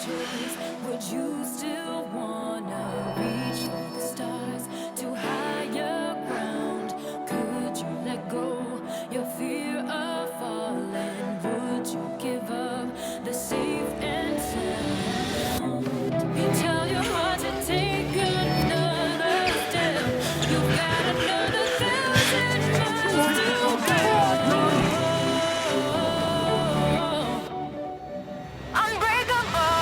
choice. Would you still wanna reach for the stars to higher ground? Could you let go your fear of falling? Would you give up the safe and sound? You tell your heart to take another step. You've got another 1,000 miles to go. Unbreakable,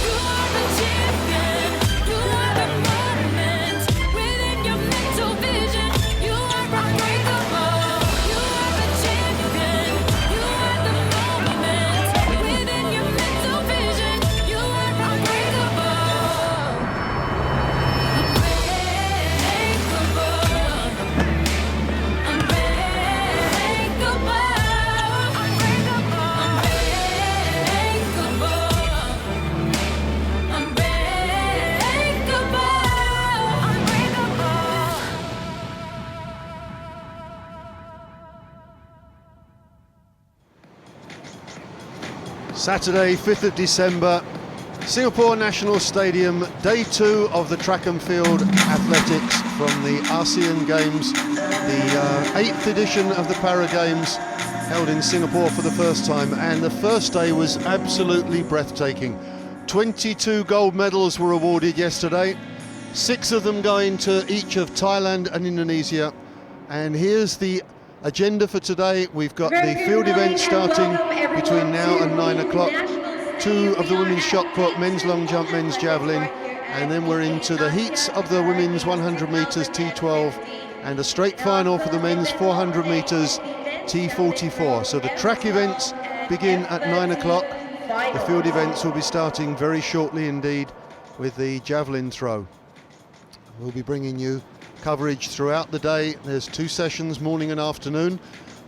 you are the champion. You are the moment within your mental vision. You are unbreakable. You are the champion. You are the moment within your mental vision. You are unbreakable. Saturday, 5th of December, Singapore National Stadium, day 2 of the track and field athletics from the ASEAN Games, the 8th edition of the Para Games, held in Singapore for the first time, and the first day was absolutely breathtaking. 22 gold medals were awarded yesterday, 6 of them going to each of Thailand and Indonesia. And here's the agenda for today. We've got the field event starting between now and 9 o'clock. 2 of the women's shot put, men's long jump, men's javelin, and then we're into the heats of the women's 100 metres T12 and a straight final for the men's 400 metres T44. So the track events begin at 9 o'clock. The field events will be starting very shortly indeed with the javelin throw. We'll be bringing you coverage throughout the day. There's 2 sessions, morning and afternoon.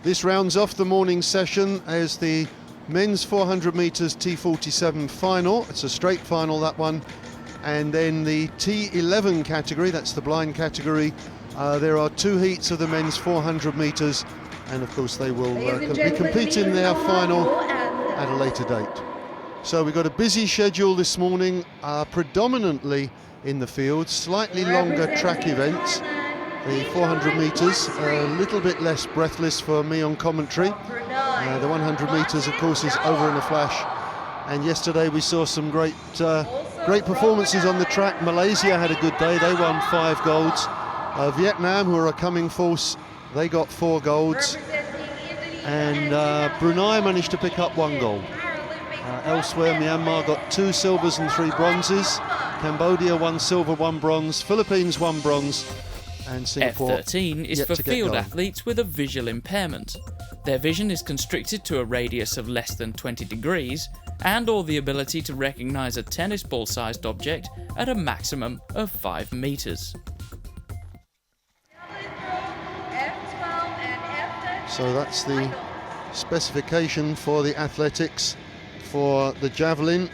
This rounds off the morning session as the men's 400 metres T47 final. It's a straight final, that one. And then the T11 category, that's the blind category. There are 2 heats of the men's 400 metres, and of course they will be competing their final at a later date. So we've got a busy schedule this morning, predominantly in the field, slightly longer track events. The 400 metres, a little bit less breathless for me on commentary. The 100 metres, of course, is over in a flash. And yesterday we saw some great performances on the track. Malaysia had a good day, they won 5 golds. Vietnam, who are a coming force, they got 4 golds. And Brunei managed to pick up 1 gold. Elsewhere, Myanmar got 2 silvers and 3 bronzes. Cambodia 1 silver, 1 bronze. Philippines 1 bronze. And Singapore F13 is for field going. athletes with a visual impairment. Their vision is constricted to a radius of less than 20 degrees and or the ability to recognise a tennis ball sized object at a maximum of 5 metres. So that's the specification for the athletics for the javelin,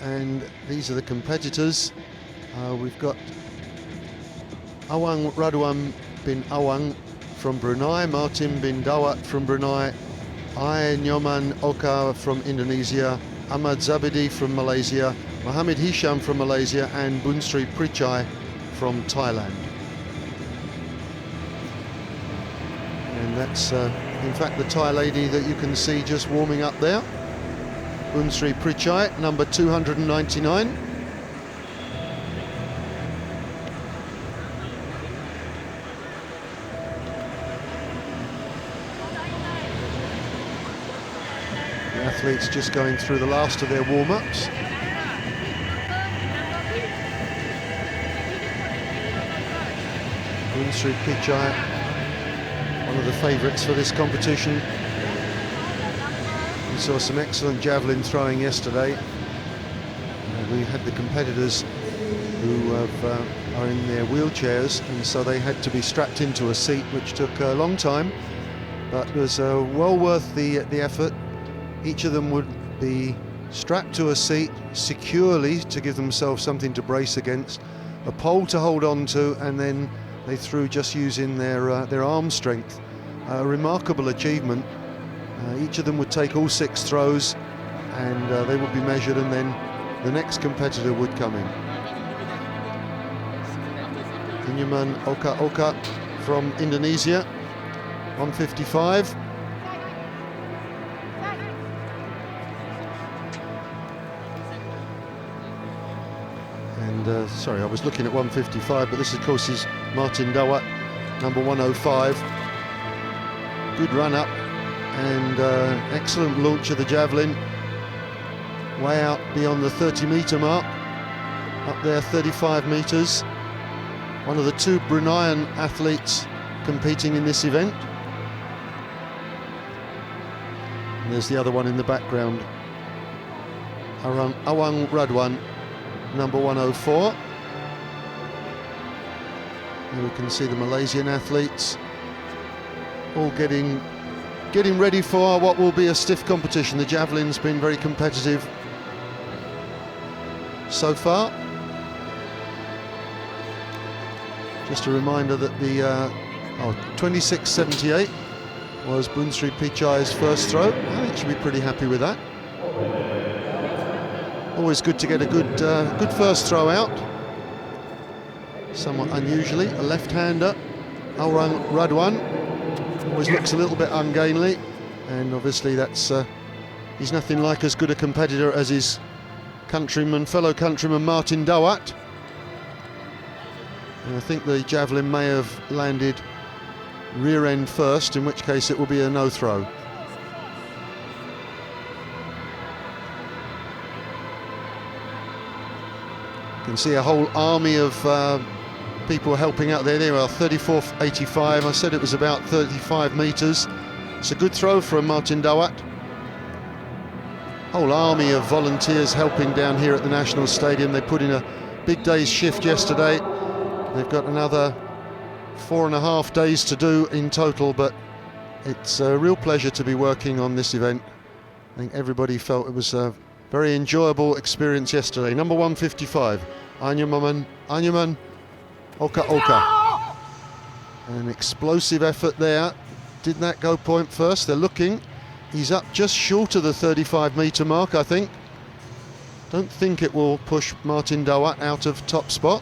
and these are the competitors. We've got Awang Radwan bin Awang from Brunei, Martin bin Dawat from Brunei, Ai Nyoman Oka from Indonesia, Ahmad Zabidi from Malaysia, Mohammed Hisham from Malaysia, and Bunsri Prichai from Thailand. And that's in fact the Thai lady that you can see just warming up there, Bunsri Prichai, number 299. The athletes just going through the last of their warm-ups. Bunsri Prichai, one of the favourites for this competition. We saw some excellent javelin throwing yesterday. We had the competitors who are in their wheelchairs, and so they had to be strapped into a seat, which took a long time, but was well worth the effort. Each of them would be strapped to a seat securely to give themselves something to brace against, a pole to hold on to, and then they threw just using their arm strength. A remarkable achievement. Each of them would take all 6 throws, and they would be measured and then the next competitor would come in. Inyuman Oka from Indonesia, 155. And sorry, I was looking at 155, but this of course is Martin Dawat, number 105. Good run up and excellent launch of the javelin, way out beyond the 30-metre mark, up there 35 metres. One of the two Bruneian athletes competing in this event. And there's the other one in the background, Awang Radwan, number 104. Here we can see the Malaysian athletes all getting ready for what will be a stiff competition. The javelin's been very competitive so far. Just a reminder that the 26.78 was Bunsri Pichai's first throw. I think she'll be pretty happy with that. Always good to get a good first throw out. Somewhat unusually, a left-hander, Awang Radwan, always looks a little bit ungainly, and obviously that's he's nothing like as good a competitor as his fellow countryman Martin Dawat. And I think the javelin may have landed rear end first, in which case it will be a no throw. You can see a whole army of people helping out there. There are 34.85. I said it was about 35 metres. It's a good throw from Martin Dawat. Whole army of volunteers helping down here at the National Stadium. They put in a big day's shift yesterday. They've got another 4.5 days to do in total, but it's a real pleasure to be working on this event. I think everybody felt it was a very enjoyable experience yesterday. Number 155, Inyuman Oka. An explosive effort there. Did that go point first? They're looking. He's up just short of the 35-metre mark, I think. Don't think it will push Martin Dawat out of top spot.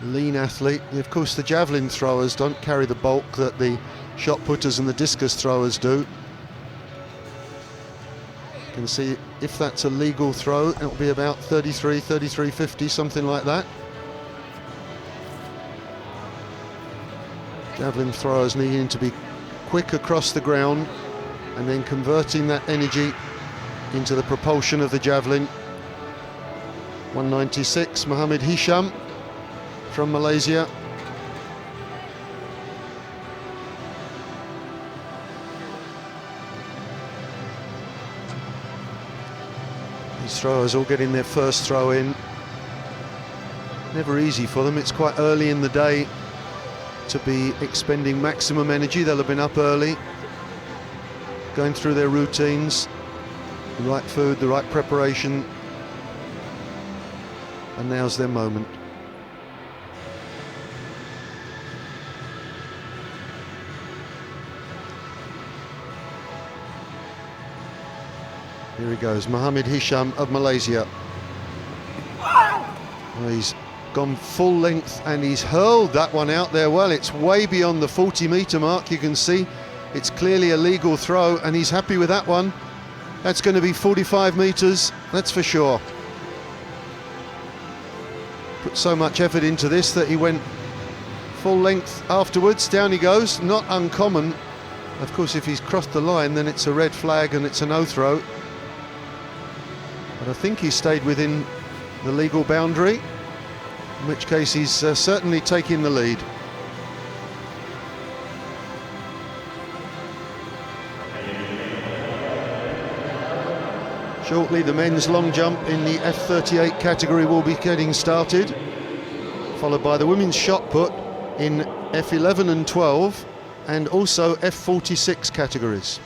Lean athlete. Of course, the javelin throwers don't carry the bulk that the shot putters and the discus throwers do. You can see if that's a legal throw, it'll be about 33.50, something like that. Javelin throwers needing to be quick across the ground and then converting that energy into the propulsion of the javelin. 196, Mohammed Hisham from Malaysia. These throwers all getting their first throw in. Never easy for them. It's quite early in the day to be expending maximum energy. They'll have been up early, going through their routines, the right food, the right preparation, and now's their moment. Here he goes, Mohammed Hisham of Malaysia. Well, he's gone full length and he's hurled that one out there. Well, it's way beyond the 40-metre mark. You can see it's clearly a legal throw, and he's happy with that one. That's going to be 45 metres, that's for sure. Put so much effort into this that he went full length afterwards. Down he goes, not uncommon. Of course, if he's crossed the line, then it's a red flag and it's a no throw. But I think he stayed within the legal boundary, in which case he's certainly taking the lead. Shortly, the men's long jump in the F38 category will be getting started, followed by the women's shot put in F11 and 12, and also F46 categories.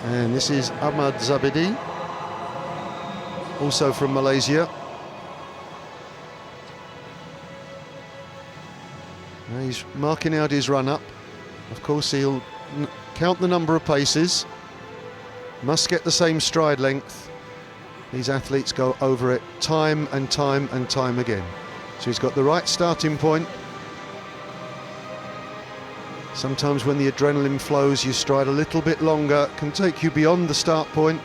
And this is Ahmad Zabidi, also from Malaysia. He's marking out his run-up. Of course, he'll count the number of paces. Must get the same stride length. These athletes go over it time and time and time again. So he's got the right starting point. Sometimes when the adrenaline flows, you stride a little bit longer, can take you beyond the start point.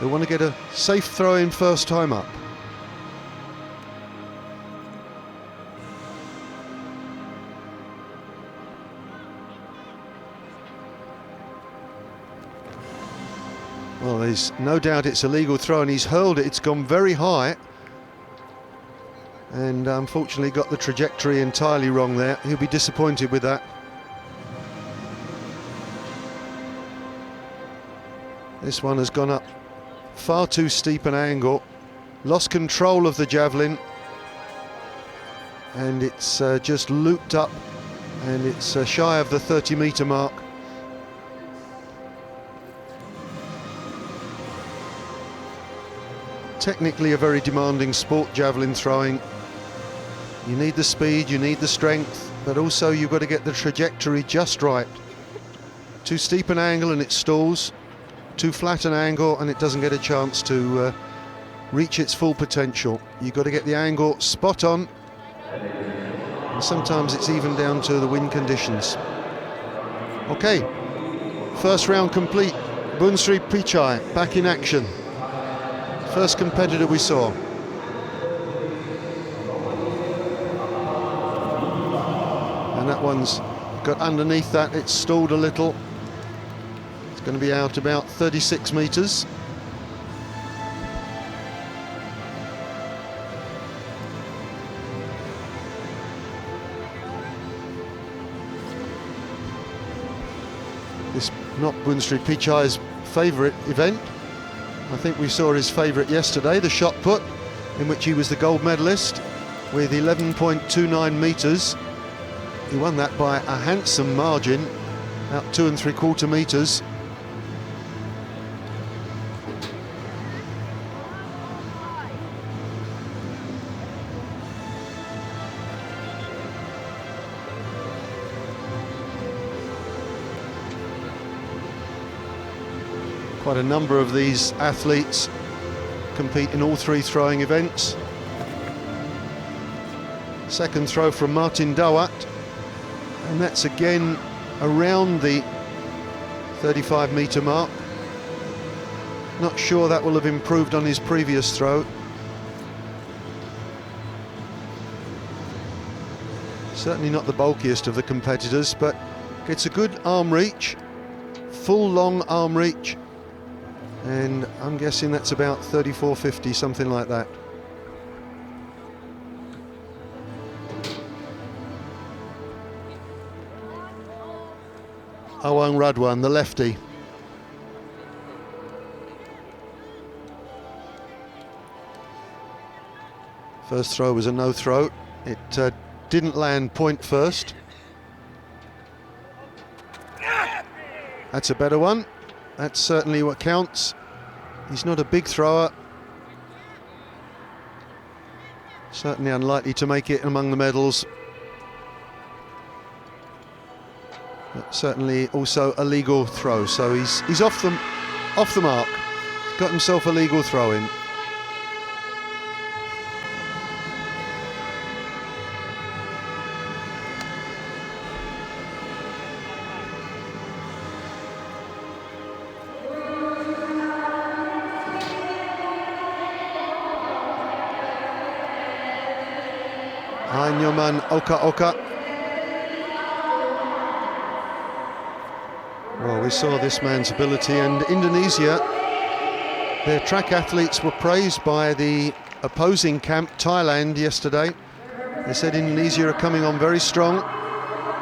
They want to get a safe throw in first time up. Well, there's no doubt it's a legal throw, and he's hurled it. It's gone very high, and unfortunately got the trajectory entirely wrong there. He'll be disappointed with that. This one has gone up far too steep an angle, lost control of the javelin, and it's just looped up, and it's shy of the 30-metre mark. Technically a very demanding sport, javelin throwing. You need the speed, you need the strength, but also you've got to get the trajectory just right. Too steep an angle and it stalls, too flat an angle and it doesn't get a chance to reach its full potential. You've got to get the angle spot on, and sometimes it's even down to the wind conditions. Okay, first round complete. Bunsri Pichai back in action. First competitor we saw. And that one's got underneath that, it's stalled a little. It's going to be out about 36 metres. This not Bunsri Pichai's favourite event. I think we saw his favourite yesterday, the shot put, in which he was the gold medalist with 11.29 metres. He won that by a handsome margin, about 2 3/4 metres. Quite a number of these athletes compete in all three throwing events. Second throw from Martin Dawat, and that's again around the 35-metre mark. Not sure that will have improved on his previous throw. Certainly not the bulkiest of the competitors, but gets a good arm reach, full long arm reach, and I'm guessing that's about 34.50, something like that. Awang Radwan, the lefty. First throw was a no throw. It didn't land point first. That's a better one. That's certainly what counts. He's not a big thrower. Certainly unlikely to make it among the medals. But certainly also a legal throw. So he's off the mark. He's got himself a legal throw in. Nyoman Oka. Well, we saw this man's ability, and Indonesia, their track athletes were praised by the opposing camp, Thailand, yesterday. They said Indonesia are coming on very strong.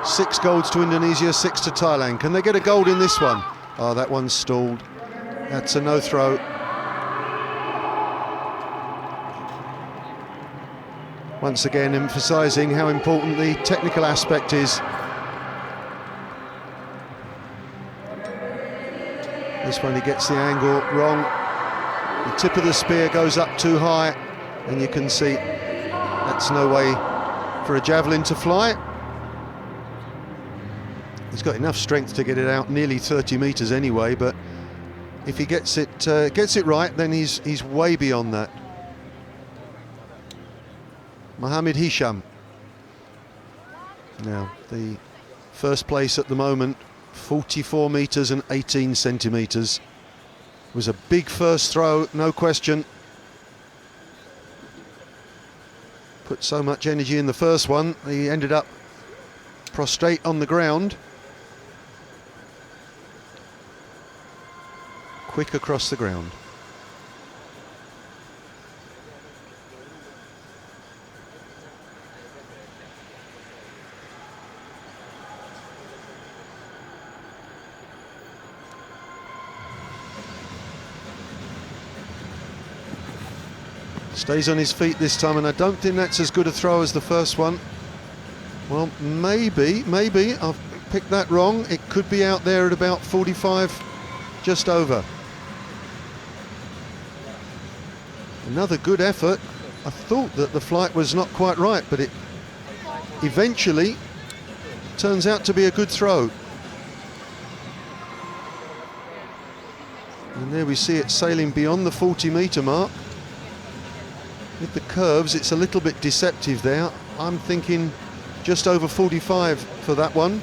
6 golds to Indonesia, 6 to Thailand. Can they get a gold in this one? Oh, that one's stalled. That's a no throw. Once again, emphasising how important the technical aspect is. This one, he gets the angle wrong. The tip of the spear goes up too high, and you can see that's no way for a javelin to fly. He's got enough strength to get it out nearly 30 metres anyway, but if he gets it right, then he's way beyond that. Mohammed Hisham. Now, the first place at the moment, 44 metres and 18 centimetres. Was a big first throw, no question. Put so much energy in the first one, he ended up prostrate on the ground. Quick across the ground. Stays on his feet this time, and I don't think that's as good a throw as the first one. Well, maybe I've picked that wrong. It could be out there at about 45, just over. Another good effort. I thought that the flight was not quite right, but it eventually turns out to be a good throw. And there we see it sailing beyond the 40-metre mark. With the curves, it's a little bit deceptive there. I'm thinking just over 45 for that one.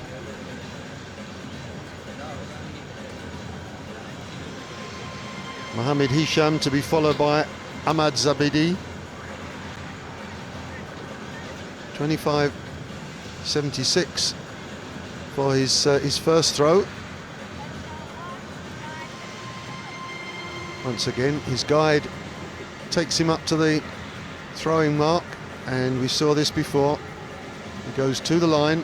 Mohammed Hisham to be followed by Ahmad Zabidi. 25.76 for his first throw. Once again, his guide takes him up to the throwing mark, and we saw this before. He goes to the line.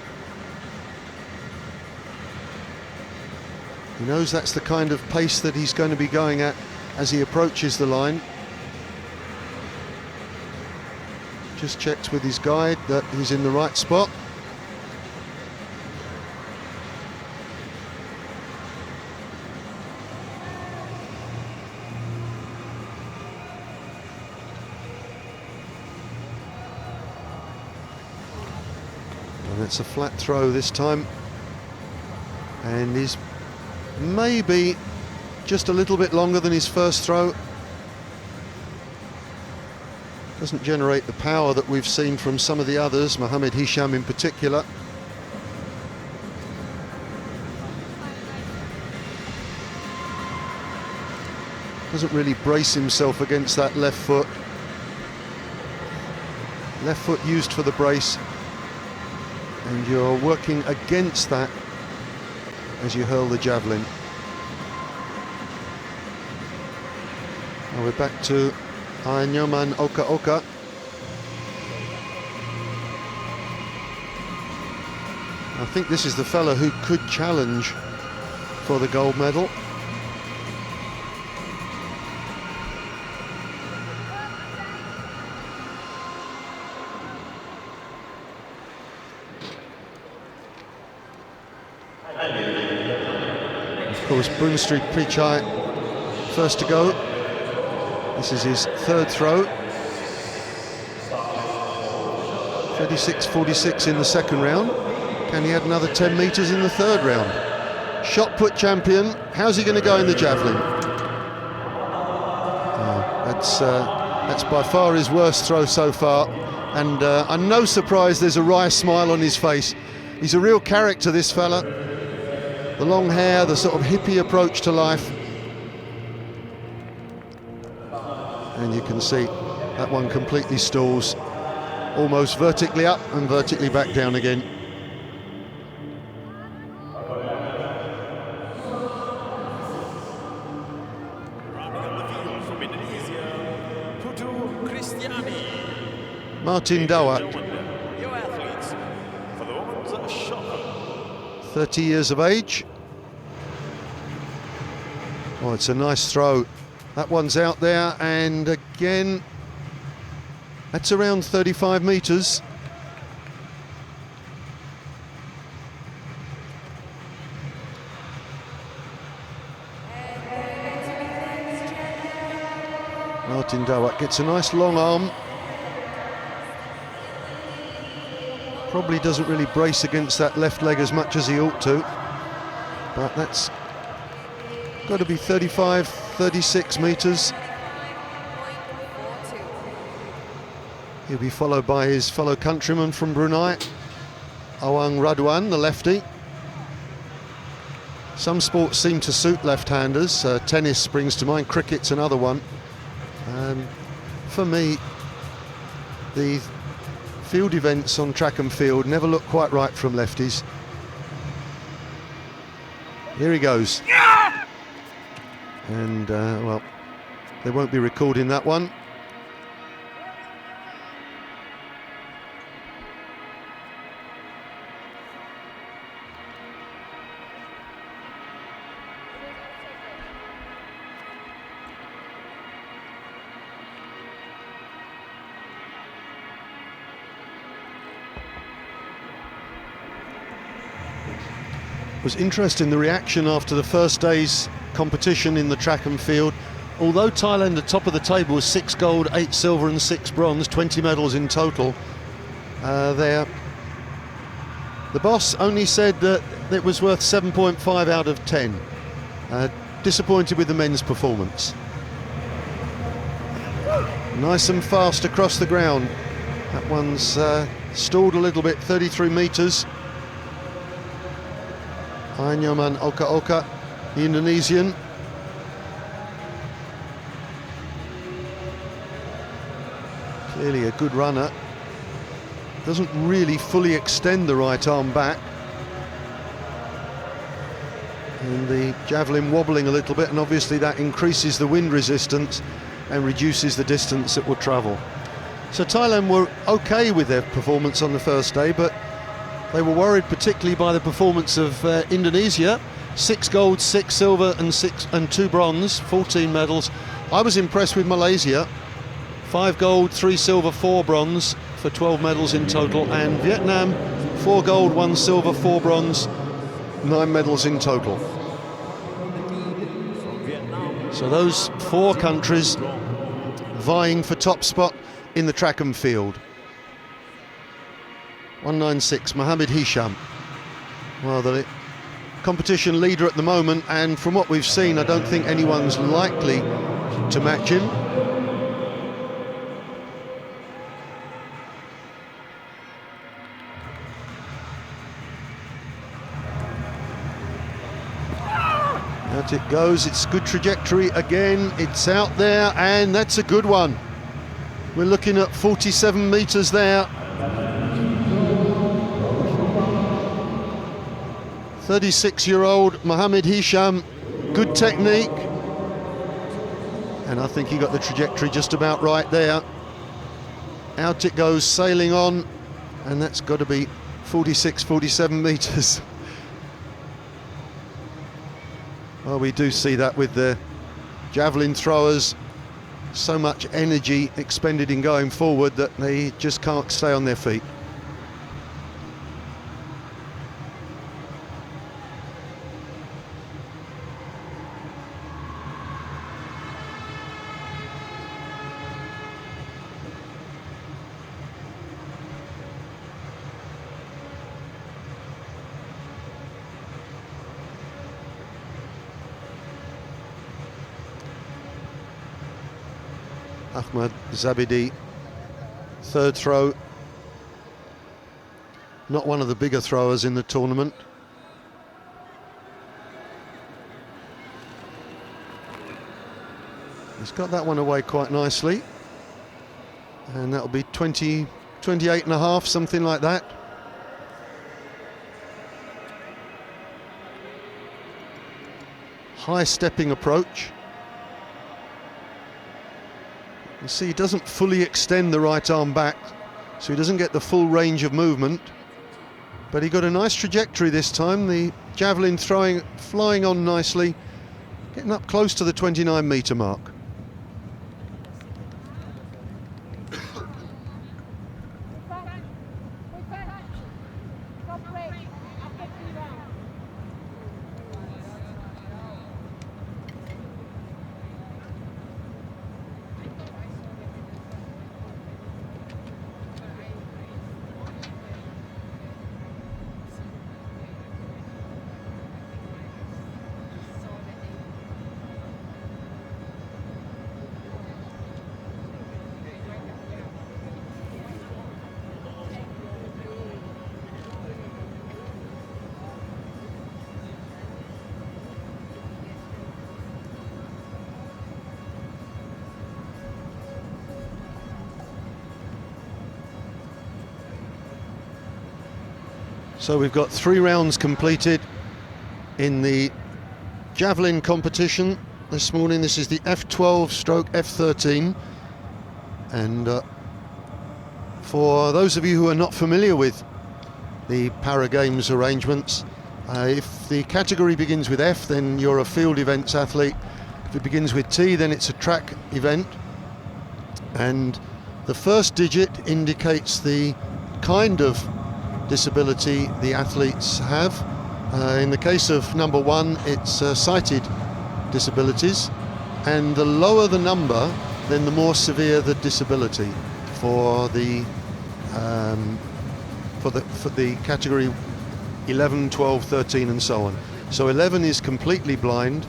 He knows that's the kind of pace that he's going to be going at as he approaches the line. Just checks with his guide that he's in the right spot. It's a flat throw this time, and he's maybe just a little bit longer than his first throw. Doesn't generate the power that we've seen from some of the others, Mohammed Hisham in particular. Doesn't really brace himself against that left foot. Left foot used for the brace, and you're working against that as you hurl the javelin. Now we're back to Nyoman Oka Oka. I think this is the fella who could challenge for the gold medal. Of course, Boonstreet Pichai first to go. This is his third throw. 36.46 in the second round. Can he add another 10 metres in the third round? Shot put champion. How's he going to go in the javelin? That's by far his worst throw so far. And I'm no surprise there's a wry smile on his face. He's a real character, this fella. The long hair, the sort of hippie approach to life. And you can see that one completely stalls, almost vertically up and vertically back down again. Martin Dawat, 30 years of age. Oh, it's a nice throw. That one's out there, and again, that's around 35 metres. Martin Dawat gets a nice long arm. Probably doesn't really brace against that left leg as much as he ought to, but that's got to be 35, 36 metres. He'll be followed by his fellow countryman from Brunei, Awang Radwan, the lefty. Some sports seem to suit left-handers. Tennis springs to mind, cricket's another one. For me, the field events on track and field never look quite right from lefties. Here he goes. And, well, they won't be recording that one. It was interesting, the reaction after the first day's competition in the track and field. Although Thailand at top of the table was 6 gold, 8 silver and 6 bronze, 20 medals in total, the boss only said that it was worth 7.5 out of 10. Disappointed with the men's performance. Nice and fast across the ground. That one's stalled a little bit, 33 metres. Nyoman Oka Oka, the Indonesian. Clearly a good runner. Doesn't really fully extend the right arm back. And the javelin wobbling a little bit, and obviously that increases the wind resistance and reduces the distance it will travel. So Thailand were okay with their performance on the first day, but they were worried particularly by the performance of Indonesia. 6 gold, 6 silver and 2 bronze, 14 medals. I was impressed with Malaysia. 5 gold, 3 silver, 4 bronze for 12 medals in total. And Vietnam, 4 gold, 1 silver, 4 bronze, 9 medals in total. So those 4 countries vying for top spot in the track and field. 196, Mohammed Hisham. Well, the competition leader at the moment, and from what we've seen, I don't think anyone's likely to match him. Out it goes, it's good trajectory again, it's out there, and that's a good one. We're looking at 47 metres there. 36-year-old Mohammed Hisham, good technique, and I think he got the trajectory just about right there. Out it goes, sailing on, and that's got to be 46, 47 metres. Well, we do see that with the javelin throwers, so much energy expended in going forward that they just can't stay on their feet. Ahmad Zabidi, third throw. Not one of the bigger throwers in the tournament. He's got that one away quite nicely. And that'll be 20, 28 and a half, something like that. High stepping approach. You see, he doesn't fully extend the right arm back, so he doesn't get the full range of movement. But he got a nice trajectory this time. The javelin flying on nicely, getting up close to the 29-metre mark. So we've got 3 rounds completed in the Javelin competition this morning. This is the F12 stroke F13, and for those of you who are not familiar with the Para Games arrangements, if the category begins with F, then you're a field events athlete. If it begins with T, then it's a track event, and the first digit indicates the kind of disability the athletes have. In the case of number 1, it's sighted disabilities, and the lower the number, then the more severe the disability for the category 11, 12, 13 and so on. So 11 is completely blind,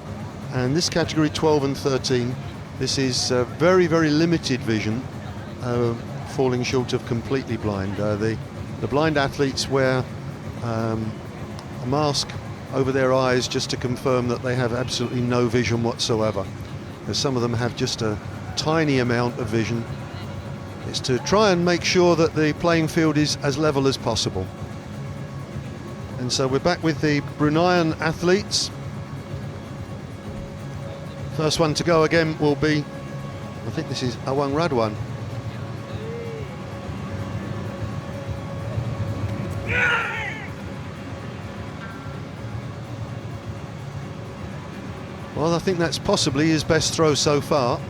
and this category 12 and 13, this is very, very limited vision, falling short of completely blind. The blind athletes wear a mask over their eyes just to confirm that they have absolutely no vision whatsoever. As some of them have just a tiny amount of vision. It's to try and make sure that the playing field is as level as possible. And so we're back with the Bruneian athletes. First one to go again will be, I think this is Awang Radwan. Well, I think that's possibly his best throw so far.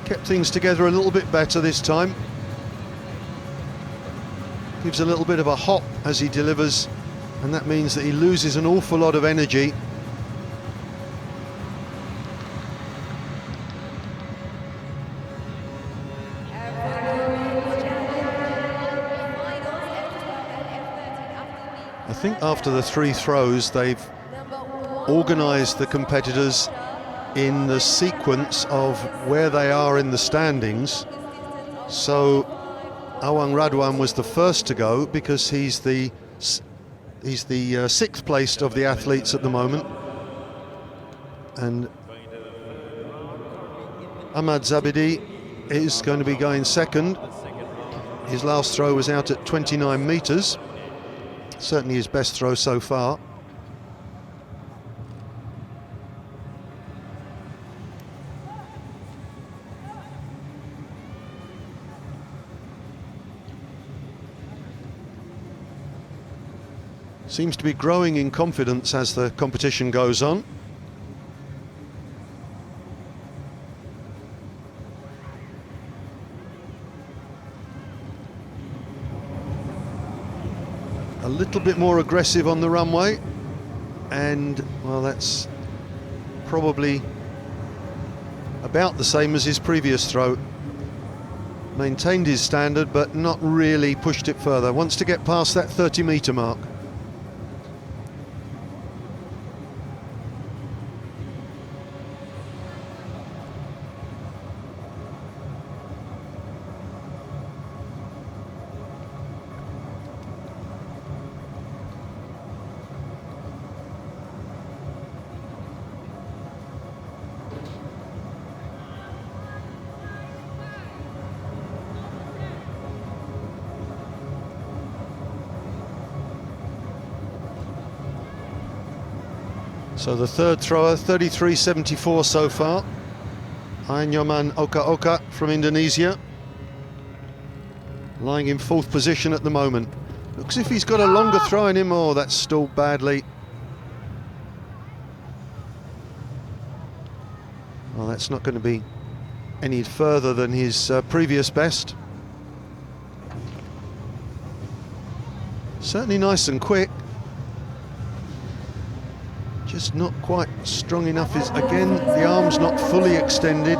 Kept things together a little bit better this time. Gives a little bit of a hop as he delivers, and that means that he loses an awful lot of energy. I think after the 3 throws, they've organised the competitors in the sequence of where they are in the standings. So Awang Radwan was the first to go because he's the 6th placed of the athletes at the moment, and Ahmad Zabidi is going to be going second. His last throw was out at 29 metres. Certainly his best throw so far. Seems to be growing in confidence as the competition goes on. A little bit more aggressive on the runway, and well, that's probably about the same as his previous throw. Maintained his standard but not really pushed it further. Wants to get past that 30-metre mark. So the third thrower, 33.74 so far. Ainyoman Oka Oka from Indonesia, lying in 4th position at the moment. Looks as if he's got a longer throw in him. Oh, that's stalled badly. Well, that's not going to be any further than his previous best. Certainly nice and quick. Just not quite strong enough. Is again, the arm's not fully extended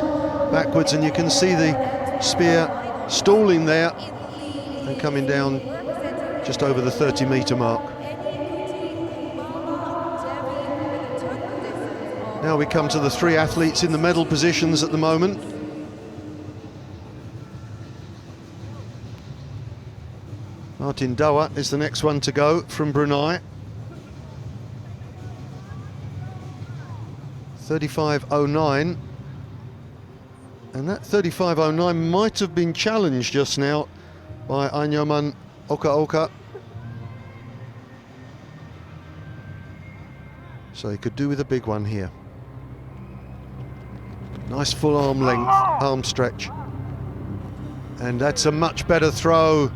backwards, and you can see the spear stalling there and coming down just over the 30-metre mark. Now we come to the 3 athletes in the medal positions at the moment. Martin Dawa is the next one to go from Brunei. 35.09, and that 35.09 might have been challenged just now by Anyoman Okaoka. So he could do with a big one here. Nice full arm length, arm stretch. And that's a much better throw.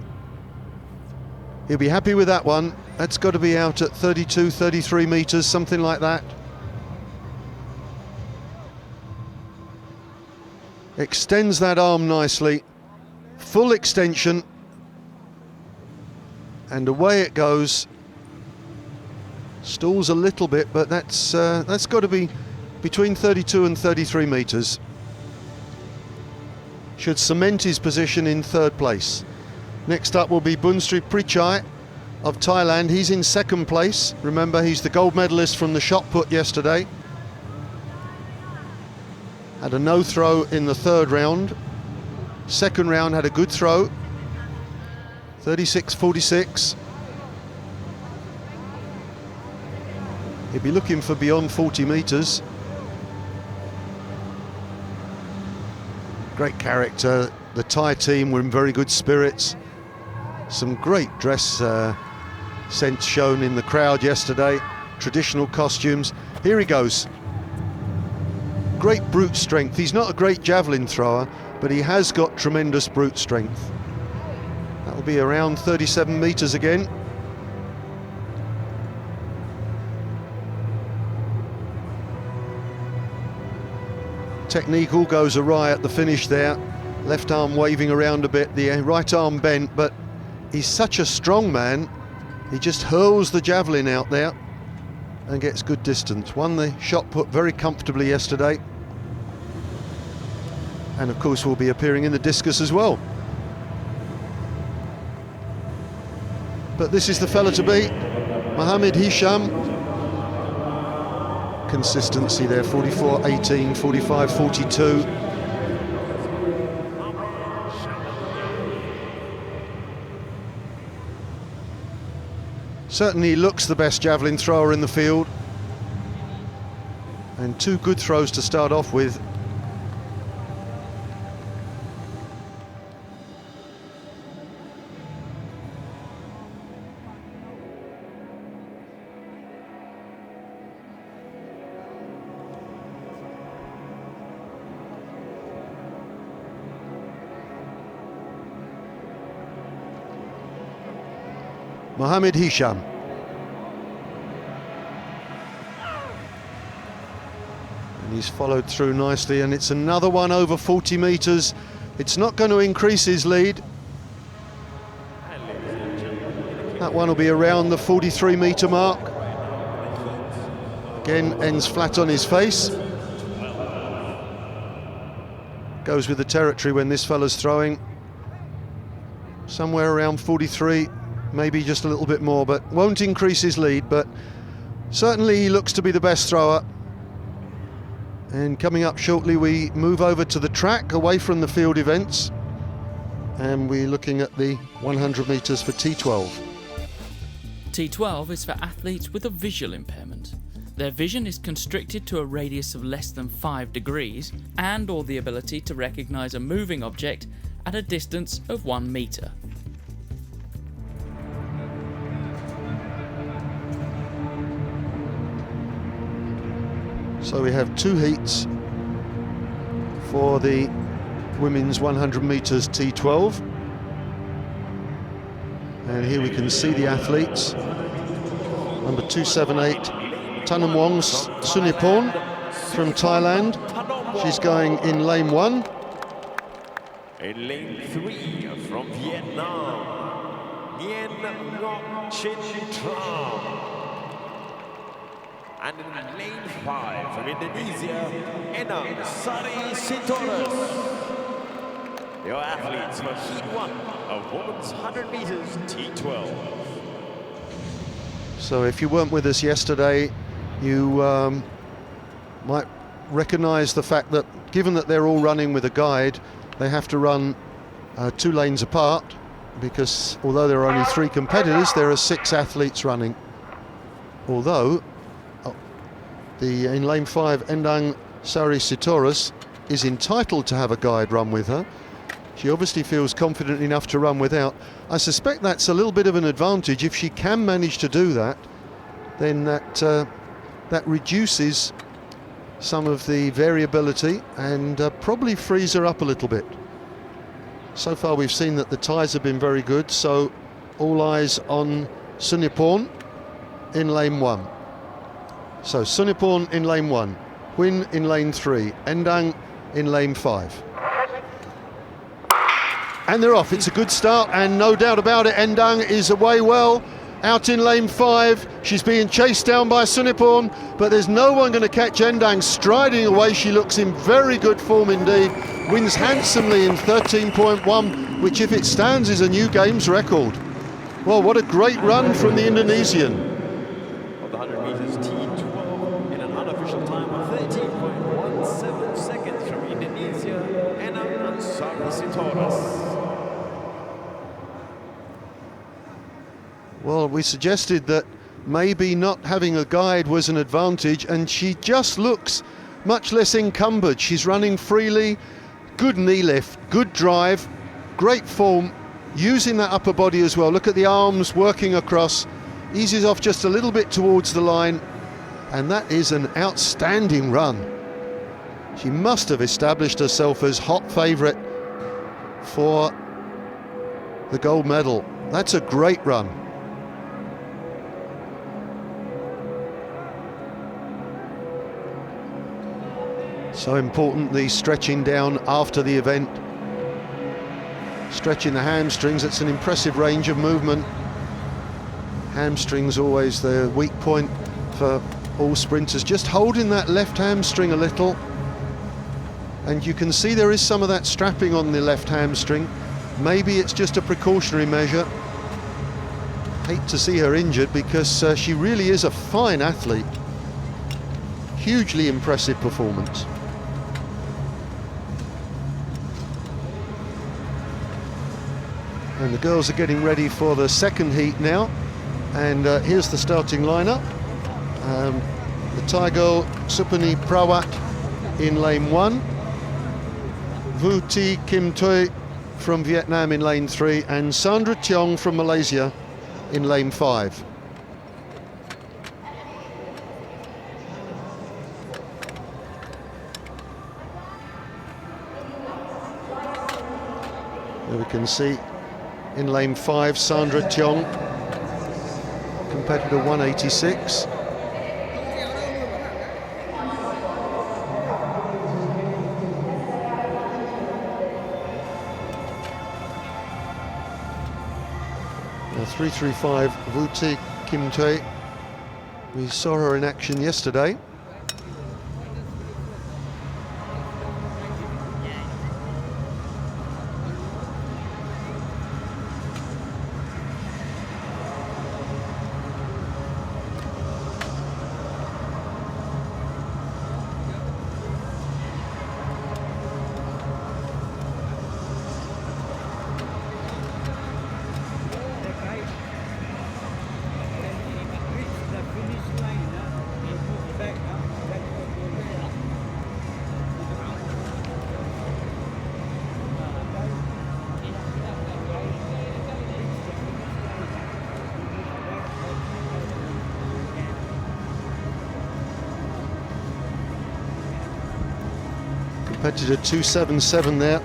He'll be happy with that one. That's got to be out at 32, 33 metres, something like that. Extends that arm nicely. Full extension. And away it goes. Stalls a little bit, but that's got to be between 32 and 33 metres. Should cement his position in third place. Next up will be Bunsri Prichai of Thailand. He's in second place. Remember, he's the gold medalist from the shot put yesterday. Had a no throw in the third round. Second round had a good throw. 36.46. He'll be looking for beyond 40 metres. Great character. The Thai team were in very good spirits. Some great dress sense shown in the crowd yesterday. Traditional costumes. Here he goes. Great brute strength. He's not a great javelin thrower, but he has got tremendous brute strength. That will be around 37 metres again. Technique all goes awry at the finish there. Left arm waving around a bit, the right arm bent, but he's such a strong man. He just hurls the javelin out there and gets good distance. Won the shot put very comfortably yesterday. And of course will be appearing in the discus as well. But this is the fella to beat, Mohammed Hisham. Consistency there, 44.18, 45.42. Certainly looks the best javelin thrower in the field. And two good throws to start off with. Mohammed Hisham. And he's followed through nicely, and it's another one over 40 metres. It's not going to increase his lead. That one will be around the 43 metre mark. Again, ends flat on his face. Goes with the territory when this fella's throwing. Somewhere around 43. Maybe just a little bit more, but won't increase his lead, but certainly he looks to be the best thrower. And coming up shortly, we move over to the track, away from the field events, and we're looking at the 100 metres for T12. T12 is for athletes with a visual impairment. Their vision is constricted to a radius of less than 5 degrees and or the ability to recognise a moving object at a distance of 1 metre. So we have two heats for the women's 100 metres T12. And here we can see the athletes. Number 278, Thanamwong Sunipon from Thailand. She's going in lane 1. In lane 3 from Vietnam, Nguyen Ngoc Chin Tram. And in lane 5 from Indonesia, Enang Sari Sitorus. Your athletes for Heat 1 of Women's 100 metres T12. So if you weren't with us yesterday, you might recognise the fact that given that they're all running with a guide, they have to run 2 lanes apart, because although there are only 3 competitors, there are 6 athletes running. Although in lane 5, Endang Sari Sitorus is entitled to have a guide run with her. She obviously feels confident enough to run without. I suspect that's a little bit of an advantage. If she can manage to do that, then that reduces some of the variability and probably frees her up a little bit. So far we've seen that the ties have been very good, so all eyes on Sunyaporn in lane 1. So Sunyaporn in lane 1, Huynh in lane 3, Endang in lane 5. And they're off. It's a good start, and no doubt about it, Endang is away well. Out in lane 5, she's being chased down by Sunyaporn, but there's no one going to catch Endang striding away. She looks in very good form indeed, wins handsomely in 13.1, which if it stands is a new games record. Well, what a great run from the Indonesian. On the 100 meters, T12 in an unofficial time of 13.17 seconds from Indonesia, Enam Sari. Well, we suggested that maybe not having a guide was an advantage, and she just looks much less encumbered. She's running freely, good knee lift, good drive, great form, using that upper body as well. Look at the arms working across, eases off just a little bit towards the line, and that is an outstanding run. She must have established herself as hot favourite for the gold medal. That's a great run. So important, the stretching down after the event, stretching the hamstrings. It's an impressive range of movement. Hamstrings always the weak point for all sprinters. Just holding that left hamstring a little, and you can see there is some of that strapping on the left hamstring. Maybe it's just a precautionary measure. Hate to see her injured, because she really is a fine athlete. Hugely impressive performance. And the girls are getting ready for the second heat now, and here's the starting lineup. The Thai girl Supani Prawat in lane 1, Vu Thi Kim Thuy from Vietnam in lane 3, and Sandra Tiong from Malaysia in lane 5. There we can see in lane 5, Sandra Tiong, competitor 186. Now 335, Vu Thi Kim Thuy. We saw her in action yesterday. Competitor 277 there,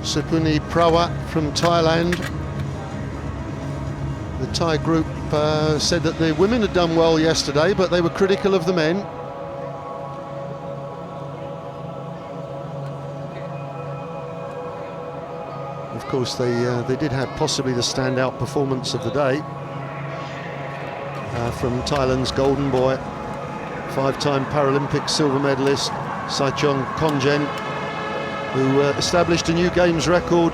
Supani Prawat from Thailand. The Thai group said that the women had done well yesterday, but they were critical of the men. Of course, they did have possibly the standout performance of the day from Thailand's golden boy, 5-time Paralympic silver medalist Saichong Konjen, who established a new games record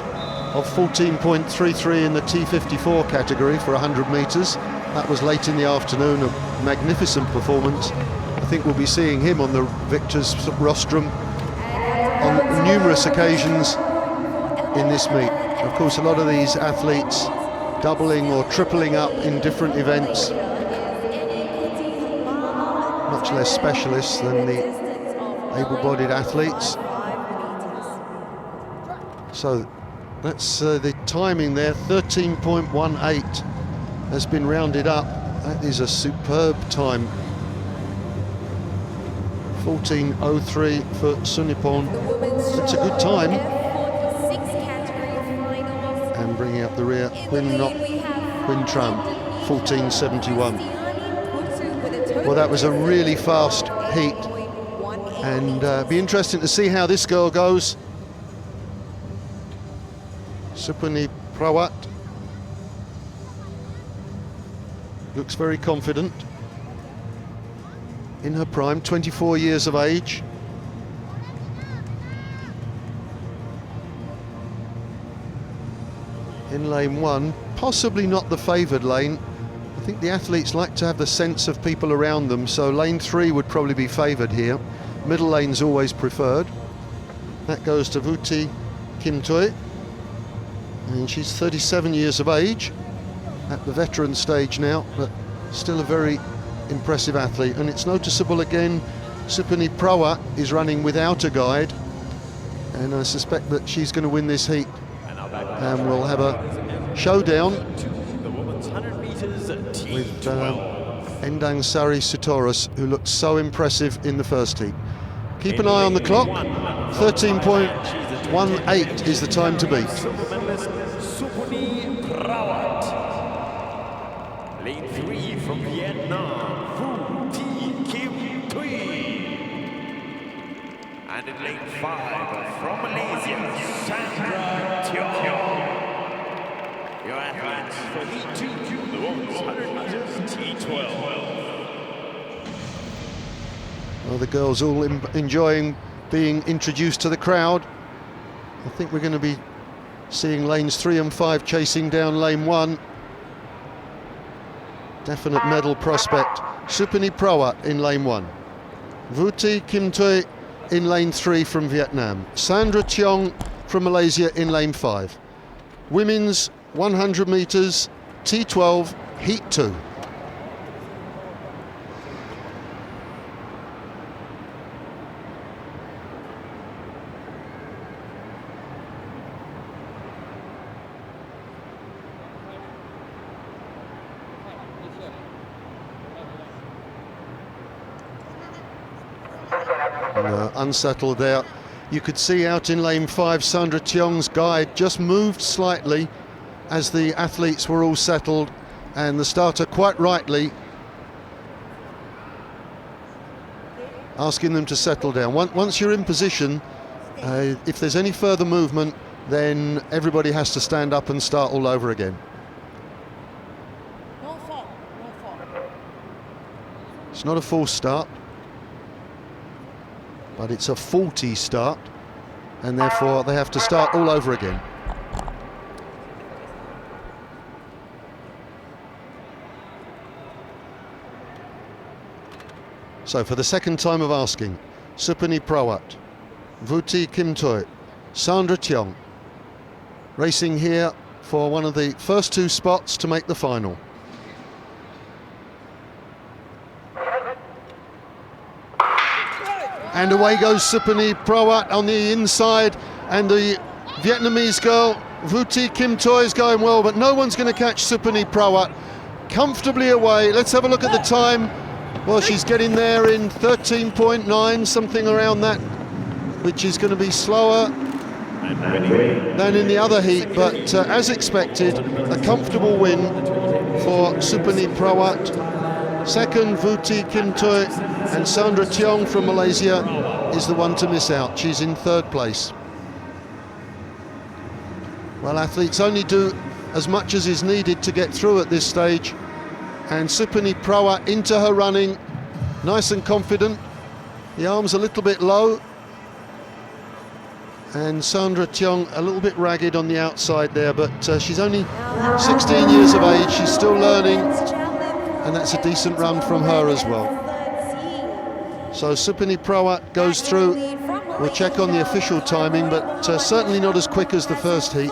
of 14.33 in the T54 category for 100 metres. That was late in the afternoon, a magnificent performance. I think we'll be seeing him on the victors' rostrum on numerous occasions in this meet. Of course, a lot of these athletes doubling or tripling up in different events, much less specialists than the able-bodied athletes. So That's the timing there, 13.18 has been rounded up. That is a superb time. 14.03 for Sunipon. It's a good time. And bringing up the rear, Quinn Tram, 14.71. Well, that was a really fast heat, and be interesting to see how this girl goes. Supani Prawat looks very confident. In her prime, 24 years of age. In lane 1, possibly not the favoured lane. I think the athletes like to have the sense of people around them, so lane 3 would probably be favoured here. Middle lane's always preferred. That goes to Vuti Kimtoi, and she's 37 years of age, at the veteran stage now, but still a very impressive athlete. And it's noticeable again, Supani Prawat is running without a guide, and I suspect that she's going to win this heat, and we'll have a showdown with Endang Sari Sutoros, who looked so impressive in the first heat. Keep an eye on the clock. 13.18 is the time to beat. Lane 3 from Vietnam, Vu Thi Kim Thuy. And in lane 5 from Malaysia, Sandra Tiong. Your athletes for Heat 2, the women's 100 meters T12. Well, the girls all enjoying being introduced to the crowd. I think we're going to be seeing lanes 3 and 5 chasing down lane 1. Definite medal prospect. Supani Prawat in lane 1. Vuti Kimtoi in lane 3 from Vietnam. Sandra Tiong from Malaysia in lane 5. Women's 100 metres T12 Heat 2. Unsettled there. You could see out in lane 5 Sandra Tiong's guide just moved slightly as the athletes were all settled, and the starter quite rightly asking them to settle down. Once you're in position, if there's any further movement, then everybody has to stand up and start all over again. It's not a false start, but it's a faulty start, and therefore they have to start all over again. So for the second time of asking, Supani Prawat, Vuti Kimtoi, Sandra Tiong, racing here for one of the first 2 spots to make the final. And away goes Supani Prawat on the inside, and the Vietnamese girl, Vuti Kimtoi, is going well, but no one's going to catch Supani Prawat. Comfortably away. Let's have a look at the time. Well, she's getting there in 13.9, something around that, which is going to be slower than in the other heat, but as expected, a comfortable win for Supani Prawat. Second, Vuti Kimtoi, and Sandra Tiong from Malaysia is the one to miss out. She's in 3rd place. Well, athletes only do as much as is needed to get through at this stage, and Supani Prawat into her running, nice and confident. The arms a little bit low, and Sandra Tiong a little bit ragged on the outside there, but she's only 16 years of age, she's still learning, and that's a decent run from her as well. So Supani Prawat goes through. We'll check on the official timing, but certainly not as quick as the first heat.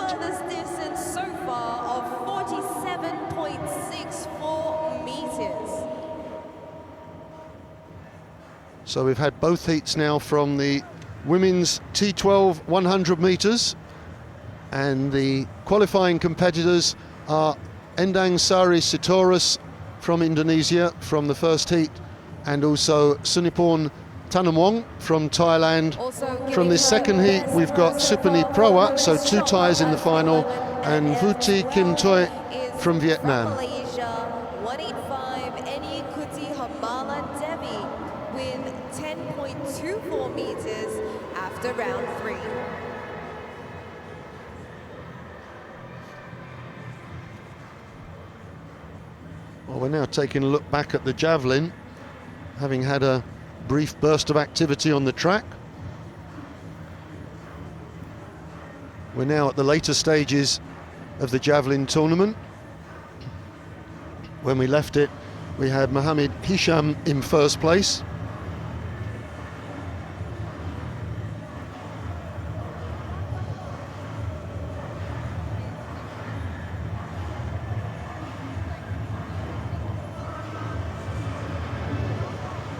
So we've had both heats now from the women's T12 100 metres, And the qualifying competitors are Endang Sari Sitorus from Indonesia from the first heat, and also Suniporn Tanamwong from Thailand. From this second heat, we've got Supani Prawat, so 2 Thais in the final, and Vuti Kim Toi from Vietnam. Malaysia, 185 Eni Kuti Hamala Devi with 10.24 meters after round 3. Well, we're now taking a look back at the Javelin, having had a brief burst of activity on the track. We're now at the later stages of the Javelin tournament. When we left it, we had Mohammed Hisham in first place.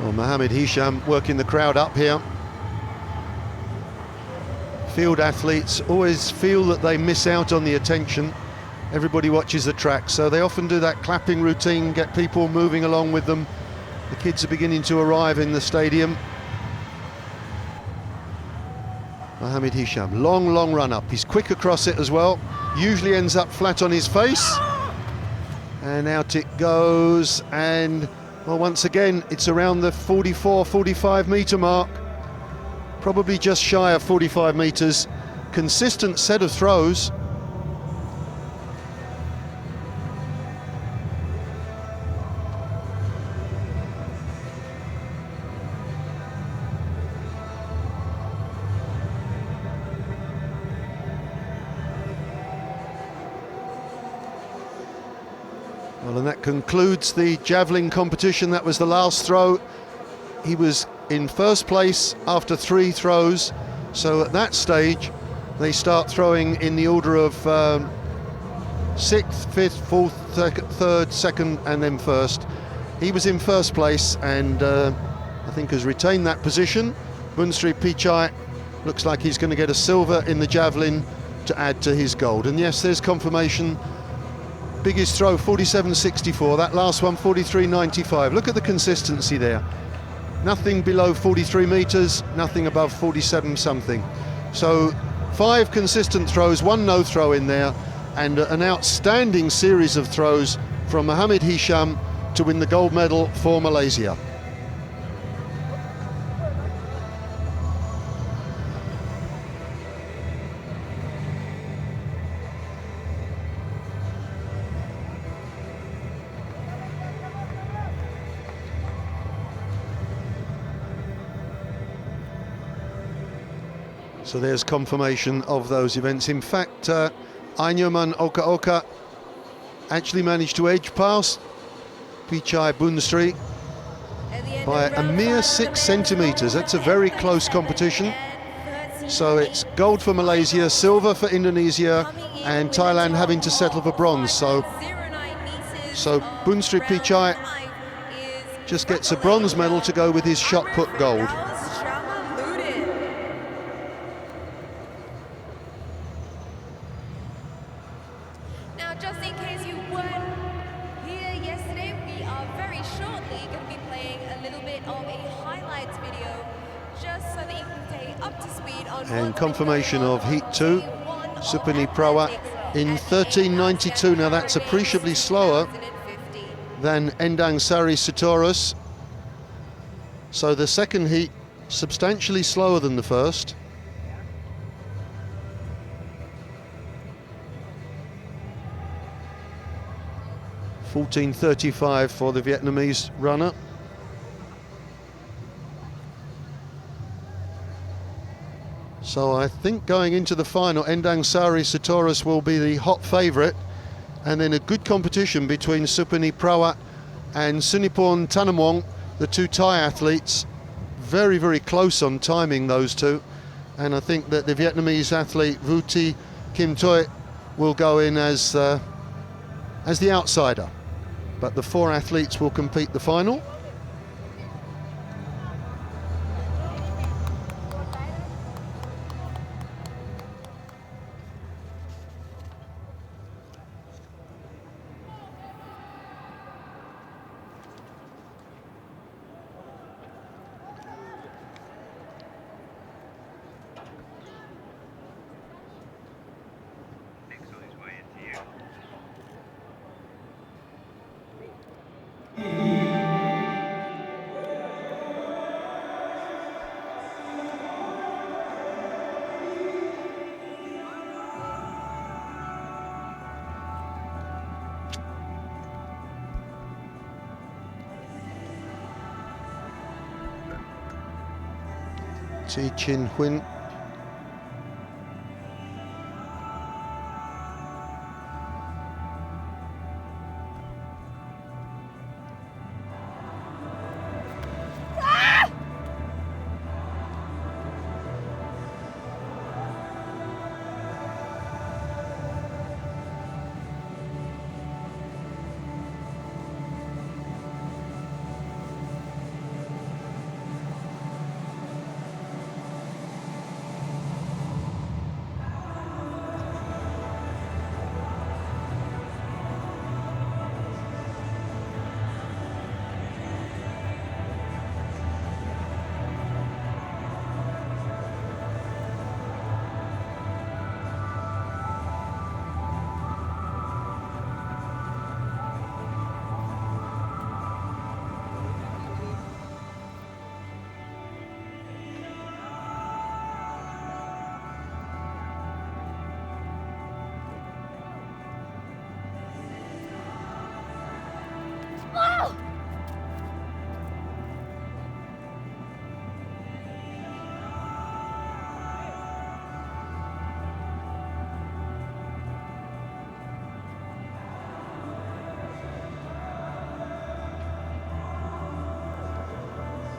Well, Mohammed Hisham working the crowd up here. Field athletes always feel that they miss out on the attention. Everybody watches the track, so they often do that clapping routine, get people moving along with them. The kids are beginning to arrive in the stadium. Mohammed Hisham, long run up. He's quick across it as well. Usually ends up flat on his face. And out it goes, and well, once again, it's around the 45 metre mark. Probably just shy of 45 metres. Consistent set of throws. Well, and that concludes the Javelin competition. That was the last throw. He was in first place after 3 throws. So at that stage, they start throwing in the order of 6th, 5th, 4th, 3rd, 2nd, and then 1st. He was in first place and I think has retained that position. Bunsri Pichai looks like he's going to get a silver in the Javelin to add to his gold. And yes, there's confirmation. Biggest throw, 47.64. That last one, 43.95. Look at the consistency there. Nothing below 43 metres, nothing above 47 something. So 5 consistent throws, 1 no throw in there, and an outstanding series of throws from Mohammed Hisham to win the gold medal for Malaysia. So there's confirmation of those events. In fact, Ainyaman Oka actually managed to edge past Pichai Bunsri by a mere 6 centimetres. That's a very close competition. So it's gold for Malaysia, silver for Indonesia, and Thailand having to settle for bronze. So Bunsri Pichai just gets a bronze medal to go with his shot put gold. Just in case you weren't here yesterday, we are very shortly going to be playing a little bit of a highlights video, just so that you can stay up to speed on. And confirmation of Heat 2, Supani Prawat in 13.92. Now that's appreciably slower than Endang Sari Sitorus. So the second heat substantially slower than the first. .14.35 for the Vietnamese runner. So I think going into the final, Endang Sari Sitorus will be the hot favourite, and then a good competition between Supani Prawat and Suniporn Tanamwong, the 2 Thai athletes. Very, very close on timing, those two. And I think that the Vietnamese athlete Vuti Kim Toi will go in as the outsider. But the 4 athletes will compete the final. Ti Chin Huyn.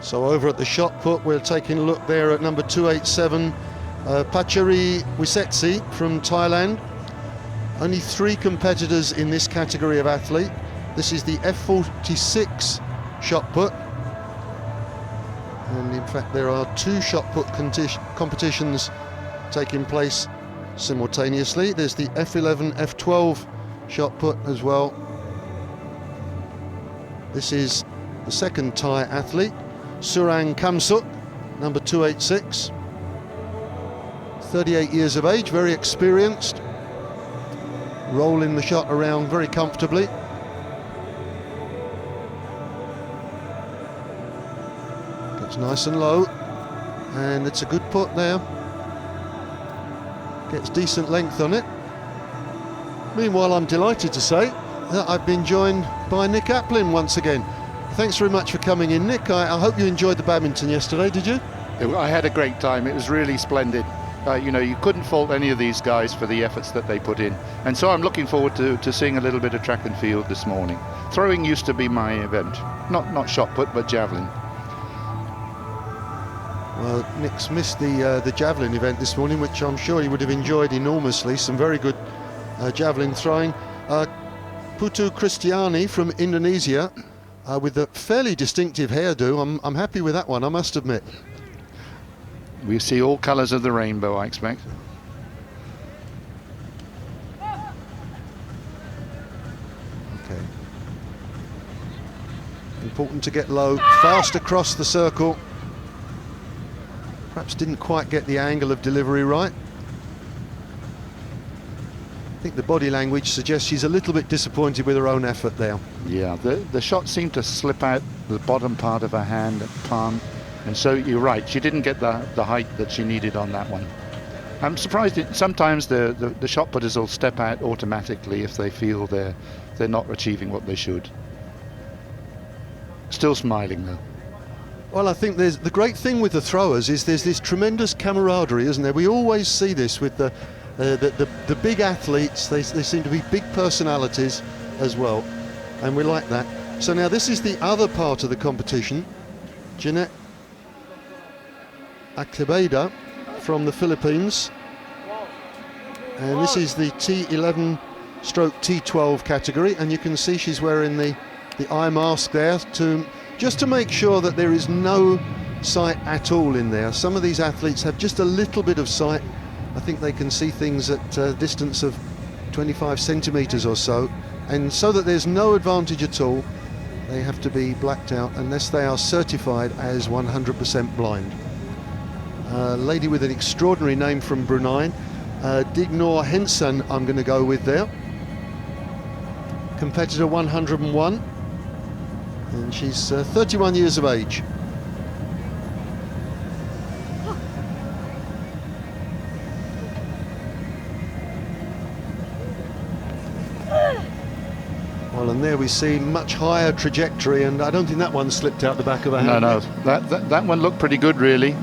So over at the shot put, we're taking a look there at number 287, Pachari Wisetsi from Thailand. Only 3 competitors in this category of athlete. This is the F46 shot put. And in fact, there are 2 shot put competitions taking place simultaneously. There's the F11, F12 shot put as well. This is the second Thai athlete, Surang Kamsuk, number 286. 38 years of age, very experienced. Rolling the shot around very comfortably. Gets nice and low, and it's a good put there. Gets decent length on it. Meanwhile, I'm delighted to say that I've been joined by Nick Applin once again. Thanks very much for coming in, Nick. I hope you enjoyed the badminton yesterday, did you? I had a great time. It was really splendid. You know, you couldn't fault any of these guys for the efforts that they put in. And so I'm looking forward to seeing a little bit of track and field this morning. Throwing used to be my event. Not shot put, but javelin. Well, Nick's missed the javelin event this morning, which I'm sure he would have enjoyed enormously. Some very good javelin throwing. Putu Kristiani from Indonesia, with a fairly distinctive hairdo. I'm happy with that one, I must admit. We see all colours of the rainbow, I expect. Okay. Important to get low, fast across the circle. Perhaps didn't quite get the angle of delivery right. I think the body language suggests she's a little bit disappointed with her own effort there. Yeah, the shot seemed to slip out the bottom part of her hand, palm. And so you're right, she didn't get the height that she needed on that one. I'm surprised sometimes the shot putters will step out automatically if they feel they're not achieving what they should. Still smiling though. Well, I think there's the great thing with the throwers is there's this tremendous camaraderie, isn't there? We always see this with the big athletes. They seem to be big personalities as well, and we like that. So now this is the other part of the competition. Jeanette Aclebeda from the Philippines, and this is the T11 stroke T12 category, and you can see she's wearing the eye mask there just to make sure that there is no sight at all in there. Some of these athletes have just a little bit of sight. I think they can see things at a distance of 25 centimeters or so, and so that there's no advantage at all, they have to be blacked out unless they are certified as 100% blind. A lady with an extraordinary name from Brunei, Dignor Henson, I'm going to go with there. Competitor 101, and she's 31 years of age. Well, and there we see much higher trajectory, and I don't think that one slipped out the back of her hand. No, that one looked pretty good, really.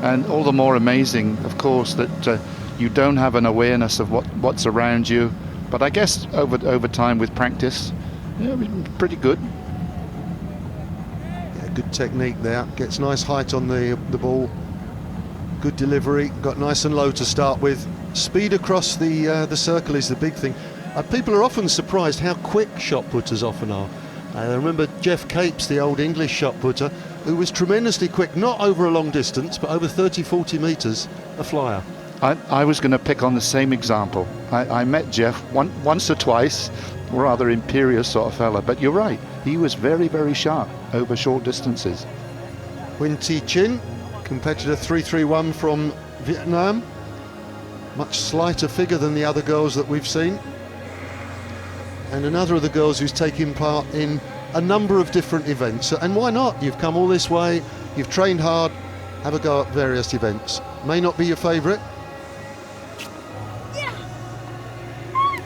And all the more amazing, of course, that you don't have an awareness of what's around you. But I guess over time with practice, pretty good. Yeah, good technique there. Gets nice height on the ball. Good delivery. Got nice and low to start with. Speed across the circle is the big thing. People are often surprised how quick shot putters often are. I remember Jeff Capes, the old English shot putter, who was tremendously quick, not over a long distance, but over 30-40 metres, a flyer. I was going to pick on the same example. I met Jeff once or twice, rather imperious sort of fella, but you're right, he was very, very sharp over short distances. Win Thi Chin, competitor 331 from Vietnam, much slighter figure than the other girls that we've seen. And another of the girls who's taking part in a number of different events. And why not? You've come all this way, you've trained hard, have a go at various events. May not be your favourite.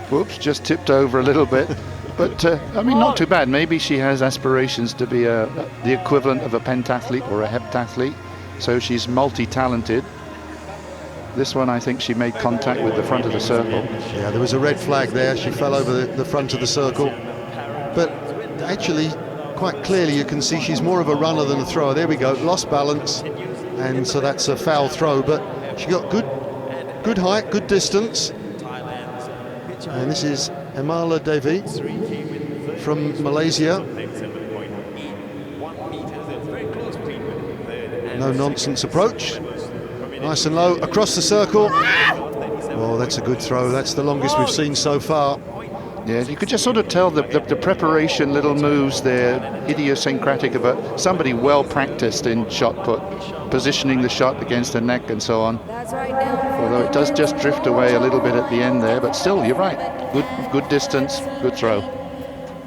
Whoops, just tipped over a little bit. But, I mean, not too bad. Maybe she has aspirations to be the equivalent of a pentathlete or a heptathlete. So she's multi-talented. This one, I think she made contact with the front of the circle. Yeah, there was a red flag there. She fell over the front of the circle. But actually, quite clearly, you can see she's more of a runner than a thrower. There we go, lost balance. And so that's a foul throw. But she got good height, good distance. And this is Emala Devi from Malaysia. No nonsense approach. Nice and low across the circle. Oh, that's a good throw. That's the longest we've seen so far. Yeah, you could just sort of tell the preparation, little moves there, idiosyncratic of somebody well practiced in shot put, positioning the shot against the neck and so on. That's right now. Although it does just drift away a little bit at the end there, but still, you're right. Good distance, good throw.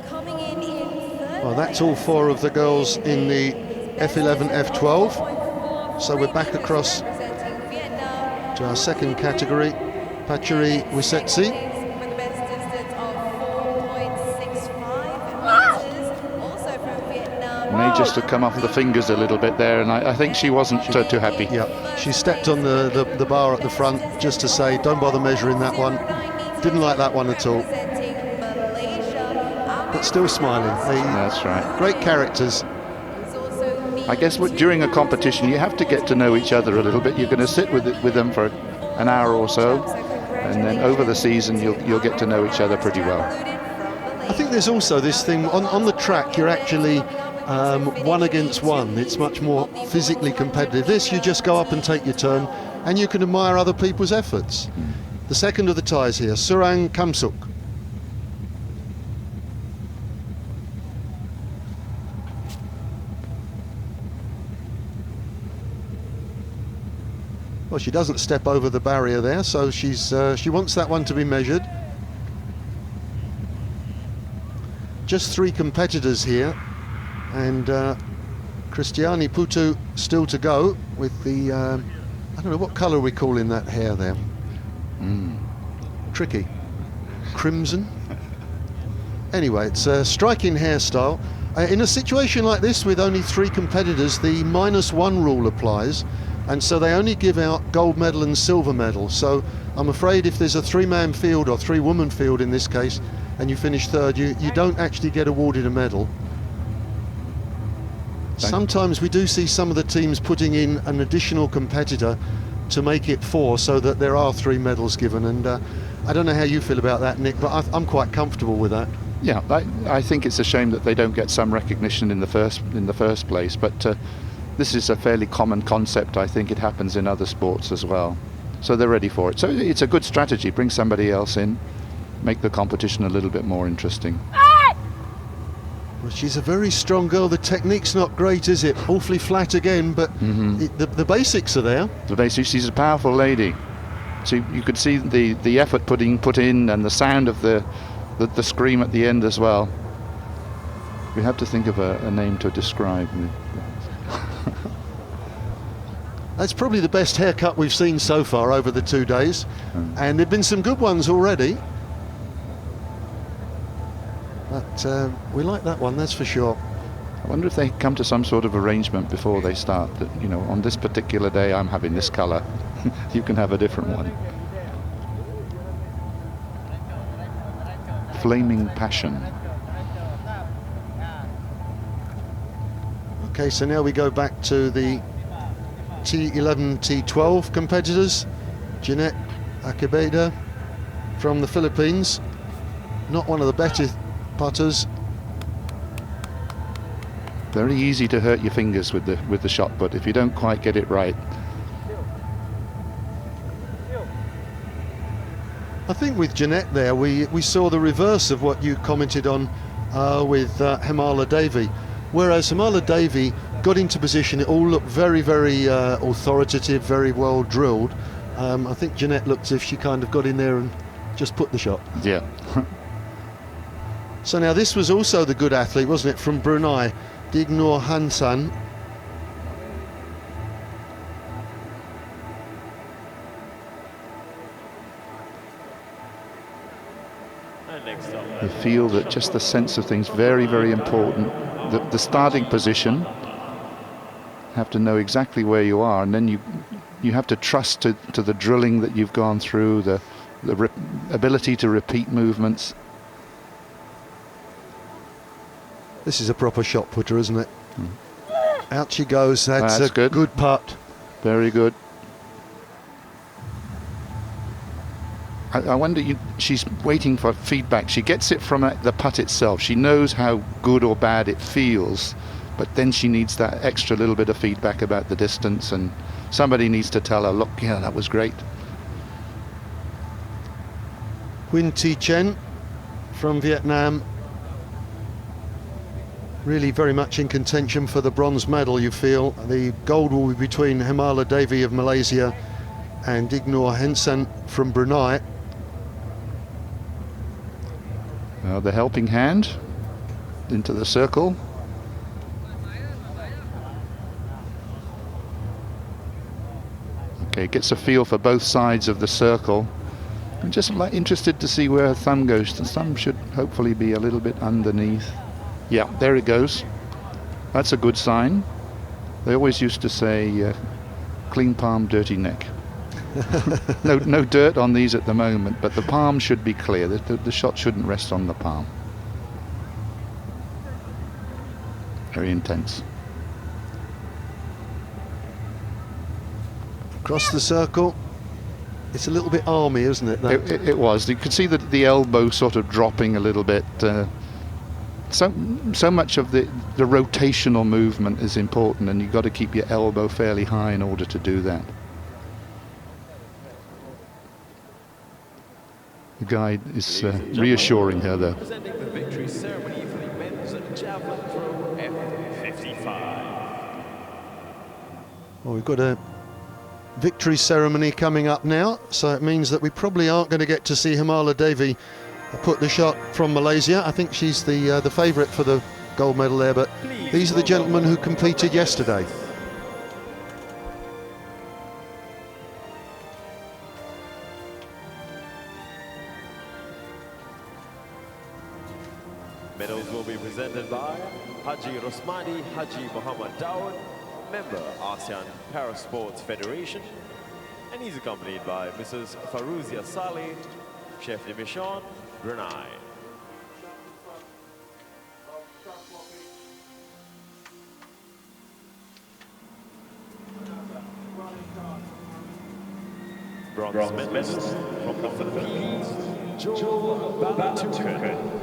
Coming in third. Well, that's all four of the girls in the F11, F12. So we're back across Representing Vietnam. to our second category, Pacheri Wisetsi. With the best distance of 4.65 meters. Also from Vietnam. May just have come off the fingers a little bit there, and I think she wasn't too happy. Yeah, she stepped on the bar at the front just to say, don't bother measuring that one. Didn't like that one at all. Representing Malaysia. But still smiling. That's right. Great characters. I guess during a competition you have to get to know each other a little bit. You're going to sit with them for an hour or so, and then over the season you'll get to know each other pretty well. I think there's also this thing, on the track you're actually one against one. It's much more physically competitive. This, you just go up and take your turn, and you can admire other people's efforts. The second of the ties here, Surang Kamsuk. Well, she doesn't step over the barrier there, so she wants that one to be measured. Just three competitors here, and Christiane Putu still to go with the, I don't know, what colour are we calling that hair there? Tricky. Crimson? Anyway, it's a striking hairstyle. In a situation like this with only three competitors, the -1 rule applies. And so they only give out gold medal and silver medal. So I'm afraid if there's a three-man field or three-woman field in this case, and you finish third, you don't actually get awarded a medal. Sometimes we do see some of the teams putting in an additional competitor to make it 4, so that there are 3 medals given. And I don't know how you feel about that, Nick, but I'm quite comfortable with that. Yeah, I think it's a shame that they don't get some recognition in the first place. But this is a fairly common concept. I think it happens in other sports as well. So they're ready for it. So it's a good strategy. Bring somebody else in, make the competition a little bit more interesting. Well, she's a very strong girl. The technique's not great, is it? Awfully flat again, but the basics are there. The basics, she's a powerful lady. So you could see the effort put in and the sound of the scream at the end as well. We have to think of a name to describe. That's probably the best haircut we've seen so far over the 2 days, and there've been some good ones already. But we like that one, that's for sure. I wonder if they come to some sort of arrangement before they start that, you know, on this particular day I'm having this colour, you can have a different one. Flaming Passion. Okay, so now we go back to the T11, T12 competitors. Jeanette Acabeda from the Philippines, not one of the better putters. Very easy to hurt your fingers with the shot put if you don't quite get it right. I think with Jeanette there, we saw the reverse of what you commented on with Himala Devi. Whereas Himala Devi got into position, it all looked very, very authoritative, very well drilled. I think Jeanette looked as if she kind of got in there and just put the shot. Yeah. So now this was also the good athlete, wasn't it, from Brunei, Dignor Hansan. You feel that just the sense of things very, very important. The starting position, have to know exactly where you are, and then you have to trust to the drilling that you've gone through, the ability to repeat movements. This is a proper shot putter, isn't it? Out she goes. That's a good. Good putt. Very good. I wonder, she's waiting for feedback. She gets it from the putt itself. She knows how good or bad it feels, but then she needs that extra little bit of feedback about the distance, and somebody needs to tell her, look, yeah, that was great. Huynh Thi Chen from Vietnam, really very much in contention for the bronze medal, you feel. The gold will be between Himala Devi of Malaysia and Dignor Hansan from Brunei. The helping hand into the circle. Okay, gets a feel for both sides of the circle. I'm just interested to see where her thumb goes. The thumb should hopefully be a little bit underneath. Yeah, there it goes. That's a good sign. They always used to say, clean palm, dirty neck. No dirt on these at the moment, but the palm should be clear. The shot shouldn't rest on the palm. Very intense. Across the circle. It's a little bit army, isn't it? It was. You could see the elbow sort of dropping a little bit. So much of the rotational movement is important, and you've got to keep your elbow fairly high in order to do that. The guide is reassuring her, though. Presenting the victory ceremony for the men's javelin throw F55. Well, we've got a victory ceremony coming up now, so it means that we probably aren't going to get to see Himala Devi put the shot from Malaysia. I think she's the favourite for the gold medal there, but these are the gentlemen who competed yesterday. Medals will be presented by Haji Rosmani Haji Muhammad Dawood, member ASEAN Parasports Federation, and he's accompanied by Mrs. Farouzia Saleh, chef de mission, Brunei. Bronze medalist from the Philippines, Joel Balatucan.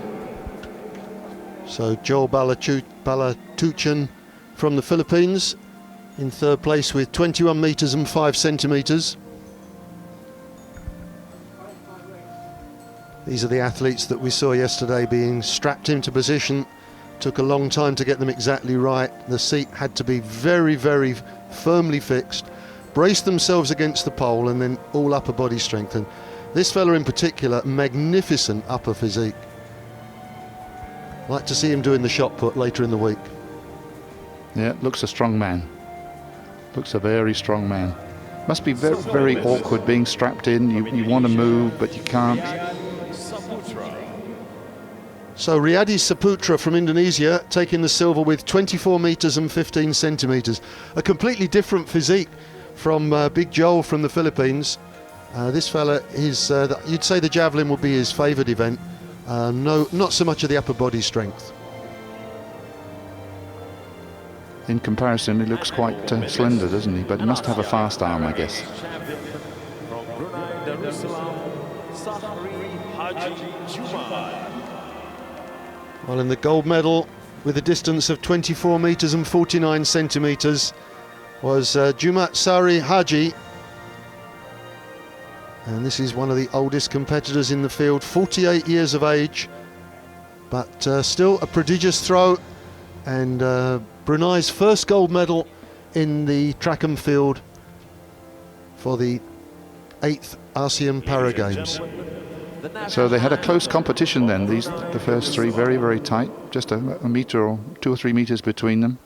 So Joel Balatucan from the Philippines in third place with 21 metres and 5 centimetres. These are the athletes that we saw yesterday being strapped into position. Took a long time to get them exactly right. The seat had to be very, very firmly fixed, brace themselves against the pole, and then all upper body strength. And this fella in particular, magnificent upper physique. Like to see him doing the shot put later in the week. Yeah, looks a strong man. Looks a very strong man. Must be very, very awkward being strapped in. You want to move, but you can't. So Riyadi Saputra from Indonesia taking the silver with 24 metres and 15 centimetres. A completely different physique from Big Joel from the Philippines. This fella is, you'd say the javelin would be his favoured event. No, not so much of the upper body strength. In comparison, he looks quite slender, doesn't he? But he must have a fast arm, I guess. From Brunei Darussalam, Sahri Haji Juma. Well, in the gold medal with a distance of 24 metres and 49 centimetres was Jumat Sari Haji. And this is one of the oldest competitors in the field, 48 years of age, but still a prodigious throw. And Brunei's first gold medal in the track and field for the 8th ASEAN Para Games. So they had a close competition then, the first three, very, very tight, just a metre or 2 or 3 metres between them.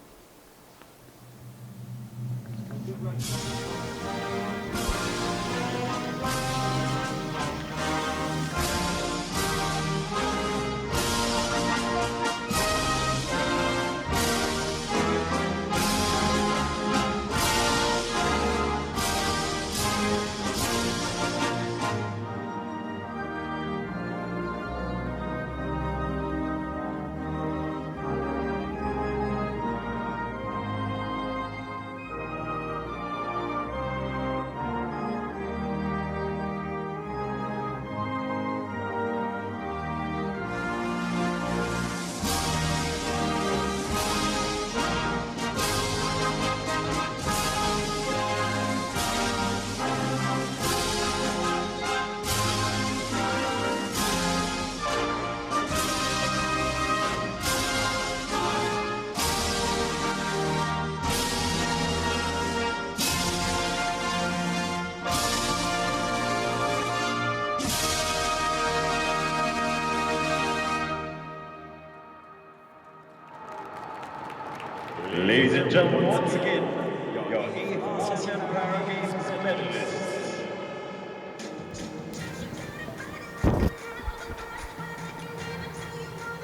Ladies and gentlemen, once again, your 8th ASEAN Para Games medalists.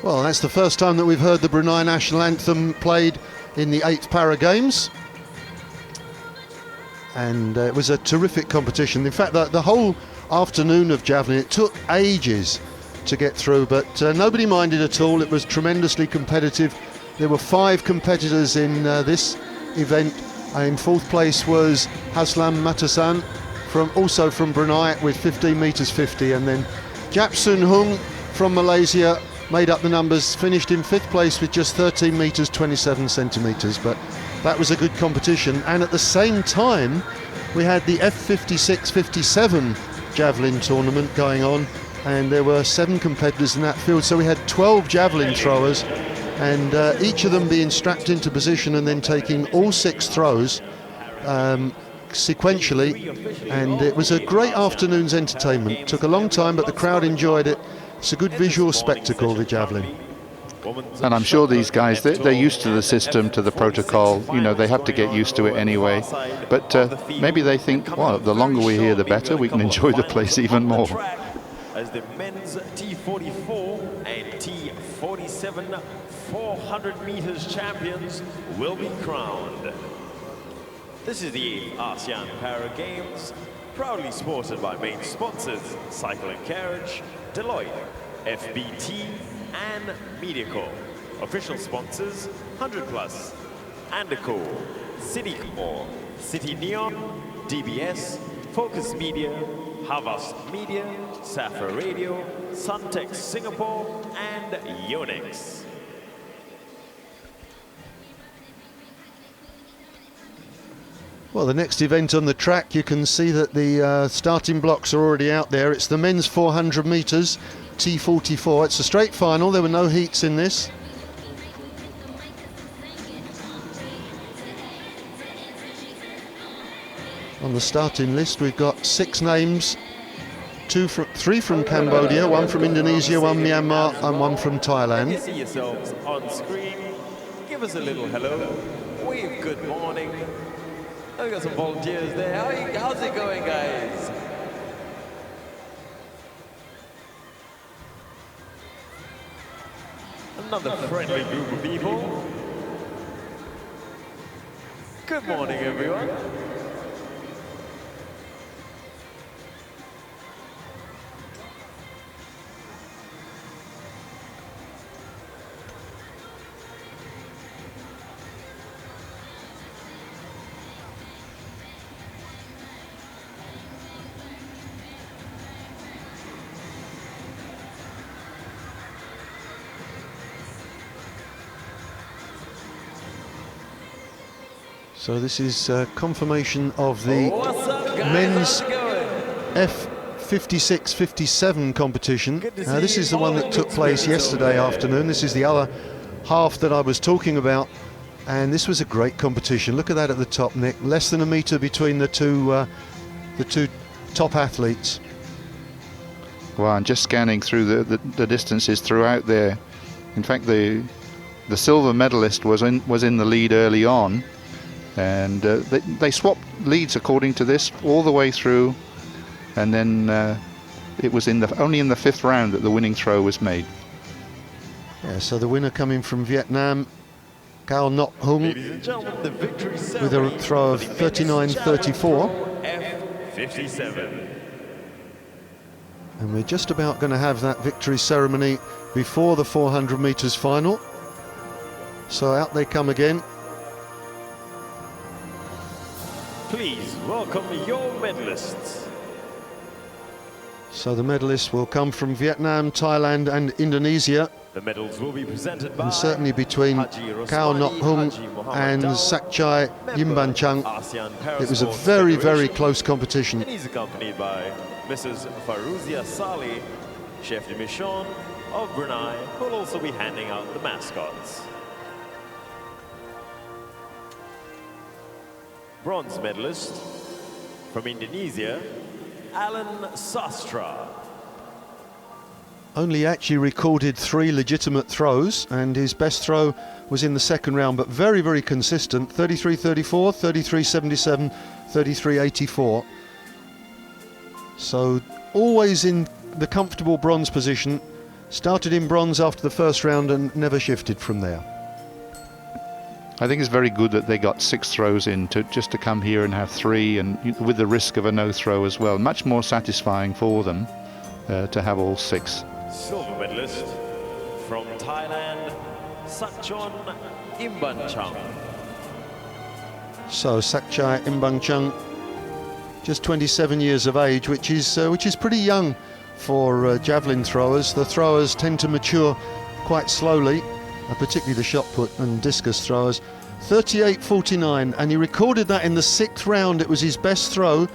Well, that's the first time that we've heard the Brunei national anthem played in the 8th Para Games. And it was a terrific competition. In fact, the whole afternoon of javelin, it took ages to get through, but nobody minded at all. It was tremendously competitive. There were 5 competitors in this event. In 4th place was Haslam Matasan, also from Brunei, with 15 metres 50, and then Jap Sun Hung from Malaysia made up the numbers, finished in 5th place with just 13 metres 27 centimetres. But that was a good competition. And at the same time, we had the F56-57 javelin tournament going on, and there were 7 competitors in that field. So we had 12 javelin throwers, and each of them being strapped into position and then taking all 6 throws sequentially. And it was a great afternoon's entertainment. It took a long time, but the crowd enjoyed it. It's a good visual spectacle, the javelin. And I'm sure these guys, they're used to the system, to the protocol. You know, they have to get used to it anyway. But maybe they think, well, the longer we're here, the better. We can enjoy the place even more. As the men's T44 and T47 400 meters champions will be crowned. This is the 8th ASEAN Para Games, proudly sponsored by main sponsors Cycle and Carriage, Deloitte, FBT, and Mediacorp. Official sponsors 100 Plus, Andaco, Citycorp, City Neon, DBS, Focus Media, Havas Media, Safa Radio, Suntex Singapore, and Yonex. Well, the next event on the track, you can see that the starting blocks are already out there. It's the men's 400 metres, T44. It's a straight final. There were no heats in this. On the starting list, we've got 6 names, 3 from Cambodia, 1 from Indonesia, 1 Myanmar, and 1 from Thailand. You see yourselves on screen. Give us a little hello. Wave good morning. Oh, we got some volunteers there. How's it going, guys? Another friendly group of people. Good morning, everyone. So this is confirmation of the What's up, guys? men's How's it going? F56-57 competition. Good to Now this see is the one all that took good place spirits yesterday over there. afternoon. This is the other half that I was talking about, and this was a great competition. Look at that at the top, Nick. Less than a metre between the two top athletes. Well, I'm just scanning through the distances throughout there. In fact, the silver medalist was in the lead early on, and they swapped leads according to this all the way through, and then it was only in the fifth round that the winning throw was made. Yeah, so the winner coming from Vietnam, Cao Ngoc Hung, Ladies and gentlemen, the victory with a throw of 39.34. F57. And we're just about going to have that victory ceremony before the 400 metres final. So out they come again. Please welcome your medalists. So the medalists will come from Vietnam, Thailand and Indonesia. The medals will be presented by And certainly between Cao Ngoc Hung and Sakchai Yimbanchang, it was a very, very close competition. And he's accompanied by Mrs. Farouzia Saleh, chef de mission of Brunei, who will also be handing out the mascots. Bronze medalist from Indonesia, Alan Sastra. Only actually recorded 3 legitimate throws, and his best throw was in the second round, but very, very consistent. 33.34, 33.77, 33.84. So always in the comfortable bronze position. Started in bronze after the first round and never shifted from there. I think it's very good that they got 6 throws in just to come here and have 3, and with the risk of a no throw as well. Much more satisfying for them to have all 6. Silver medalist from Thailand, Sakchon Imbanchang. So Sakchai Imbanchang, just 27 years of age, which is pretty young for javelin throwers. The throwers tend to mature quite slowly, particularly the shot put and discus throwers. 38.49, and he recorded that in the 6th round. It was his best throw,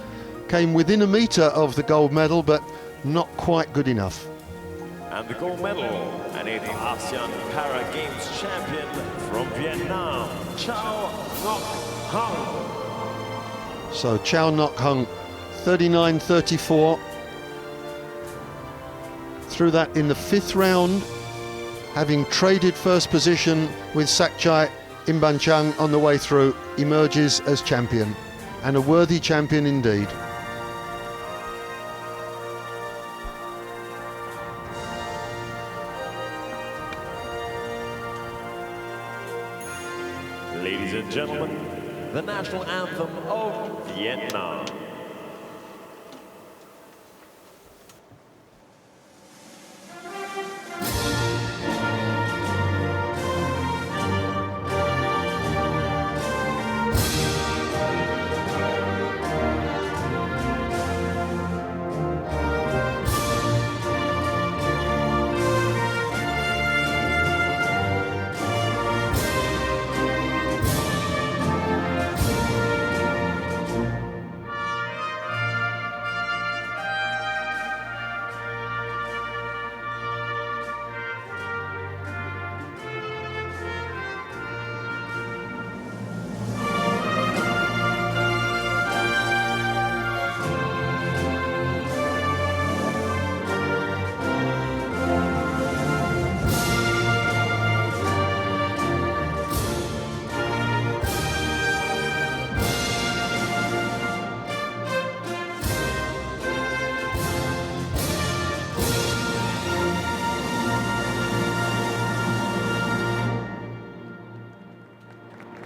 came within a metre of the gold medal, but not quite good enough. And the gold medal, an 8th ASEAN Para Games champion from Vietnam, Cao Ngoc Hung. So Cao Ngoc Hung, 39.34. Through that in the 5th round, having traded first position with Sakchai Imbanchang on the way through, emerges as champion, and a worthy champion indeed. Ladies and gentlemen, the national anthem of Vietnam.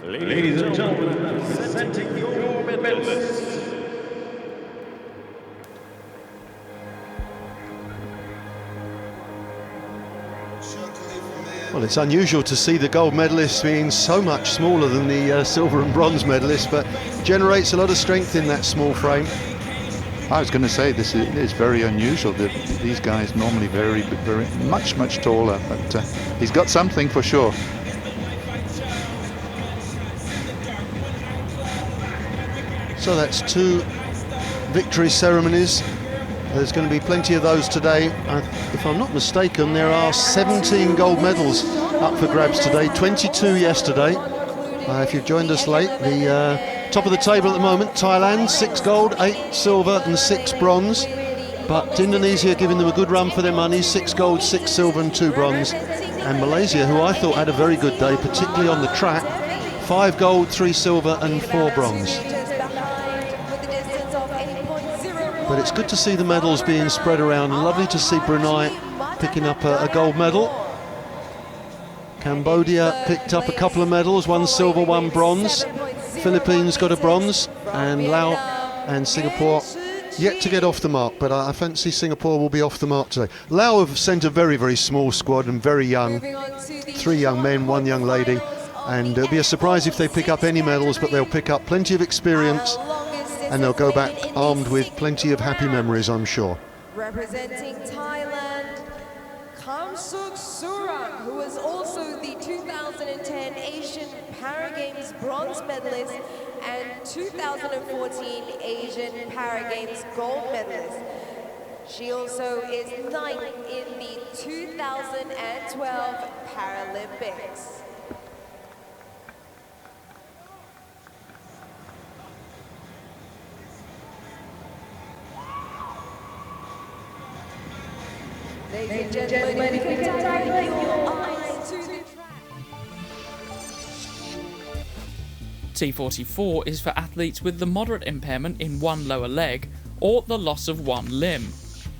Ladies and gentlemen, presenting your medalists. Well, it's unusual to see the gold medalists being so much smaller than the silver and bronze medalists, but generates a lot of strength in that small frame. I was going to say this is very unusual. These guys normally very much taller, but he's got something for sure. So that's 2 victory ceremonies. There's going to be plenty of those today. If I'm not mistaken, there are 17 gold medals up for grabs today, 22 yesterday. If you've joined us late, the top of the table at the moment, Thailand, 6 gold, 8 silver and 6 bronze. But Indonesia giving them a good run for their money, 6 gold, 6 silver and 2 bronze. And Malaysia, who I thought had a very good day, particularly on the track, 5 gold, 3 silver and 4 bronze. But it's good to see the medals being spread around. Lovely to see Brunei picking up a gold medal. Cambodia picked up a couple of medals, 1 silver, 1 bronze. Philippines got a bronze, and Laos and Singapore yet to get off the mark, but I fancy Singapore will be off the mark today. Laos have sent a very small squad and very young. 3 young men, 1 young lady, and it'll be a surprise if they pick up any medals, but they'll pick up plenty of experience. And they'll go back armed with plenty of happy memories, I'm sure. Representing Thailand, Kamsuk Surang, who was also the 2010 Asian Para Games bronze medalist and 2014 Asian Para Games gold medalist. She also is 9th in the 2012 Paralympics. Ladies and gentlemen, if you can direct your eyes to the track. T44 is for athletes with the moderate impairment in one lower leg or the loss of one limb.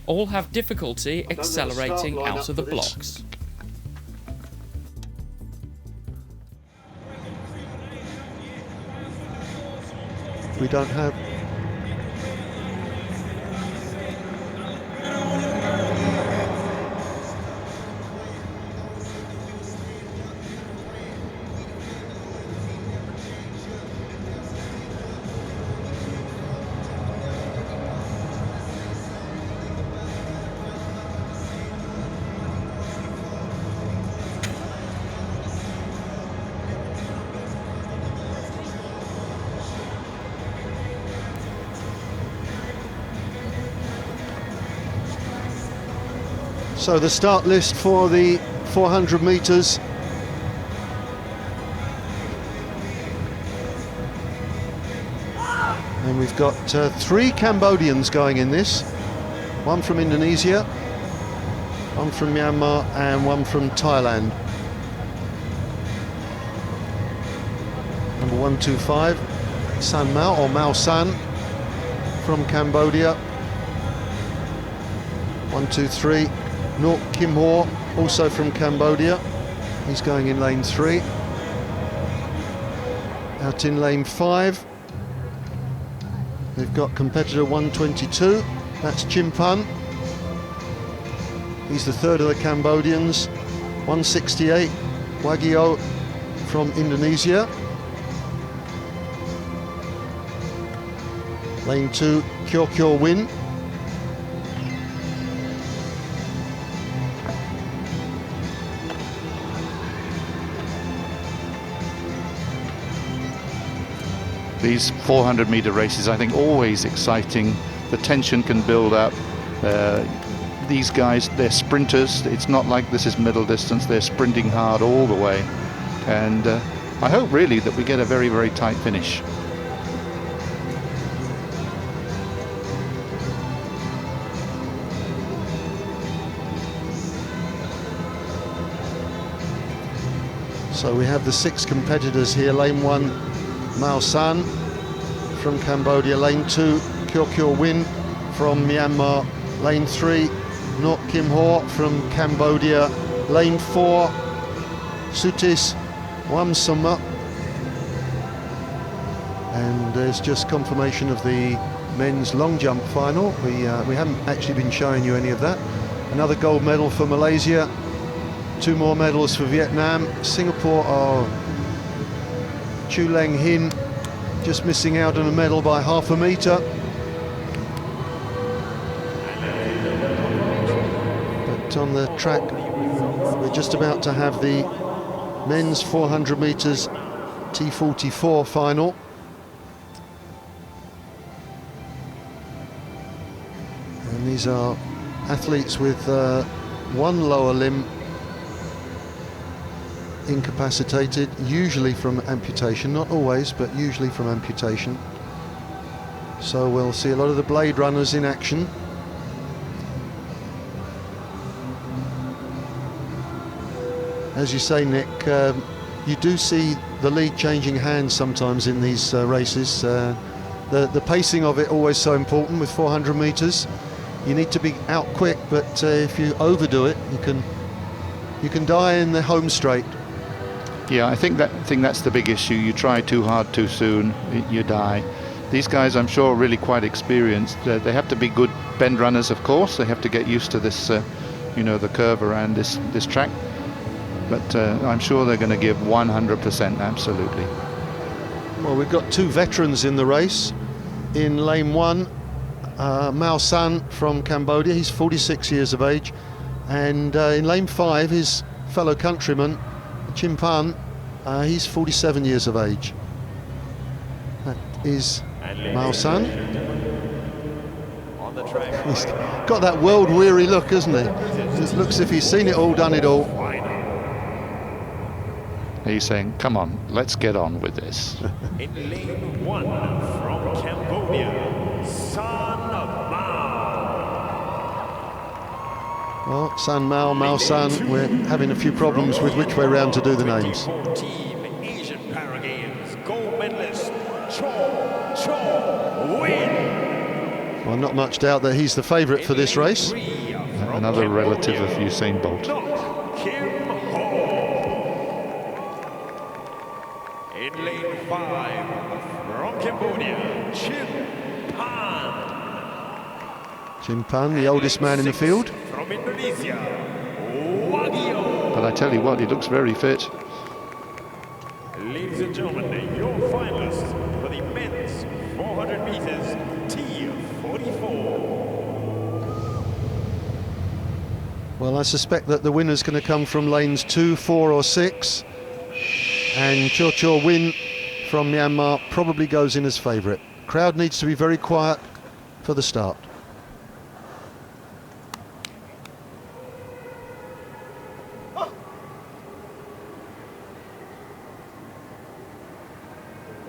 All have difficulty accelerating out of the blocks. We don't have... So the start list for the 400 metres. And we've got 3 Cambodians going in this. 1 from Indonesia, 1 from Myanmar and 1 from Thailand. Number 125, San Mao or Mao San from Cambodia. 123. Nok Kim Ho, also from Cambodia. He's going in lane 3. Out in lane 5, they've got competitor 122. That's Chimpan. He's the 3rd of the Cambodians. 168, Wagio from Indonesia. Lane 2, Kyo Kyo Win. These 400-meter races, I think, always exciting. The tension can build up. These guys, they're sprinters. It's not like this is middle distance. They're sprinting hard all the way. And I hope really that we get a very tight finish. So we have the 6 competitors here. Lane 1, Mao San from Cambodia. Lane 2, Kyo Kyo Win from Myanmar. Lane 3, Nok Kim Ho from Cambodia. Lane 4, Sutis Wamsama And there's just confirmation of the men's long jump final. We haven't actually been showing you any of that. Another gold medal for Malaysia, 2 more medals for Vietnam. Singapore are Chu Leng Hin just missing out on a medal by half a metre. But on the track, we're just about to have the men's 400 metres T44 final. And these are athletes with one lower limb incapacitated, usually from amputation, not always, but usually from amputation. So we'll see a lot of the Blade Runners in action. As you say, Nick, you do see the lead changing hands sometimes in these races. The pacing of it always so important with 400 metres. You need to be out quick, but if you overdo it, you can die in the home straight. Yeah, I think that's the big issue. You try too hard too soon, you die. These guys, I'm sure, are really quite experienced. They have to be good bend runners, of course. They have to get used to this, the curve around this track. But I'm sure they're going to give 100%, absolutely. Well, we've got 2 veterans in the race. In lane 1, Mao San from Cambodia, he's 46 years of age. And in lane 5, his fellow countryman, Chim Pan, he's 47 years of age. That is Mao San. On the track. He's got that world-weary look, hasn't he? It looks as if he's seen it all, done it all. He's saying, come on, let's get on with this. In lane 1 from Cambodia, San Mao. Well, San Mao, Mao San, we're having a few problems with which way round to do the names. 2014 Asian Paragames gold medalist Cho Win. Well, not much doubt that he's the favourite for this race. Another relative of Usain Bolt. Kim Ho. In lane 5 from Cambodia, Chim Pan. Chim Pan, the oldest man in the field. From Indonesia, Wagio. But I tell you what, he looks very fit. Ladies and gentlemen, your finalists for the men's 400 meters T44. Well, I suspect that the winner's going to come from lanes 2, 4 or 6. And Cho Win from Myanmar probably goes in as favourite. Crowd needs to be very quiet for the start.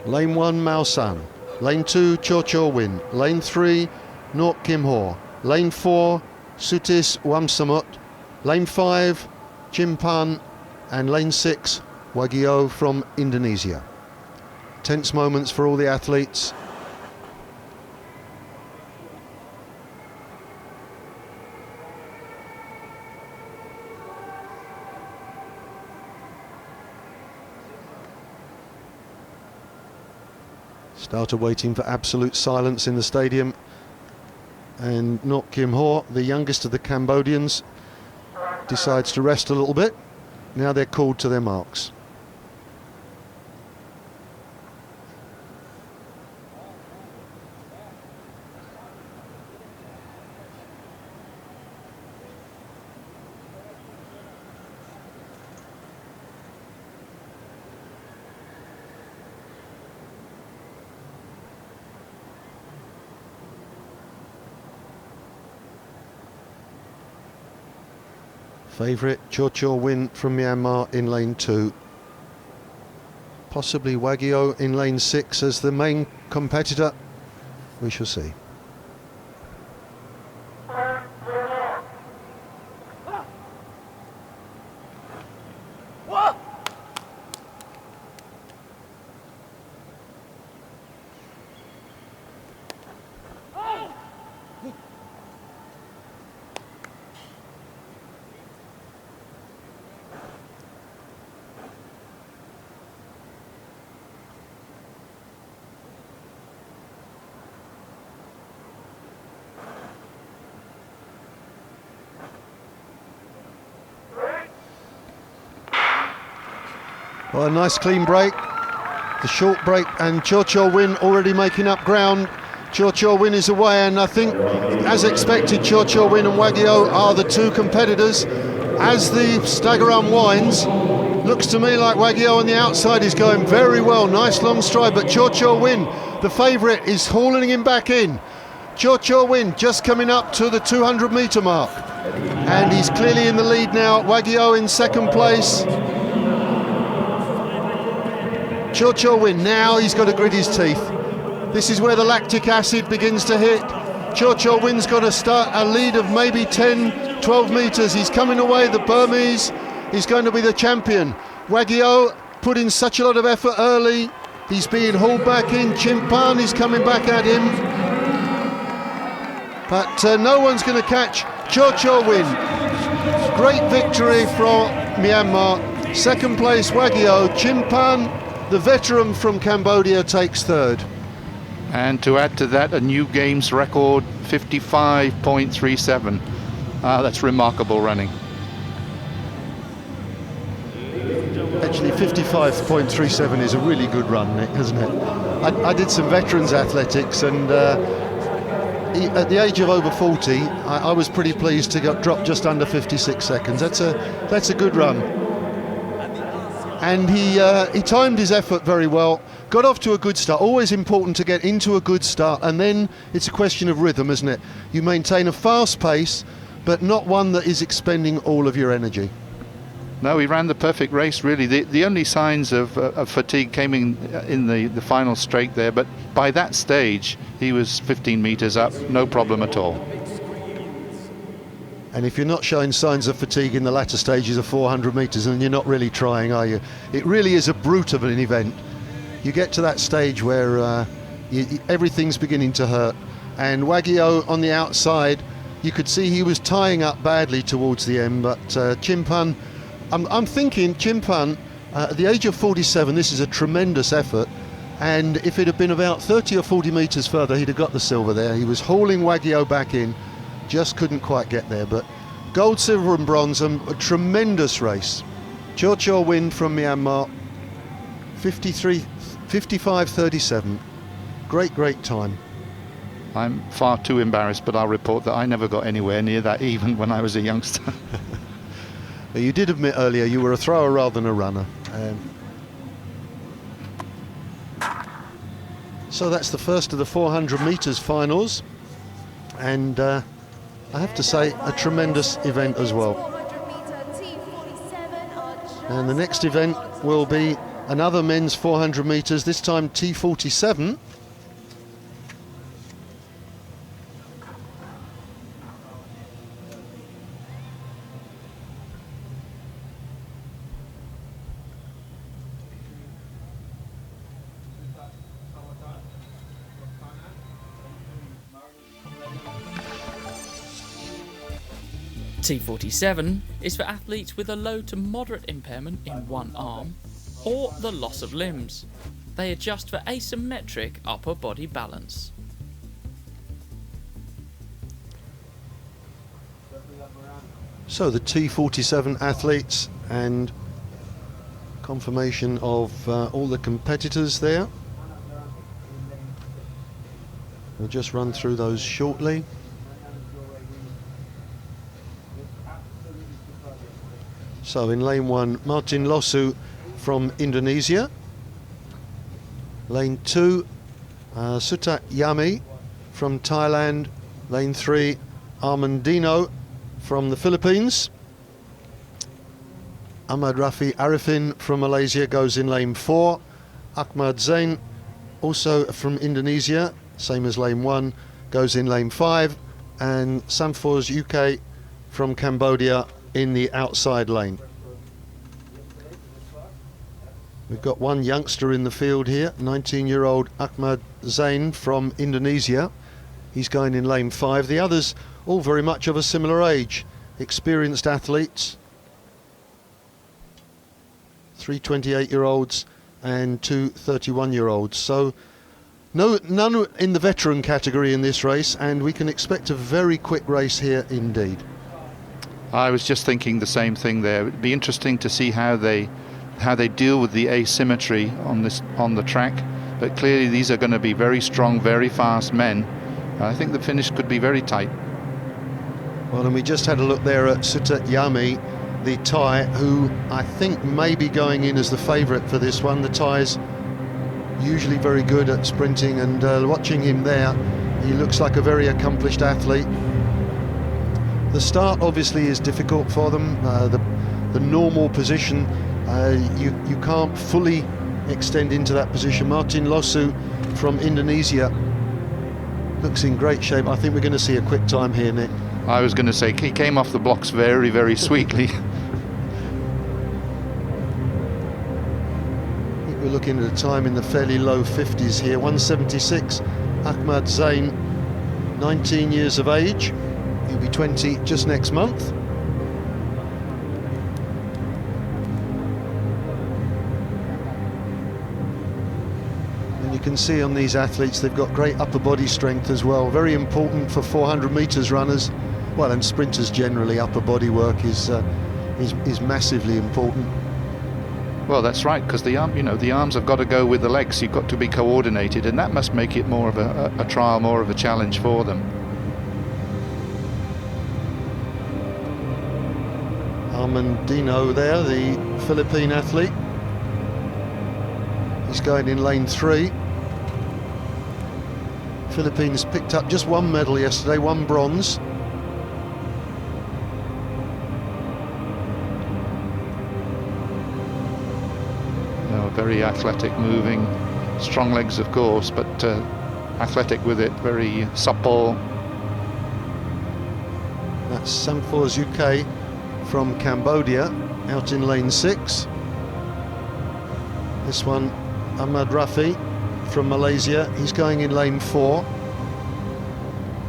Lane 1, Mao San. Lane 2, Cho Win. Lane 3, Nok Kim Ho. Lane 4, Sutis Wamsamut. Lane 5, Chim Pan. And lane 6, Wagio from Indonesia. Tense moments for all the athletes. Starter waiting for absolute silence in the stadium. And Nok Kim Ho, the youngest of the Cambodians, decides to rest a little bit. Now they're called to their marks. Favourite, Cho Win from Myanmar in lane 2. Possibly Wagio in lane 6 as the main competitor. We shall see. Well, a nice clean break. The short break, and Cho Win already making up ground. Cho Win is away, and I think, as expected, Cho Win and Wagio are the two competitors. As the stagger unwinds, looks to me like Wagio on the outside is going very well. Nice long stride, but Cho Win, the favourite, is hauling him back in. Cho Win just coming up to the 200 metre mark, and he's clearly in the lead now. Wagio in second place. Cho Win, now he's got to grit his teeth. This is where the lactic acid begins to hit. Cho Win's got to start a lead of maybe 10, 12 metres. He's coming away, the Burmese. He's going to be the champion. Wagio put in such a lot of effort early. He's being hauled back in. Chimpan is coming back at him. But no one's going to catch Cho Win. Great victory from Myanmar. Second place, Wagio. Chimpan, the veteran from Cambodia, takes third. And to add to that, a new games record, 55.37. That's remarkable running. Actually, 55.37 is a really good run, Nick, isn't it? I did some veterans athletics, and at the age of over 40, I was pretty pleased to drop just under 56 seconds. That's a good run. And he timed his effort very well, got off to a good start. Always important to get into a good start, and then it's a question of rhythm, isn't it? You maintain a fast pace, but not one that is expending all of your energy. No, he ran the perfect race, really. The only signs of fatigue came in the final straight there, but by that stage, he was 15 metres up, no problem at all. And if you're not showing signs of fatigue in the latter stages of 400 metres, then you're not really trying, are you? It really is a brute of an event. You get to that stage where everything's beginning to hurt. And Wagio on the outside, you could see he was tying up badly towards the end, but Chimpan, I'm thinking Chimpan, at the age of 47, this is a tremendous effort. And if it had been about 30 or 40 metres further, he'd have got the silver there. He was hauling Wagio back in. Just couldn't quite get there, but gold, silver and bronze, a tremendous race. Cho Win from Myanmar, 55.37. Great time. I'm far too embarrassed, but I'll report that I never got anywhere near that even when I was a youngster. You did admit earlier you were a thrower rather than a runner. So that's the first of the 400 metres finals, and I have to say, a tremendous event as well. And the next event will be another men's 400 metres, this time T47. T47 is for athletes with a low to moderate impairment in one arm or the loss of limbs. They adjust for asymmetric upper body balance. So the T47 athletes, and confirmation of all the competitors there. We'll just run through those shortly. So in lane 1, Martin Losu from Indonesia. Lane 2, Sutat Yami from Thailand. Lane 3, Armandino from the Philippines. Ahmad Rafi Arifin from Malaysia goes in lane 4. Ahmad Zain, also from Indonesia, same as lane 1, goes in lane 5. And Samfor's UK from Cambodia in the outside lane. We've got one youngster in the field here, 19-year-old Ahmad Zain from Indonesia. He's going in lane 5. The others all very much of a similar age, experienced athletes. 3 28-year-olds and 2 31-year-olds. So none in the veteran category in this race, and we can expect a very quick race here indeed. I was just thinking the same thing there. It'd be interesting to see how they how they deal with the asymmetry on the track. But clearly these are going to be very strong, very fast men. I think the finish could be very tight. Well, and we just had a look there at Sutat Yami, the Thai, who I think may be going in as the favourite for this one. The Thai's usually very good at sprinting, and watching him there, he looks like a very accomplished athlete. The start obviously is difficult for them. The normal position, you can't fully extend into that position. Martin Losu from Indonesia looks in great shape. I think we're going to see a quick time here, Nick. I was going to say he came off the blocks very, very sweetly. I think we're looking at a time in the fairly low 50s here. 176. Ahmad Zain, 19 years of age. He'll be 20 just next month. And you can see on these athletes they've got great upper body strength as well. Very important for 400 metres runners. Well, and sprinters generally, upper body work is massively important. Well, that's right, because the arms have got to go with the legs. You've got to be coordinated, and that must make it more of a trial, more of a challenge for them. Armandino there, the Philippine athlete. He's going in lane 3. Philippines picked up just one medal yesterday, one bronze. Very athletic, moving, strong legs of course, but athletic with it, very supple. That's Samphors UK from Cambodia, out in lane 6. This one, Ahmad Rafi from Malaysia, he's going in lane 4.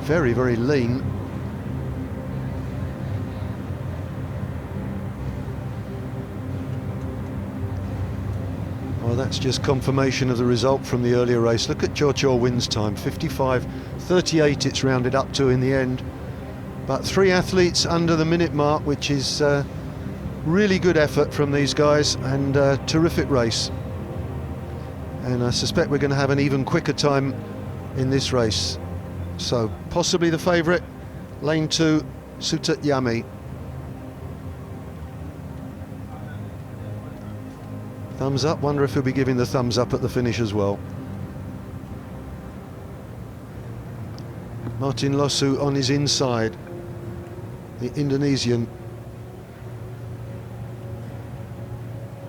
Very, very lean. Well, that's just confirmation of the result from the earlier race. Look at Chor Win's time, 55.38 it's rounded up to in the end. But 3 athletes under the minute mark, which is really good effort from these guys, and a terrific race. And I suspect we're going to have an even quicker time in this race. So possibly the favourite, lane 2, Sutat Yami. Thumbs up, wonder if he'll be giving the thumbs up at the finish as well. Martin Losu on his inside, the Indonesian.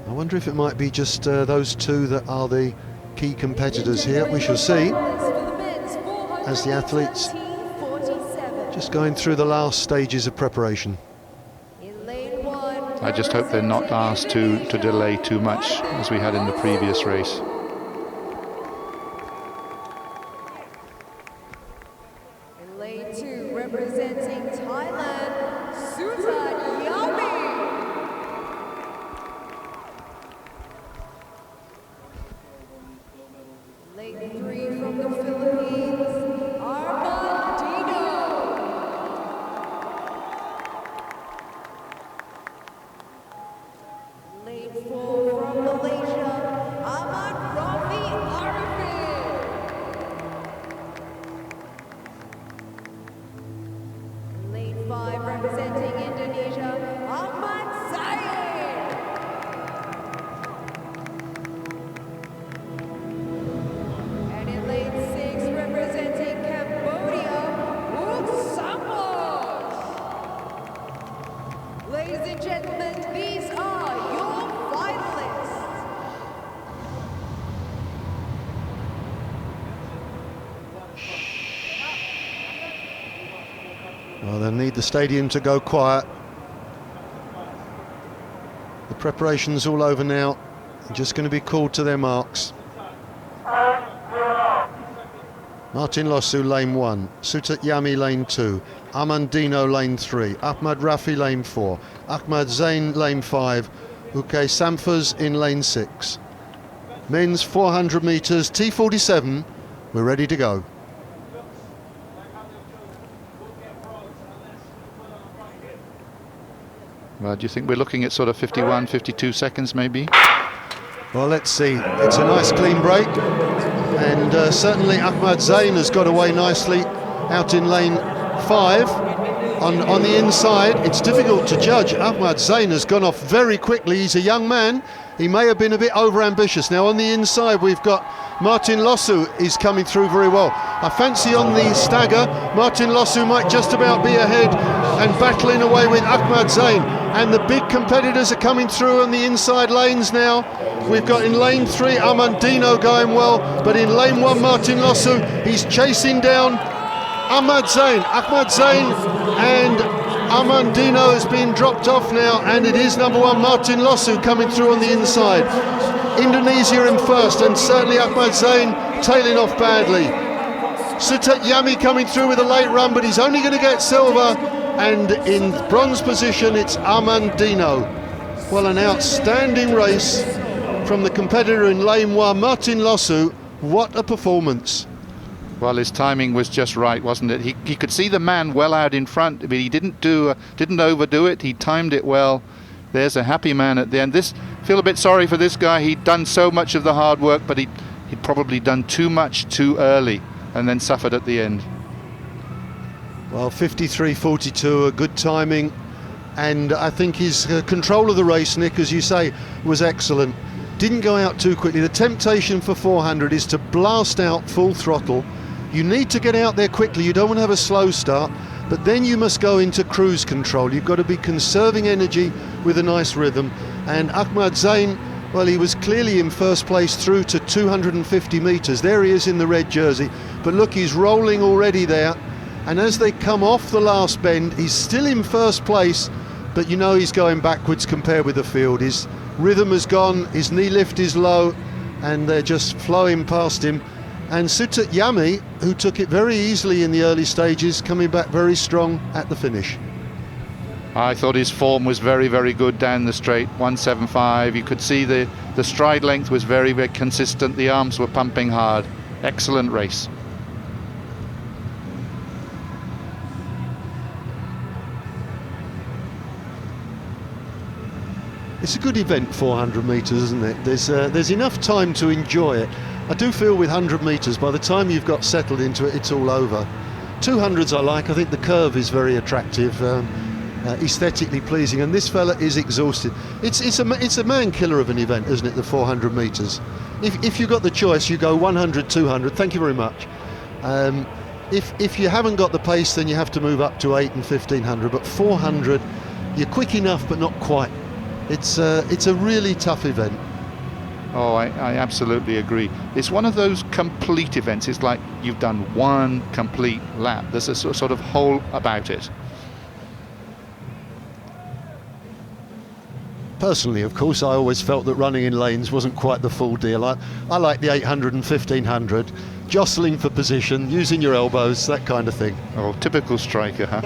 I wonder if it might be just those 2 that are the key competitors here. We shall see, as the athletes just going through the last stages of preparation. I just hope they're not asked to delay too much, as we had in the previous race. In lane 2, representing Thailand, Sutat Yami. Lane 3 from the Philippines, Armandino. Lane 4 from Malaysia, Ahmad Rafi Arifin. Lane 5 representing Indonesia, Ahmad Zain. And in lane 6 representing Cambodia, Sampos. Ladies and gentlemen, these are your finalists. Well, they'll need the stadium to go quiet. The preparation's all over now. They're just going to be called to their marks. Martin Losu, lane 1. Sutat Yami, lane 2. Armandino, lane 3. Ahmad Rafi, lane 4. Ahmad Zain, lane 5. Uke Samphors in lane 6. Men's 400 metres, T47. We're ready to go. Well, do you think we're looking at sort of 51, 52 seconds maybe? Well, let's see. It's a nice clean break, and certainly Ahmad Zain has got away nicely out in lane 5. On the inside, it's difficult to judge. Ahmad Zain has gone off very quickly. He's a young man. He may have been a bit over-ambitious. Now on the inside, we've got Martin Lossu is coming through very well. I fancy on the stagger, Martin Lossu might just about be ahead and battling away with Ahmad Zain. And the big competitors are coming through on the inside lanes now. We've got in lane 3, Amandino going well, but in lane 1, Martin Lossu, he's chasing down Ahmad Zain, and Amandino has been dropped off now, and it is number 1 Martin Lossu coming through on the inside. Indonesia in first, and certainly Ahmad Zain tailing off badly. Sutat Yami coming through with a late run, but he's only going to get silver, and in bronze position it's Amandino. Well, an outstanding race from the competitor in lane 1, Martin Lossu. What a performance. Well, his timing was just right, wasn't it? He could see the man well out in front, but he didn't overdo it. He timed it well. There's a happy man at the end. Feel a bit sorry for this guy. He'd done so much of the hard work, but he'd probably done too much too early and then suffered at the end. Well, 53.42, a good timing, and I think his control of the race, Nick, as you say, was excellent. Didn't go out too quickly. The temptation for 400 is to blast out full throttle. You need to get out there quickly. You don't want to have a slow start, but then you must go into cruise control. You've got to be conserving energy with a nice rhythm. And Ahmad Zain, well, he was clearly in first place through to 250 metres. There he is in the red jersey. But look, he's rolling already there. And as they come off the last bend, he's still in first place, but you know he's going backwards compared with the field. His rhythm has gone, his knee lift is low, and they're just flowing past him. And Sutat Yami, who took it very easily in the early stages, coming back very strong at the finish. I thought his form was very, very good down the straight, 175. You could see the stride length was very, very consistent. The arms were pumping hard. Excellent race. It's a good event, 400 metres, isn't it? There's enough time to enjoy it. I do feel with 100 metres, by the time you've got settled into it, it's all over. 200s I like. I think the curve is very attractive, aesthetically pleasing, and this fella is exhausted. It's a man killer of an event, isn't it, the 400 metres? If you've got the choice, you go 100, 200, thank you very much. If you haven't got the pace, then you have to move up to 8 and 1500, but 400, you're quick enough, but not quite. It's a really tough event. Oh, I absolutely agree. It's one of those complete events. It's like you've done one complete lap. There's a sort of whole about it. Personally, of course, I always felt that running in lanes wasn't quite the full deal. I like the 800 and 1500, jostling for position, using your elbows, that kind of thing. Oh, typical striker, huh?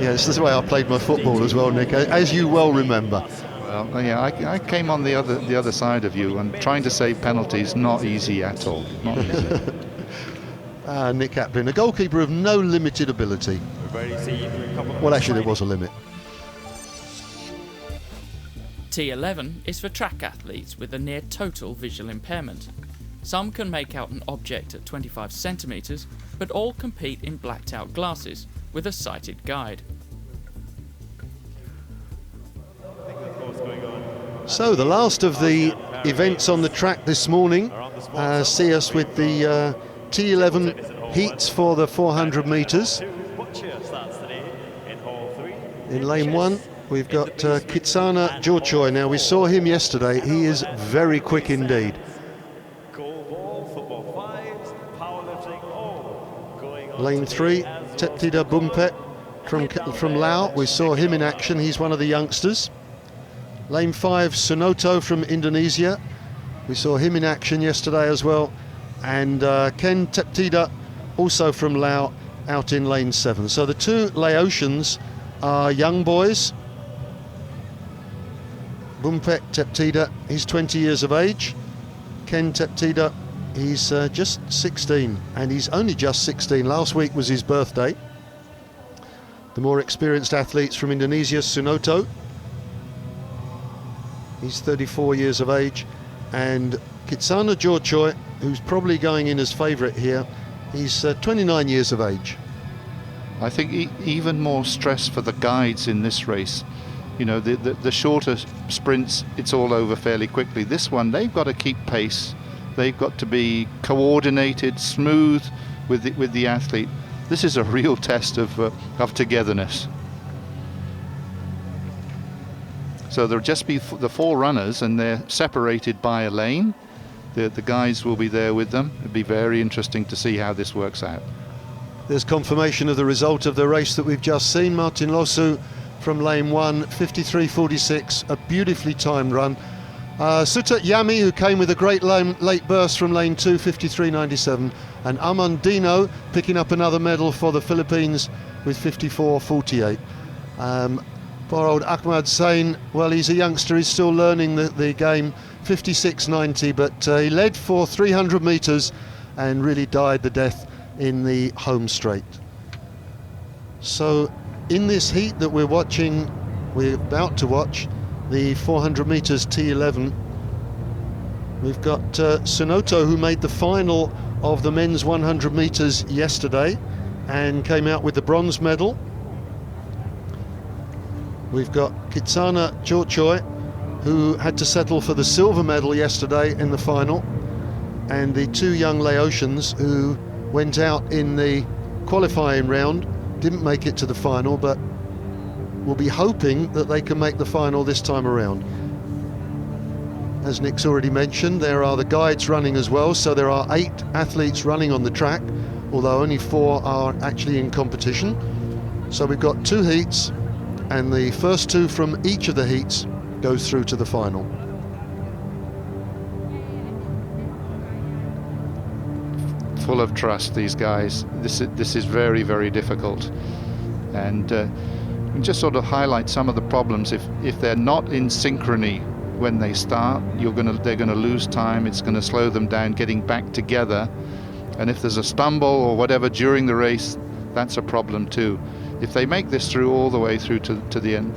Yes, that's the way I played my football as well, Nick, as you well remember. Well, yeah, I came on the other side of you, and trying to save penalties, not easy at all. Not easy. Nick Aplin, a goalkeeper of no limited ability. Well, actually, there was a limit. T11 is for track athletes with a near total visual impairment. Some can make out an object at 25 centimetres, but all compete in blacked out glasses with a sighted guide. So the last of the events on the track this morning see us with the T11 heats for the 400 metres. In lane 1 we've got Kitsana Jochoi. Now we saw him yesterday, he is very quick indeed. Lane 3, Teptida Bumpet from Laos, we saw him in action, he's one of the youngsters. Lane 5, Sunoto from Indonesia, we saw him in action yesterday as well. And Ken Teptida, also from Laos, out in lane 7. So the two Laotians are young boys. Bumpet Teptida, he's 20 years of age. Ken Teptida, he's just 16, and he's only just 16. Last week was his birthday. the more experienced athletes from Indonesia, Sunoto. He's 34 years of age, and Kitsana Jorchoi, who's probably going in as favourite here, he's 29 years of age. I think even more stress for the guides in this race. You know, the shorter sprints, it's all over fairly quickly. This one, they've got to keep pace. They've got to be coordinated, smooth with the athlete. This is a real test of togetherness. So there'll just be the 4 runners, and they're separated by a lane. The guides will be there with them. It'll be very interesting to see how this works out. There's confirmation of the result of the race that we've just seen. Martin Losu from lane 1, 53.46, a beautifully timed run. Sutat Yami, who came with a great late burst from lane 2, 53.97, and Amandino picking up another medal for the Philippines with 54.48. Poor old Ahmad Sain, well, he's a youngster, he's still learning the game, 56.90, but he led for 300 metres and really died the death in the home straight. So in this heat that we're about to watch, the 400 metres T11, we've got Sunoto, who made the final of the men's 100 metres yesterday and came out with the bronze medal. We've got Kitsana Jorchoi, who had to settle for the silver medal yesterday in the final, and the 2 young Laotians who went out in the qualifying round, didn't make it to the final, but will be hoping that they can make the final this time around. As Nick's already mentioned, there are the guides running as well, so there are 8 athletes running on the track, although only 4 are actually in competition. So we've got 2 heats, and the first 2 from each of the heats goes through to the final. Full of trust, these guys. This is very, very difficult, and just sort of highlight some of the problems. If they're not in synchrony when they start, they're gonna lose time. It's gonna slow them down getting back together, and if there's a stumble or whatever during the race, that's a problem too. If they make this through all the way through to the end,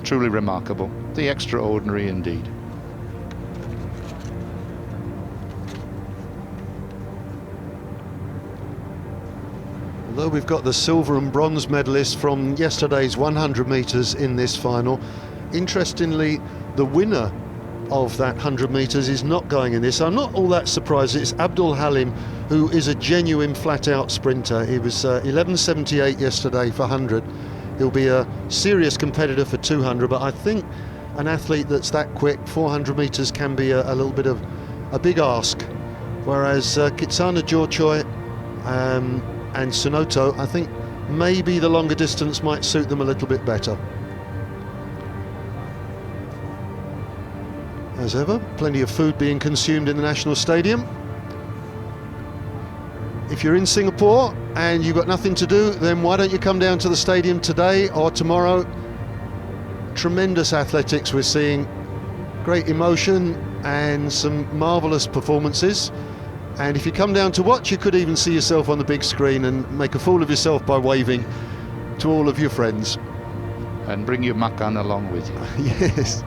truly remarkable. The extraordinary indeed. Although we've got the silver and bronze medalists from yesterday's 100 metres in this final, interestingly, the winner of that 100 metres is not going in this. I'm not all that surprised. It's Abdul Halim, who is a genuine flat-out sprinter. He was 11.78 yesterday for 100. He'll be a serious competitor for 200, but I think an athlete that's that quick, 400 metres can be a little bit of a big ask. Whereas Kitsana Jorchoi and Sunoto, I think maybe the longer distance might suit them a little bit better. As ever, plenty of food being consumed in the National Stadium. If you're in Singapore and you've got nothing to do, then why don't you come down to the stadium today or tomorrow? Tremendous athletics we're seeing, great emotion and some marvellous performances. And if you come down to watch, you could even see yourself on the big screen and make a fool of yourself by waving to all of your friends. And bring your makan along with you. Yes.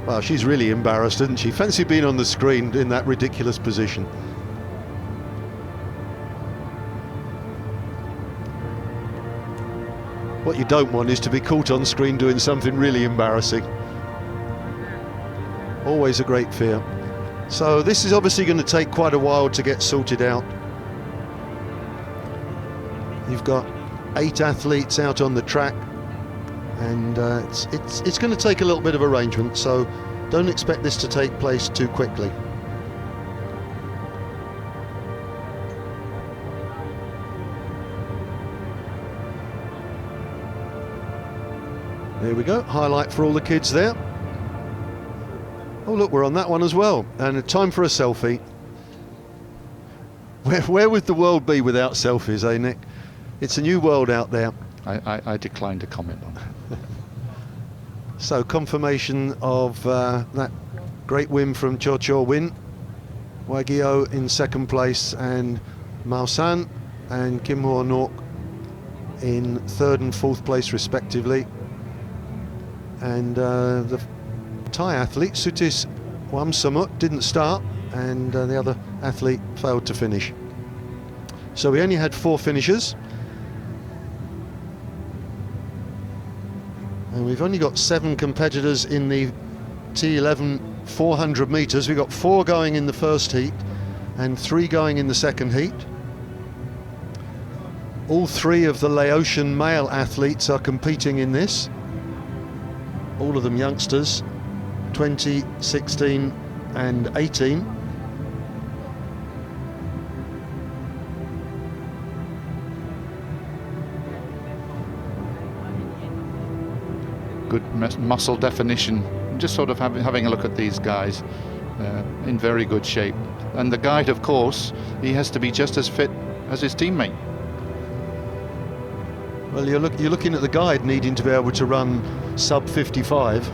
Well, she's really embarrassed, isn't she? Fancy being on the screen in that ridiculous position. What you don't want is to be caught on screen doing something really embarrassing. Always a great fear. So this is obviously going to take quite a while to get sorted out. You've got 8 athletes out on the track, and it's going to take a little bit of arrangement, so don't expect this to take place too quickly. There we go, highlight for all the kids there. Oh look, we're on that one as well, and time for a selfie. Where would the world be without selfies, eh, Nick? It's a new world out there. I decline to comment on that. So confirmation of that great win from Cho Win. Wagio in second place and Mao San and Kim Ho Nok in 3rd and 4th place respectively. And the Thai athlete Sutis Wamsamut didn't start, and the other athlete failed to finish. So we only had 4 finishers, and we've only got 7 competitors in the T11 400 metres. We've got 4 going in the first heat and 3 going in the second heat. All 3 of the Laotian male athletes are competing in this. All of them youngsters, 20, 16 and 18. Good muscle definition. Just sort of having a look at these guys, in very good shape. And the guide, of course, he has to be just as fit as his teammate. Well, you're looking at the guide needing to be able to run sub 55.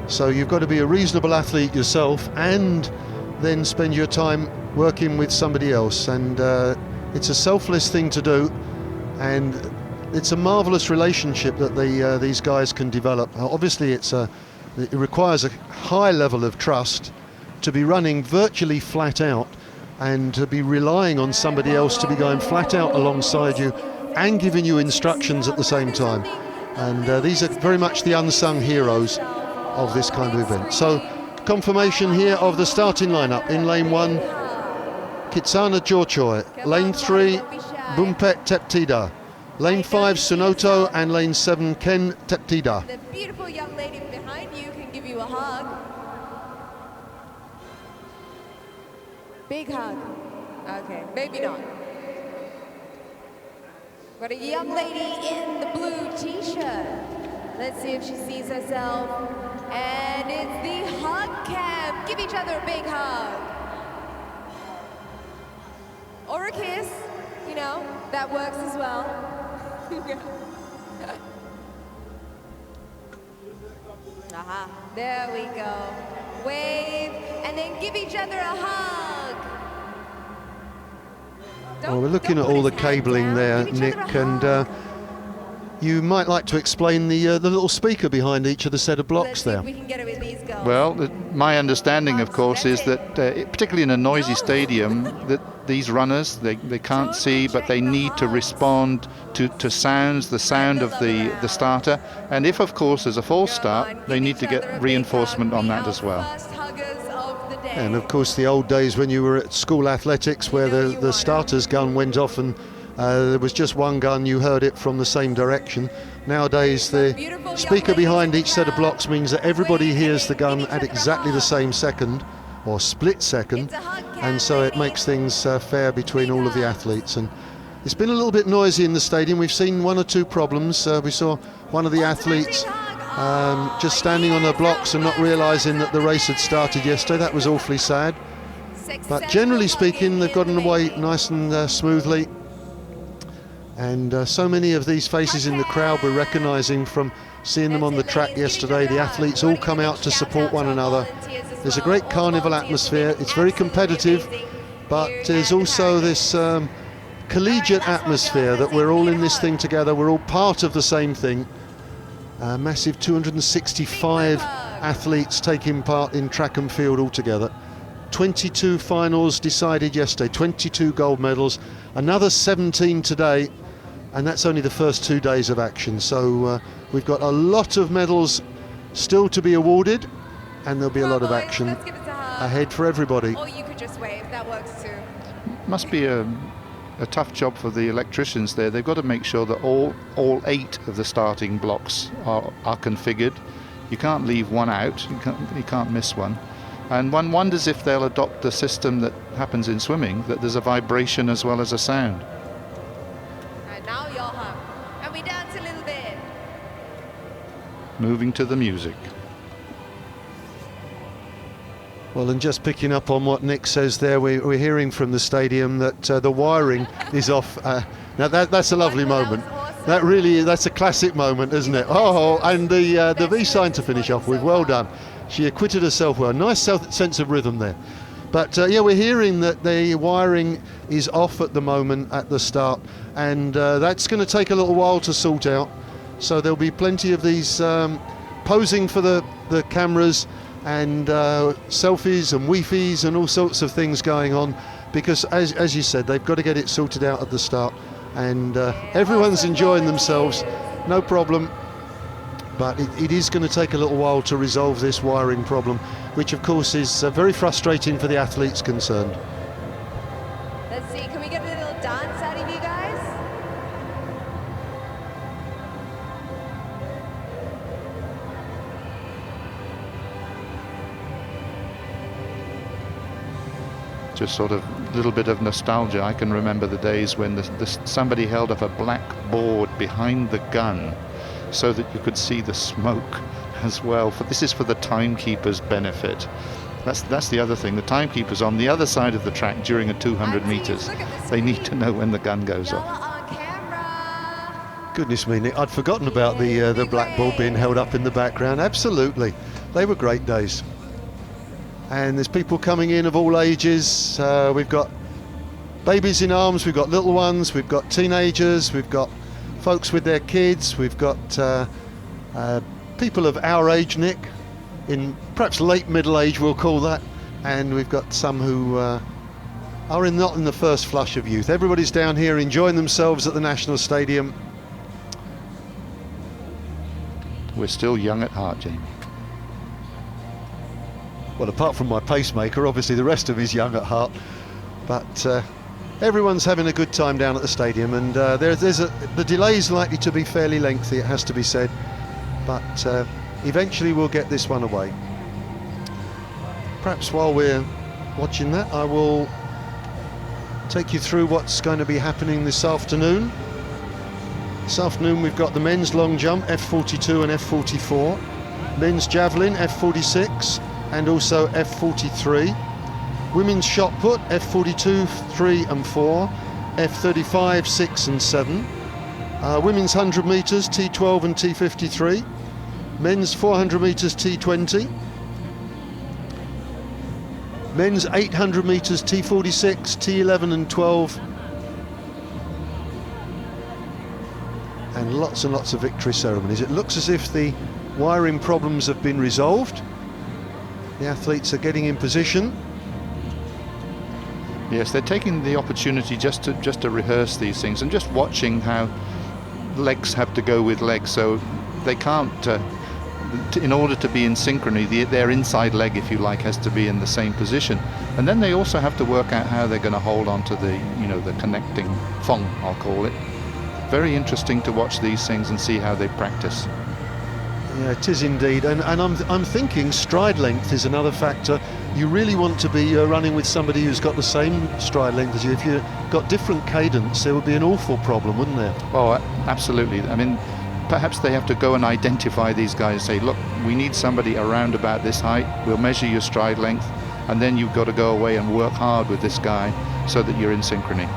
So you've got to be a reasonable athlete yourself and then spend your time working with somebody else. And it's a selfless thing to do, and it's a marvellous relationship that these guys can develop. Obviously, it requires a high level of trust to be running virtually flat out and to be relying on somebody else to be going flat out alongside you and giving you instructions at the same time. And these are very much the unsung heroes of this kind of event. So confirmation here of the starting lineup. In lane 1, Kitsana Jorchoy. Lane 3, Bumpet Teptida. Lane 5, Sunoto, and lane 7, Ken Teptida. The beautiful young lady behind you can give you a hug. Big hug. Okay, maybe not. Got a young lady in the blue t-shirt. Let's see if she sees herself. And it's the hug cam. Give each other a big hug. Or a kiss, you know, that works as well. Aha, there we go. Wave, and then give each other a hug. Well, we're looking at all the cabling there, Nick, and you might like to explain the little speaker behind each of the set of blocks there. We can get it with these girls. Well, my understanding, of course, is that particularly in a noisy stadium, that these runners, they can't see, but they need to respond to sounds, the sound of the starter. And if, of course, there's a false start, they need to get reinforcement on that as well. And of course, the old days when you were at school athletics, where the starter's gun went off and there was just one gun, you heard it from the same direction. Nowadays, the speaker behind each set of blocks means that everybody hears the gun at exactly the same second, or split second, and so it makes things fair between all of the athletes. And it's been a little bit noisy in the stadium. We've seen 1 or 2 problems. We saw one of the athletes just standing on the blocks and not realising that the race had started yesterday. That was awfully sad. But generally speaking, they've gotten away nice and smoothly. And so many of these faces in the crowd we're recognising from seeing them on the track yesterday. The athletes all come out to support one another. There's a great carnival atmosphere. It's very competitive, but there's also this collegiate atmosphere that we're all in this thing together. We're all part of the same thing. Massive 265 athletes taking part in track and field altogether. 22 finals decided yesterday, 22 gold medals, another 17 today, and that's only the first 2 days of action. So we've got a lot of medals still to be awarded, and there'll be a lot of action ahead for everybody. Or you could just wave, that works too. Must be a tough job for the electricians there. They've got to make sure that all 8 of the starting blocks are configured. You can't leave one out, you can't miss one. And one wonders if they'll adopt the system that happens in swimming, that there's a vibration as well as a sound. And now your hug. And we dance a little bit. Moving to the music. Well, and just picking up on what Nick says there, we're hearing from the stadium that the wiring is off. Now that's a lovely moment. That's a classic moment, isn't it? Oh, and the V sign to finish off with. Well done. She acquitted herself well. Nice sense of rhythm there. But yeah, we're hearing that the wiring is off at the moment at the start, and that's going to take a little while to sort out. So there'll be plenty of these posing for the cameras and selfies and Wi-Fi's and all sorts of things going on, because as you said, they've got to get it sorted out at the start, and everyone's enjoying themselves, no problem. But it is going to take a little while to resolve this wiring problem, which of course is very frustrating for the athletes concerned. Let's see, can we get a little dance out of you guys? Just sort of a little bit of nostalgia. I can remember the days when somebody held up a black board behind the gun so that you could see the smoke as well. This is for the timekeeper's benefit. That's the other thing. The timekeeper's on the other side of the track during a 200 meters. They need to know when the gun goes off. On camera. Goodness me, Nick, I'd forgotten about the black ball being held up in the background. Absolutely, they were great days. And there's people coming in of all ages. We've got babies in arms, we've got little ones, we've got teenagers, we've got folks with their kids, we've got people of our age, Nick, in perhaps late middle age we'll call that, and we've got some who are not in the first flush of youth. Everybody's down here enjoying themselves at the National Stadium. We're still young at heart, Jamie. Well, apart from my pacemaker, obviously the rest of me is young at heart, but everyone's having a good time down at the stadium, and the delay is likely to be fairly lengthy, it has to be said, but eventually we'll get this one away. Perhaps while we're watching that, I will take you through what's going to be happening this afternoon. This afternoon we've got the men's long jump, F42 and F44, men's javelin, F46, and also F43. Women's shot put, F42, 3 and 4, F35, 6 and 7. Women's 100 metres, T12 and T53. Men's 400 metres, T20. Men's 800 metres, T46, T11 and 12. And lots of victory ceremonies. It looks as if the wiring problems have been resolved. The athletes are getting in position. Yes, they're taking the opportunity just to rehearse these things and just watching how legs have to go with legs, so they can't, in order to be in synchrony, their inside leg, if you like, has to be in the same position. And then they also have to work out how they're going to hold on to the connecting thong, I'll call it. Very interesting to watch these things and see how they practice. Yeah, it is indeed, and I'm thinking stride length is another factor. You really want to be running with somebody who's got the same stride length as you. If you've got different cadence, there would be an awful problem, wouldn't there? Oh, absolutely. I mean, perhaps they have to go and identify these guys and say, look, we need somebody around about this height, we'll measure your stride length, and then you've got to go away and work hard with this guy so that you're in synchrony.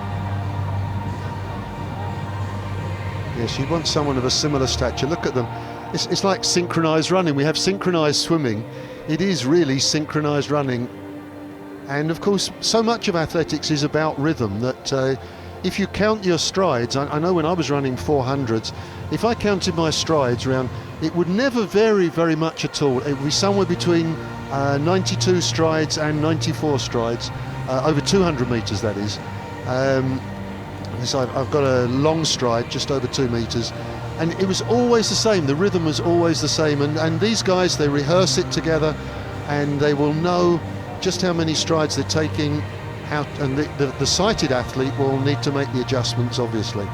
Yes, you want someone of a similar stature. Look at them. It's like synchronized running. We have synchronized swimming. It is really synchronized running. And of course, so much of athletics is about rhythm that if you count your strides, I know when I was running 400s, if I counted my strides around, it would never vary very much at all. It would be somewhere between 92 strides and 94 strides, over 200 meters that is. So I've got a long stride, just over 2 meters. And it was always the same, the rhythm was always the same, and these guys, they rehearse it together and they will know just how many strides they're taking out, and the sighted athlete will need to make the adjustments, obviously.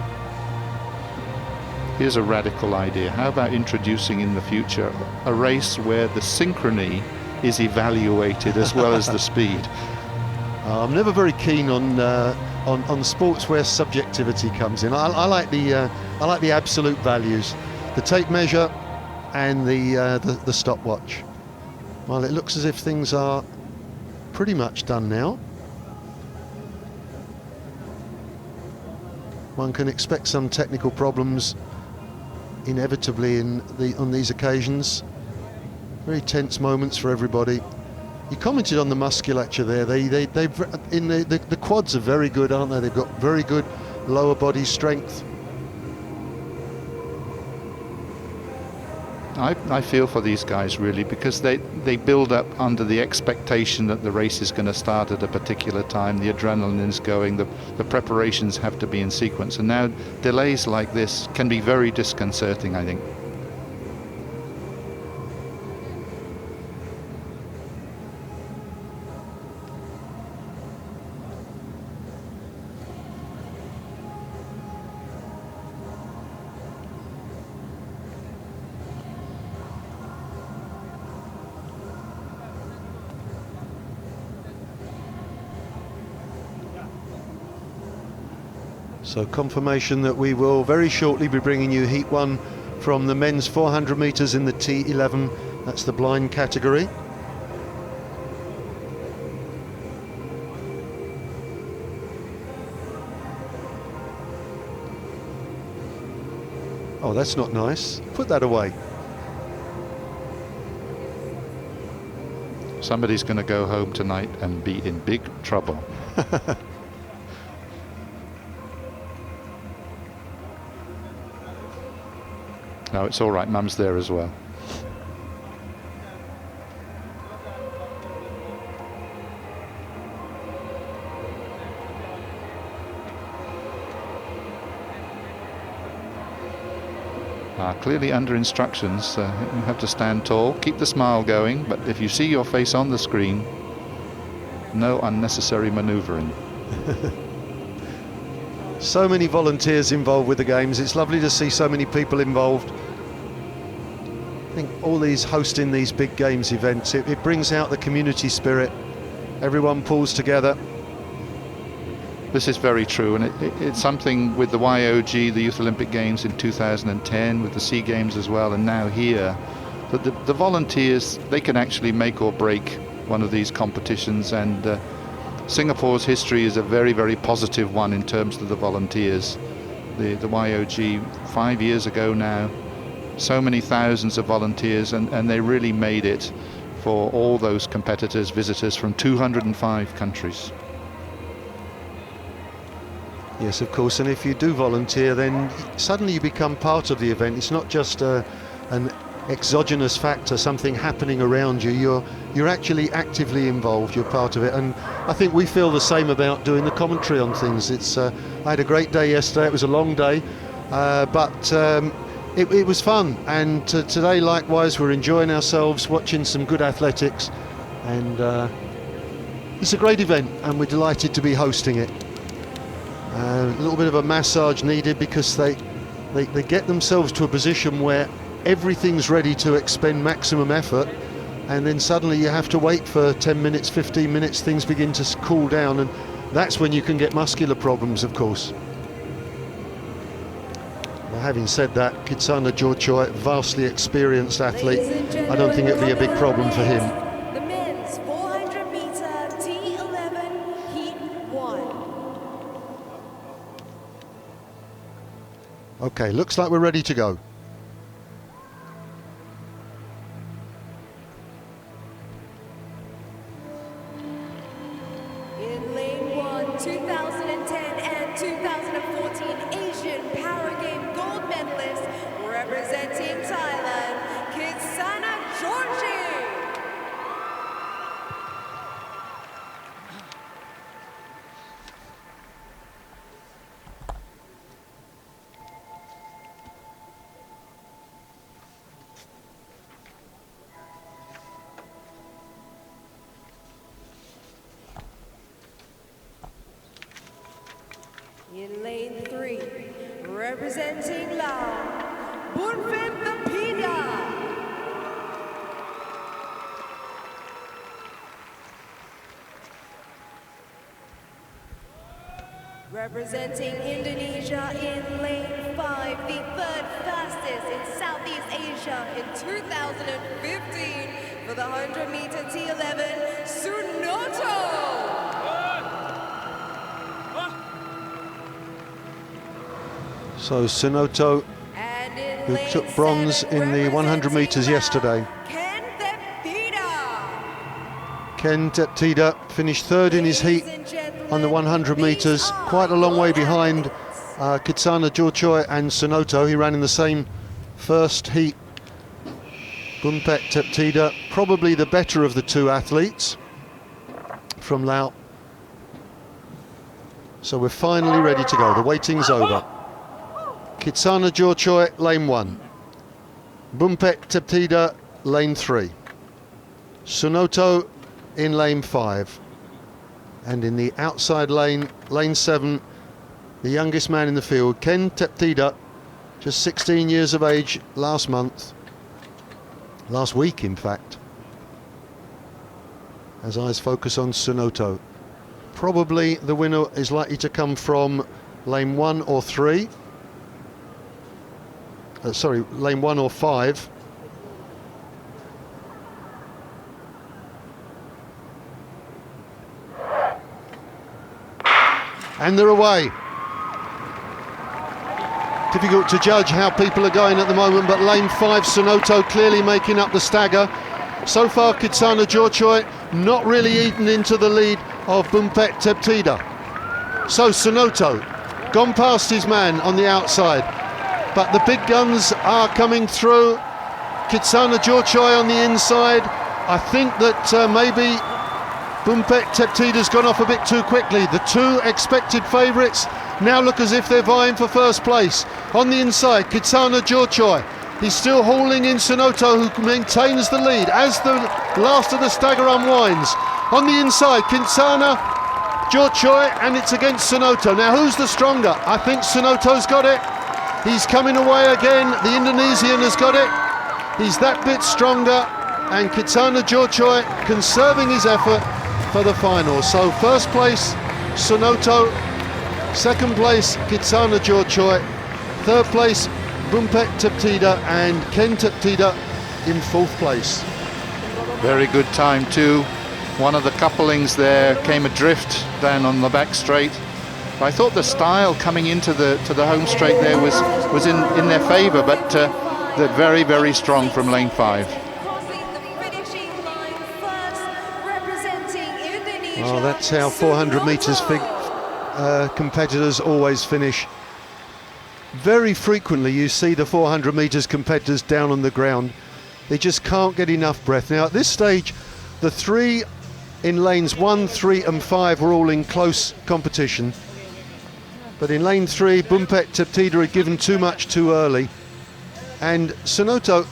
Here's a radical idea. How about introducing in the future a race where the synchrony is evaluated as well as the speed? I'm never very keen on sports where subjectivity comes in. I like the absolute values, the tape measure and the stopwatch. Well, it looks as if things are pretty much done now. One can expect some technical problems inevitably on these occasions. Very tense moments for everybody. You commented on the musculature there. The quads are very good, aren't they? They've got very good lower body strength. I feel for these guys really, because they build up under the expectation that the race is going to start at a particular time. The adrenaline is going, the preparations have to be in sequence, and now delays like this can be very disconcerting, I think. So confirmation that we will very shortly be bringing you Heat 1 from the men's 400 metres in the T11. That's the blind category. Oh, that's not nice. Put that away. Somebody's going to go home tonight and be in big trouble. No, it's all right. Mum's there as well. Clearly under instructions, you have to stand tall, keep the smile going, but if you see your face on the screen, no unnecessary manoeuvring. So many volunteers involved with the games. It's lovely to see so many people involved. I think all these hosting these big games events, it brings out the community spirit. Everyone pulls together. This is very true, and it's something with the YOG, the Youth Olympic Games in 2010, with the SEA Games as well, and now here, that the volunteers, they can actually make or break one of these competitions, and Singapore's history is a very, very positive one in terms of the volunteers. The YOG 5 years ago now, so many thousands of volunteers, and they really made it for all those competitors, visitors from 205 countries. Yes, of course, and if you do volunteer, then suddenly you become part of the event. It's not just an exogenous factor, something happening around you. You're actually actively involved, you're part of it, and I think we feel the same about doing the commentary on things. I had a great day yesterday. It was a long day, but it was fun, and today likewise we're enjoying ourselves, watching some good athletics, and it's a great event, and we're delighted to be hosting it. A little bit of a massage needed, because they get themselves to a position where everything's ready to expend maximum effort, and then suddenly you have to wait for 10 minutes, 15 minutes, things begin to cool down, and that's when you can get muscular problems, of course. Now, having said that, Kitsana Jorchoi, vastly experienced athlete, I don't think it'll be a big problem for him. The men's 400 meter T11 Heat 1. Okay, looks like we're ready to go. In lane 1, 2010 and 2014 Asian Para Game gold medalist, representing Thailand, Kitsana Jorchoi. In lane 3, representing Laos, Bunfit the Pida. Representing Indonesia in lane 5, the third fastest in Southeast Asia in 2015 for the 100 meter T11, Sunoto. So Sunoto, who took bronze in the 100 metres yesterday. Ken Teptida finished third in his heat on the 100 metres, quite a long way behind Kitsana Jorchoi and Sonoto. He ran in the same first heat. Bumpet Teptida, probably the better of the two athletes from Laos. So we're finally ready to go. The waiting's over. Kitsana Jorchoi, lane 1. Bumpet Teptida, lane 3. Sonoto in lane 5. And in the outside lane, lane 7, the youngest man in the field, Ken Teptida, just 16 years of age last week in fact. As eyes focus on Sonoto. Probably the winner is likely to come from lane 1 or 3. Lane 1 or 5. And they're away. Difficult to judge how people are going at the moment, but lane 5, Sonoto clearly making up the stagger. So far, Kitsana Jorchoi not really eaten into the lead of Bumpet Teptida. So Sonoto gone past his man on the outside, but the big guns are coming through. Kitsana Jorchoi on the inside. I think that maybe Bumpet Teptida's gone off a bit too quickly. The two expected favourites now look as if they're vying for first place. On the inside, Kitsana Jorchoi. He's still hauling in Sonoto, who maintains the lead as the last of the stagger unwinds. On the inside, Kitsana Jorchoi, and it's against Sonoto. Now, who's the stronger? I think Sonoto's got it. He's coming away again. The Indonesian has got it. He's that bit stronger. And Kitsana Jorchoi conserving his effort for the final. So first place, Sonoto. Second place, Kitsana Jorchoi. Third place, Bumpet Teptida, and Ken Teptida in fourth place. Very good time too. One of the couplings there came adrift down on the back straight. I thought the style coming into the home straight there was in their favour, but they're very, very strong from lane 5. Oh, that's how 400 metres competitors always finish. Very frequently you see the 400 metres competitors down on the ground. They just can't get enough breath. Now at this stage, the three in lanes 1, 3 and 5 were all in close competition. But in lane 3, Bumpet Teptida had given too much too early. And Sonoto,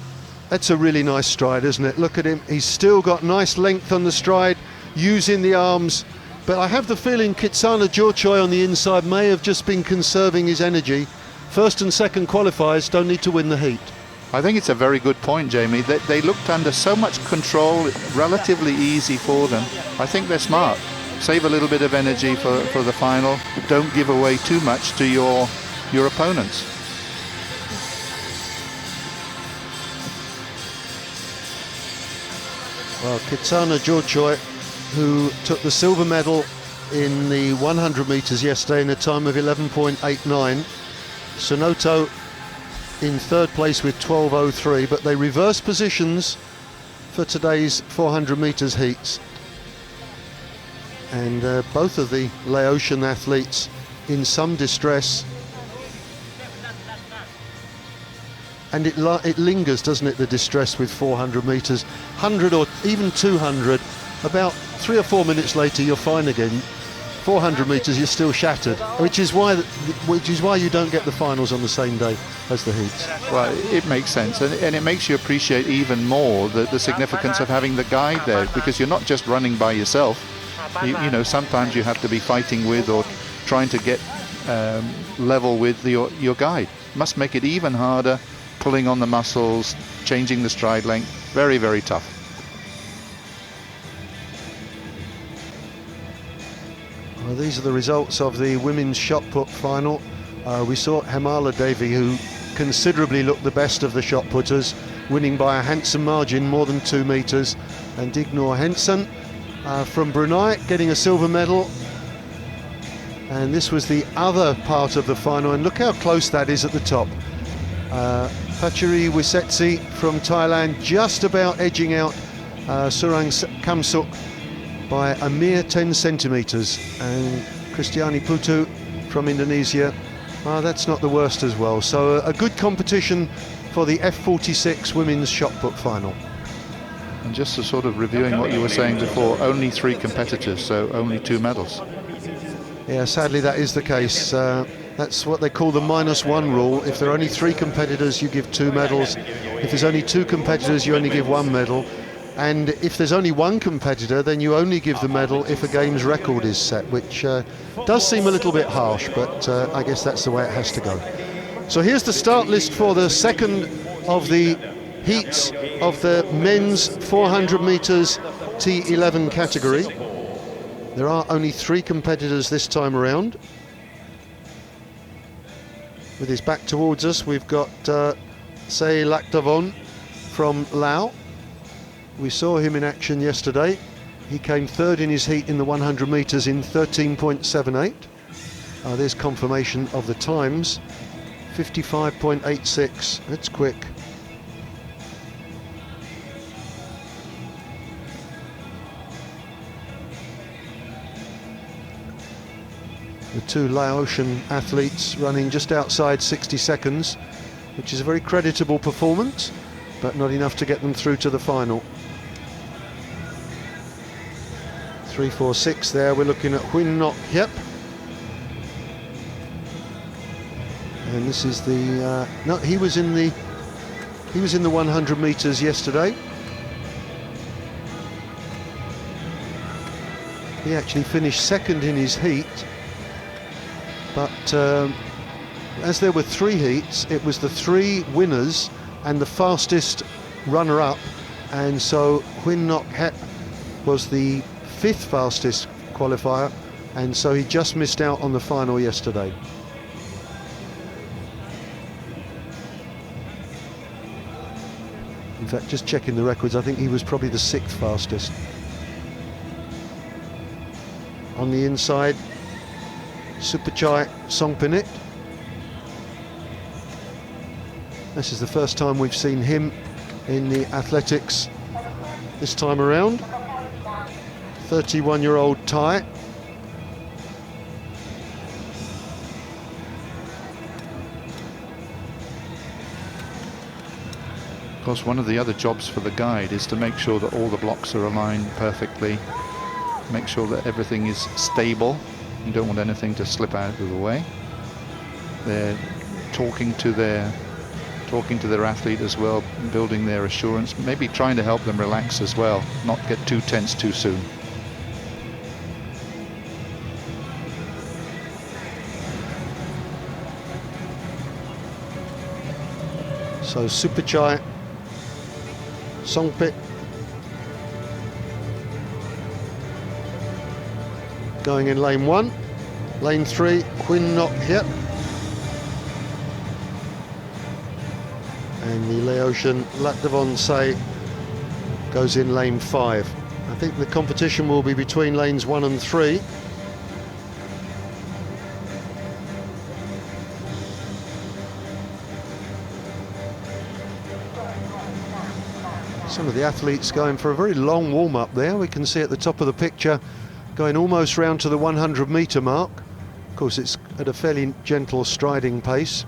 that's a really nice stride, isn't it? Look at him, he's still got nice length on the stride, using the arms. But I have the feeling Kitsana Jorchoi on the inside may have just been conserving his energy. First and second qualifiers don't need to win the heat. I think it's a very good point, Jamie. They looked under so much control, relatively easy for them. I think they're smart. Save a little bit of energy for the final. Don't give away too much to your opponents. Well, Kitsana Jorchoi, who took the silver medal in the 100 metres yesterday in a time of 11.89. Sonoto in third place with 12.03, but they reversed positions for today's 400 metres heats. And both of the Laotian athletes in some distress. And it lingers, doesn't it, the distress with 400 metres. 100 or even 200, about 3 or 4 minutes later you're fine again. 400 metres you're still shattered, which is why you don't get the finals on the same day as the heats. Well, it makes sense, and it makes you appreciate even more the significance of having the guide there, because you're not just running by yourself. You know, sometimes you have to be fighting with or trying to get level with your guide. Must make it even harder, pulling on the muscles, changing the stride length. Very, very tough. Well, these are the results of the women's shot put final. We saw Hemala Devi, who considerably looked the best of the shot putters, winning by a handsome margin, more than 2 metres. And Dignor Henson from Brunei getting a silver medal. And this was the other part of the final, and look how close that is at the top. Pachiri Wisetsi from Thailand just about edging out Surang Kamsuk by a mere 10 centimetres. And Kristiani Putu from Indonesia, that's not the worst as well. So a good competition for the F46 women's shot put final. And just to sort of reviewing what you were saying before, only 3 competitors, so only 2 medals. Yeah, sadly that is the case. That's what they call the -1 rule. If there are only 3 competitors, you give 2 medals. If there's only 2 competitors, you only give 1 medal. And if there's only 1 competitor, then you only give the medal if a game's record is set, which does seem a little bit harsh, but I guess that's the way it has to go. So here's the start list for the second of the heats of the men's 400 metres T11 category. There are only 3 competitors this time around. With his back towards us, we've got Se Laktavon from Laos. We saw him in action yesterday. He came 3rd in his heat in the 100 metres in 13.78. There's confirmation of the times. 55.86, that's quick. The 2 Laotian athletes running just outside 60 seconds, which is a very creditable performance, but not enough to get them through to the final. 3:46 there. We're looking at Huyn Nok Hiep. And this is the no, he was in the 100 meters yesterday. He actually finished 2nd in his heat, but as there were 3 heats, it was the 3 winners and the fastest runner-up, and so Huyn Nok Hiep was the 5th fastest qualifier, and so he just missed out on the final yesterday. In fact, just checking the records, I think he was probably the 6th fastest. On the inside, Supachai Songpinit. This is the first time we've seen him in the athletics this time around. 31-year-old Thai. Of course, one of the other jobs for the guide is to make sure that all the blocks are aligned perfectly, make sure that everything is stable. You don't want anything to slip out of the way. They're talking to their athlete as well, building their assurance, maybe trying to help them relax as well, not get too tense too soon. So Supachai Songpit going in lane 1. Lane 3, Huyn Nok Hiep. And the Laotian Laktavon Se goes in lane 5. I think the competition will be between lanes 1 and 3. Some of the athletes going for a very long warm-up there. We can see at the top of the picture going almost round to the 100-metre mark. Of course, it's at a fairly gentle striding pace.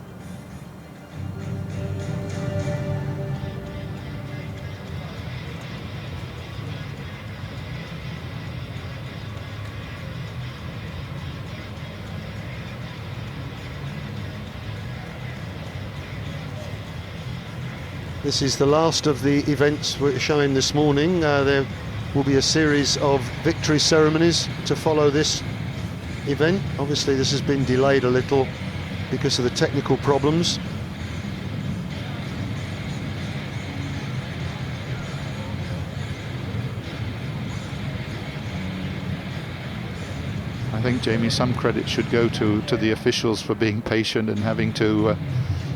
This is the last of the events we're showing this morning. There will be a series of victory ceremonies to follow this event. Obviously this has been delayed a little because of the technical problems. I think, Jamie, some credit should go to the officials for being patient and having to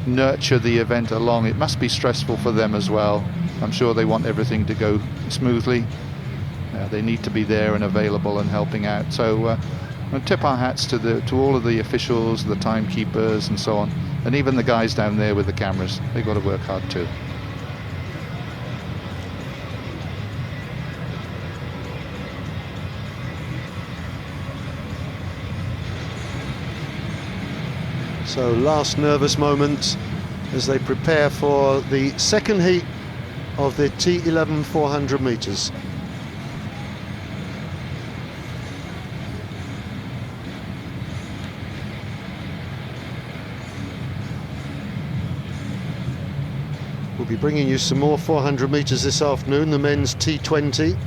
nurture the event along. It must be stressful for them as well. I'm sure they want everything to go smoothly. They need to be there and available and helping out. So we'll tip our hats to all of the officials, the timekeepers and so on, and even the guys down there with the cameras. They've got to work hard too. So last nervous moments as they prepare for the second heat of the T11 400 metres. We'll be bringing you some more 400 metres this afternoon, the men's T20.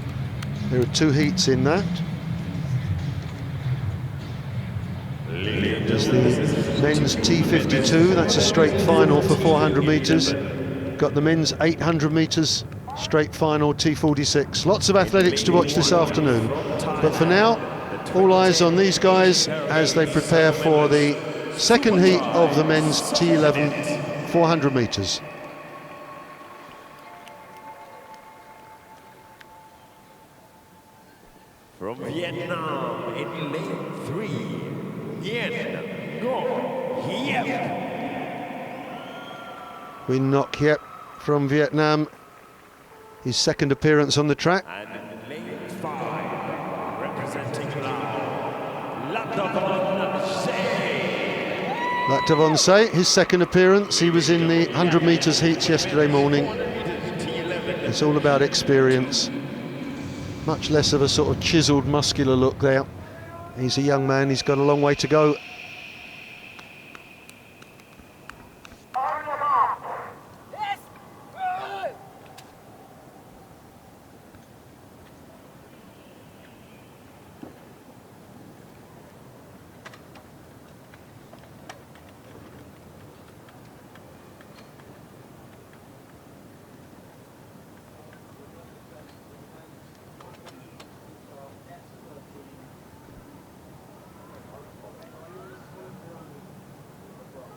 There are 2 heats in that. There's the men's T52, that's a straight final for 400 metres. Got the men's 800 metres straight final, T46. Lots of athletics to watch this afternoon. But for now, all eyes on these guys as they prepare for the second heat of the men's T11 400 metres. From Vietnam in lane 3, Nguyen Ngo Hiep. Nguyen Ngo Hiep from Vietnam, his second appearance on the track. And in lane 5, representing Laos, Latavon Se. Latavon Se, his second appearance. He was in the 100 metres heats yesterday morning. It's all about experience. Much less of a sort of chiselled, muscular look there. He's a young man, he's got a long way to go.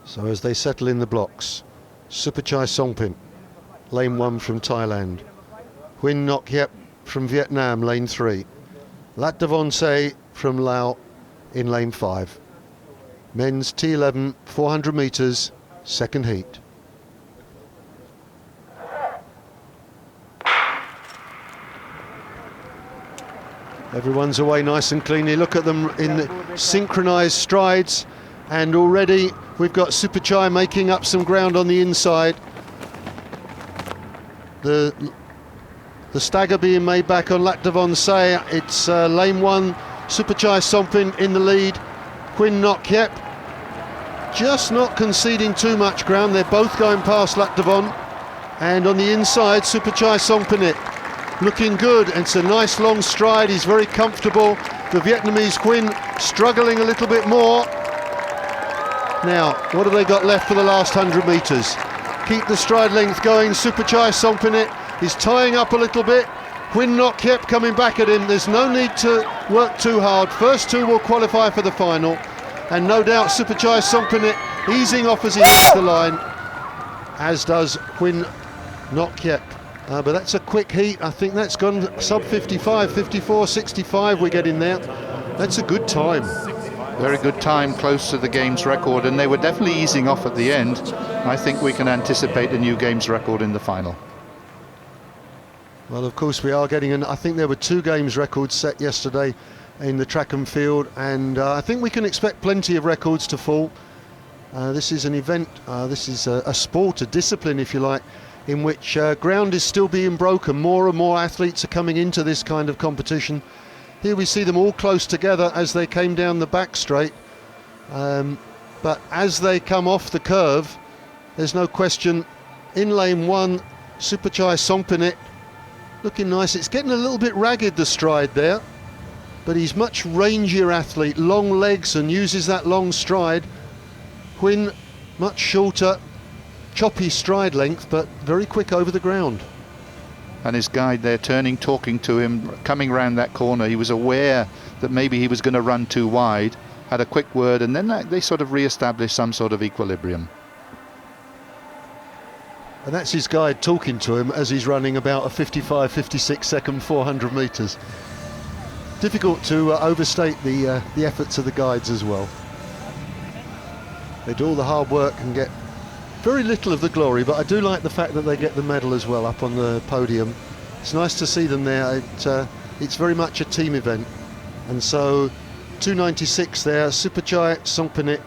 So as they settle in the blocks, Supachai Songpin, lane 1 from Thailand. Nguyen Ngo Hiep from Vietnam, lane 3. Latavon Se from Laos in lane 5. Men's T11 400 metres, second heat. Everyone's away nice and cleanly. Look at them in the synchronised strides, and already we've got Supachai making up some ground on the inside. The stagger being made back on Latavon Se. It's lane 1, Supachai Songpin in the lead. Nguyen Ngo Hiep just not conceding too much ground. They're both going past Latavon. And on the inside, Supachai Songpin looking good. It's a nice long stride. He's very comfortable. The Vietnamese Nguyen struggling a little bit more. Now, what have they got left for the last 100 metres? Keep the stride length going. Supachai Songpin is tying up a little bit. Nguyen Ngo Hiep coming back at him. There's no need to work too hard. First 2 will qualify for the final. And no doubt Supachai Songpin easing off as he hits the line, as does Nguyen Ngo Hiep. But that's a quick heat. I think that's gone sub 55, 54, 65 we get in there. That's a good time. Very good time, close to the game's record, and they were definitely easing off at the end. I think we can anticipate a new game's record in the final. Well, of course we are getting I think there were 2 games records set yesterday in the track and field, and I think we can expect plenty of records to fall. This is an event, this is a sport, a discipline if you like, in which ground is still being broken. More and more athletes are coming into this kind of competition. Here we see them all close together as they came down the back straight, but as they come off the curve, there's no question, in lane 1, Supachai Songpin looking nice. It's getting a little bit ragged, the stride there, but he's much rangier athlete, long legs, and uses that long stride. Nguyen, much shorter, choppy stride length, but very quick over the ground. And his guide there turning, talking to him, coming round that corner. He was aware that maybe he was going to run too wide, had a quick word, and then they sort of re-established some sort of equilibrium. And that's his guide talking to him as he's running about a 55, 56 second 400 metres. Difficult to overstate the efforts of the guides as well. They do all the hard work and get very little of the glory, but I do like the fact that they get the medal as well up on the podium. It's nice to see them there. It's very much a team event. And so 296 there, Supachai Songpin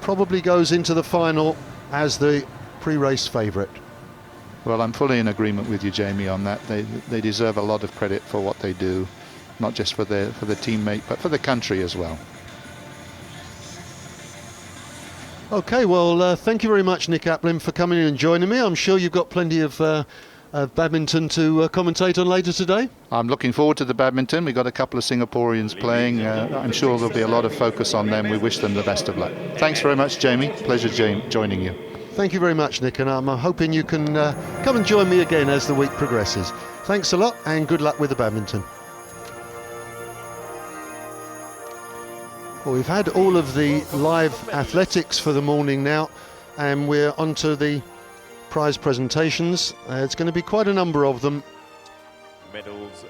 probably goes into the final as the pre-race favourite. Well, I'm fully in agreement with you, Jamie, on that. They deserve a lot of credit for what they do, not just for the teammate, but for the country as well. Okay, well, thank you very much, Nick Applin, for coming in and joining me. I'm sure you've got plenty of badminton to commentate on later today. I'm looking forward to the badminton. We've got a couple of Singaporeans playing. I'm sure there'll be a lot of focus on them. We wish them the best of luck. Thanks very much, Jamie. Pleasure joining you. Thank you very much, Nick, and I'm hoping you can come and join me again as the week progresses. Thanks a lot, and good luck with the badminton. Well, we've had all of the live athletics for the morning now, and we're on to the prize presentations. It's going to be quite a number of them. Medals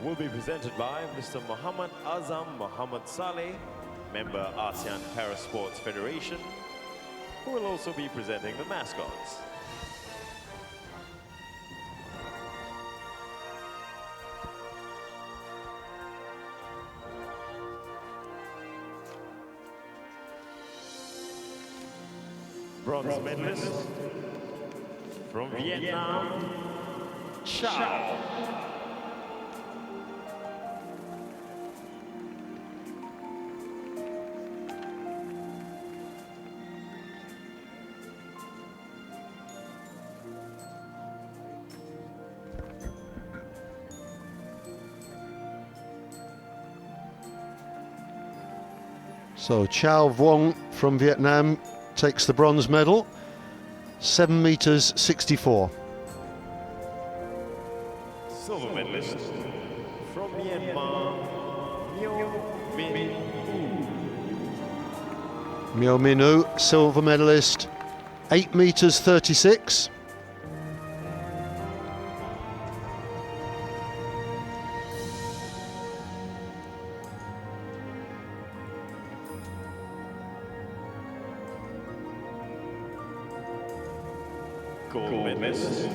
will be presented by Mr. Muhammad Azam Muhammad Saleh, member ASEAN Para Sports Federation, who will also be presenting the mascots. Bronze medalist from Vietnam, Chow. So Chow Vuong from Vietnam takes the bronze medal, 7 meters 64. Silver medalist from Myanmar, Myo Min Oo. Myo Min Oo, silver medalist, 8 meters 36. Gold medalist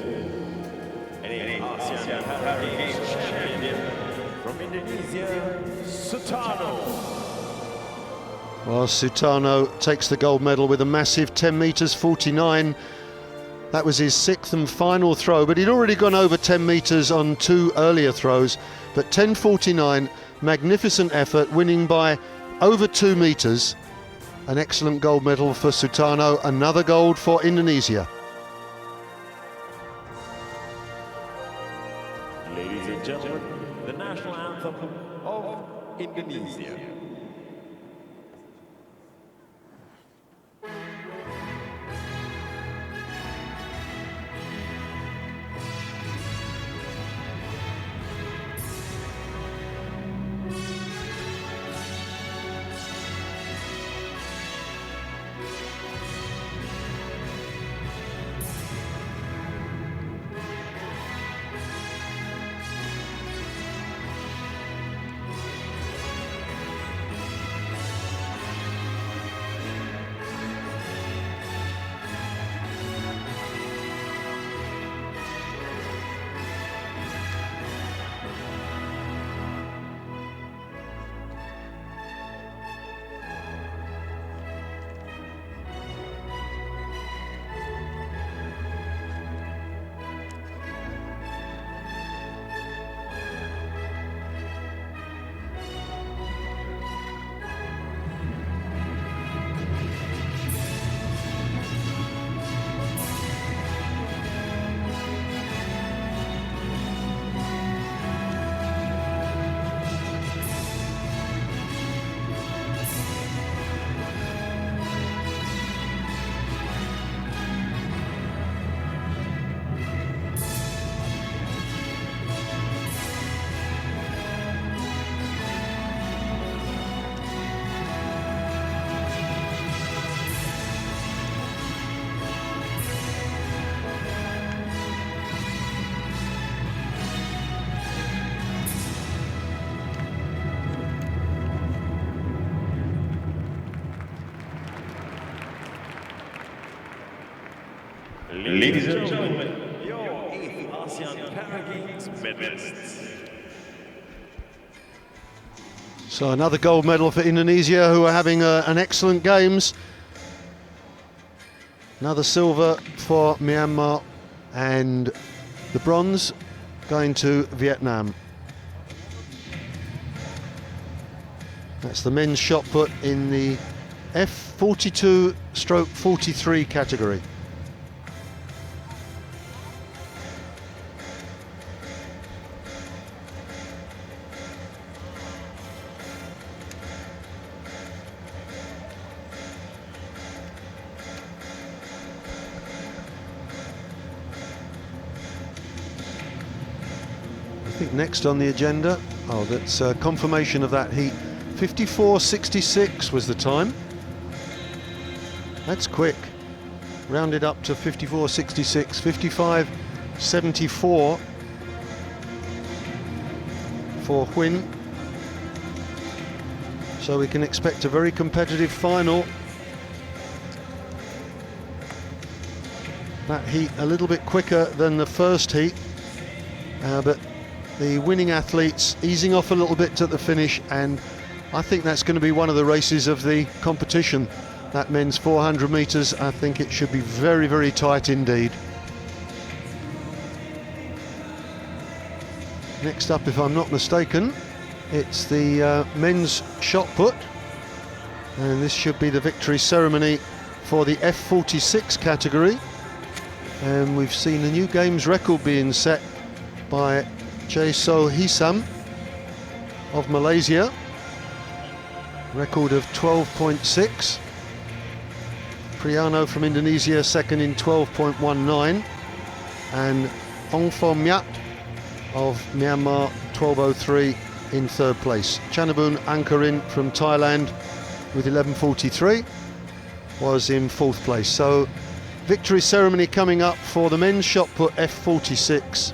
and an ASEAN Para Games champion from Indonesia, Sutarno. Well, Sutarno takes the gold medal with a massive 10 meters 49. That was his 6th and final throw, but he'd already gone over 10 meters on 2 earlier throws. But 10.49, magnificent effort, winning by over 2 meters. An excellent gold medal for Sutarno, another gold for Indonesia. Ladies and gentlemen, the national anthem of Indonesia. Ladies and gentlemen, your 8th ASEAN Para Games medalists. So another gold medal for Indonesia, who are having an excellent games. Another silver for Myanmar, and the bronze going to Vietnam. That's the men's shot put in the F42/43 category. I think next on the agenda, that's confirmation of that heat. 54.66 was the time. That's quick. Rounded up to 54.66, 55.74 for Huynh. So we can expect a very competitive final. That heat a little bit quicker than the first heat, but the winning athletes easing off a little bit to the finish, and I think that's going to be one of the races of the competition. That men's 400 metres, I think it should be very, very tight indeed. Next up, if I'm not mistaken, it's the men's shot put, and this should be the victory ceremony for the F46 category. And we've seen a new games record being set by Jaso Hisam of Malaysia, record of 12.6. Priano from Indonesia second in 12.19, and Ong Fo Myat of Myanmar 12.03 in third place. Chanabun Ankarin from Thailand with 11.43 was in fourth place. So victory ceremony coming up for the men's shot put F46.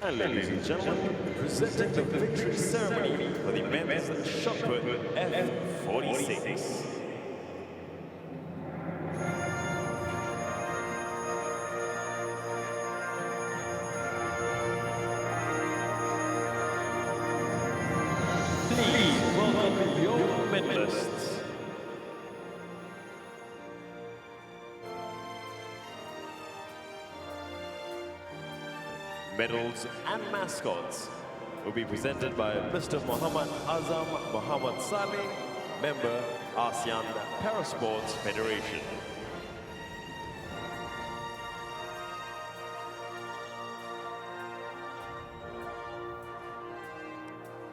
And ladies and gentlemen, presenting the victory ceremony for the men's shot put F46. Please welcome your medalists. Medals and mascots will be presented by Mr. Muhammad Azam Muhammad Saleh, member ASEAN Parasports Federation.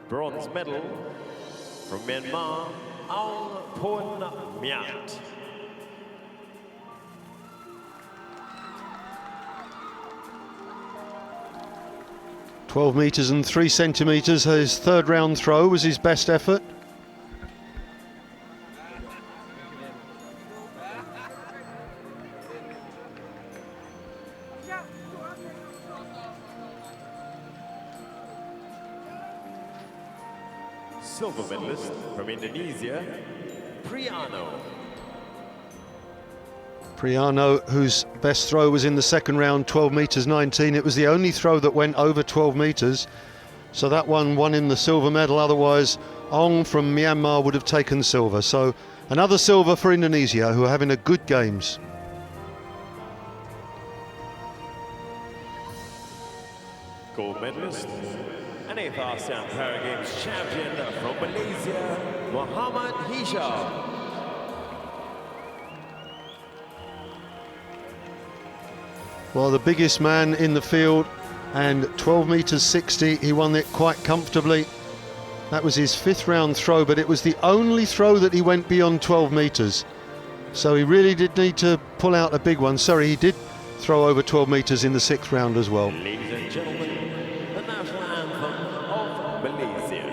Bronze medal from Myanmar, Aung Pon Myat. "12 metres and 3 centimetres, his third round throw was his best effort. Silver medalist from Indonesia, Priano. Priano, whose best throw was in the second round, 12 metres 19. It was the only throw that went over 12 metres. So that one won in the silver medal, otherwise Ong from Myanmar would have taken silver. So another silver for Indonesia, who are having a good games. Gold medalist and 8th ASEAN Para Games champion from Malaysia, Muhammad Hisham. Well, the biggest man in the field, and 12 meters 60, he won it quite comfortably. That was his 5th round throw, but it was the only throw that he went beyond 12 meters. So he really did need to pull out a big one. Sorry, he did throw over 12 meters in the 6th round as well. Ladies and gentlemen, the national anthem of Malaysia.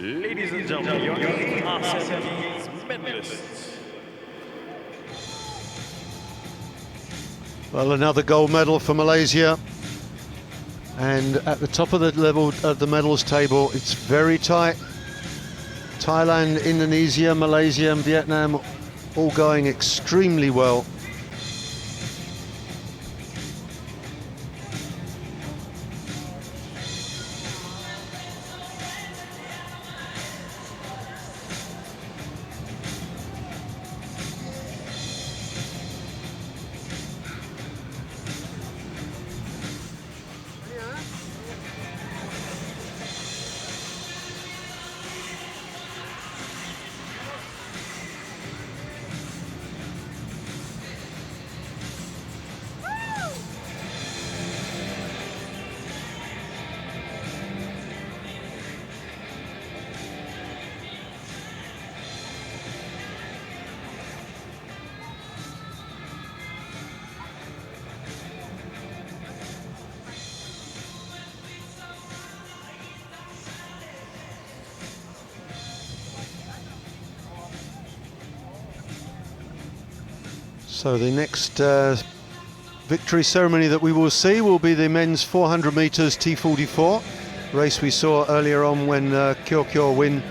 Ladies and gentlemen, your 8th ASEAN Games medalists. Well, another gold medal for Malaysia. And at the top of the level of the medals table, it's very tight. Thailand, Indonesia, Malaysia and Vietnam all going extremely well. So the next victory ceremony that we will see will be the men's 400 metres T44 race we saw earlier on when Kyo Win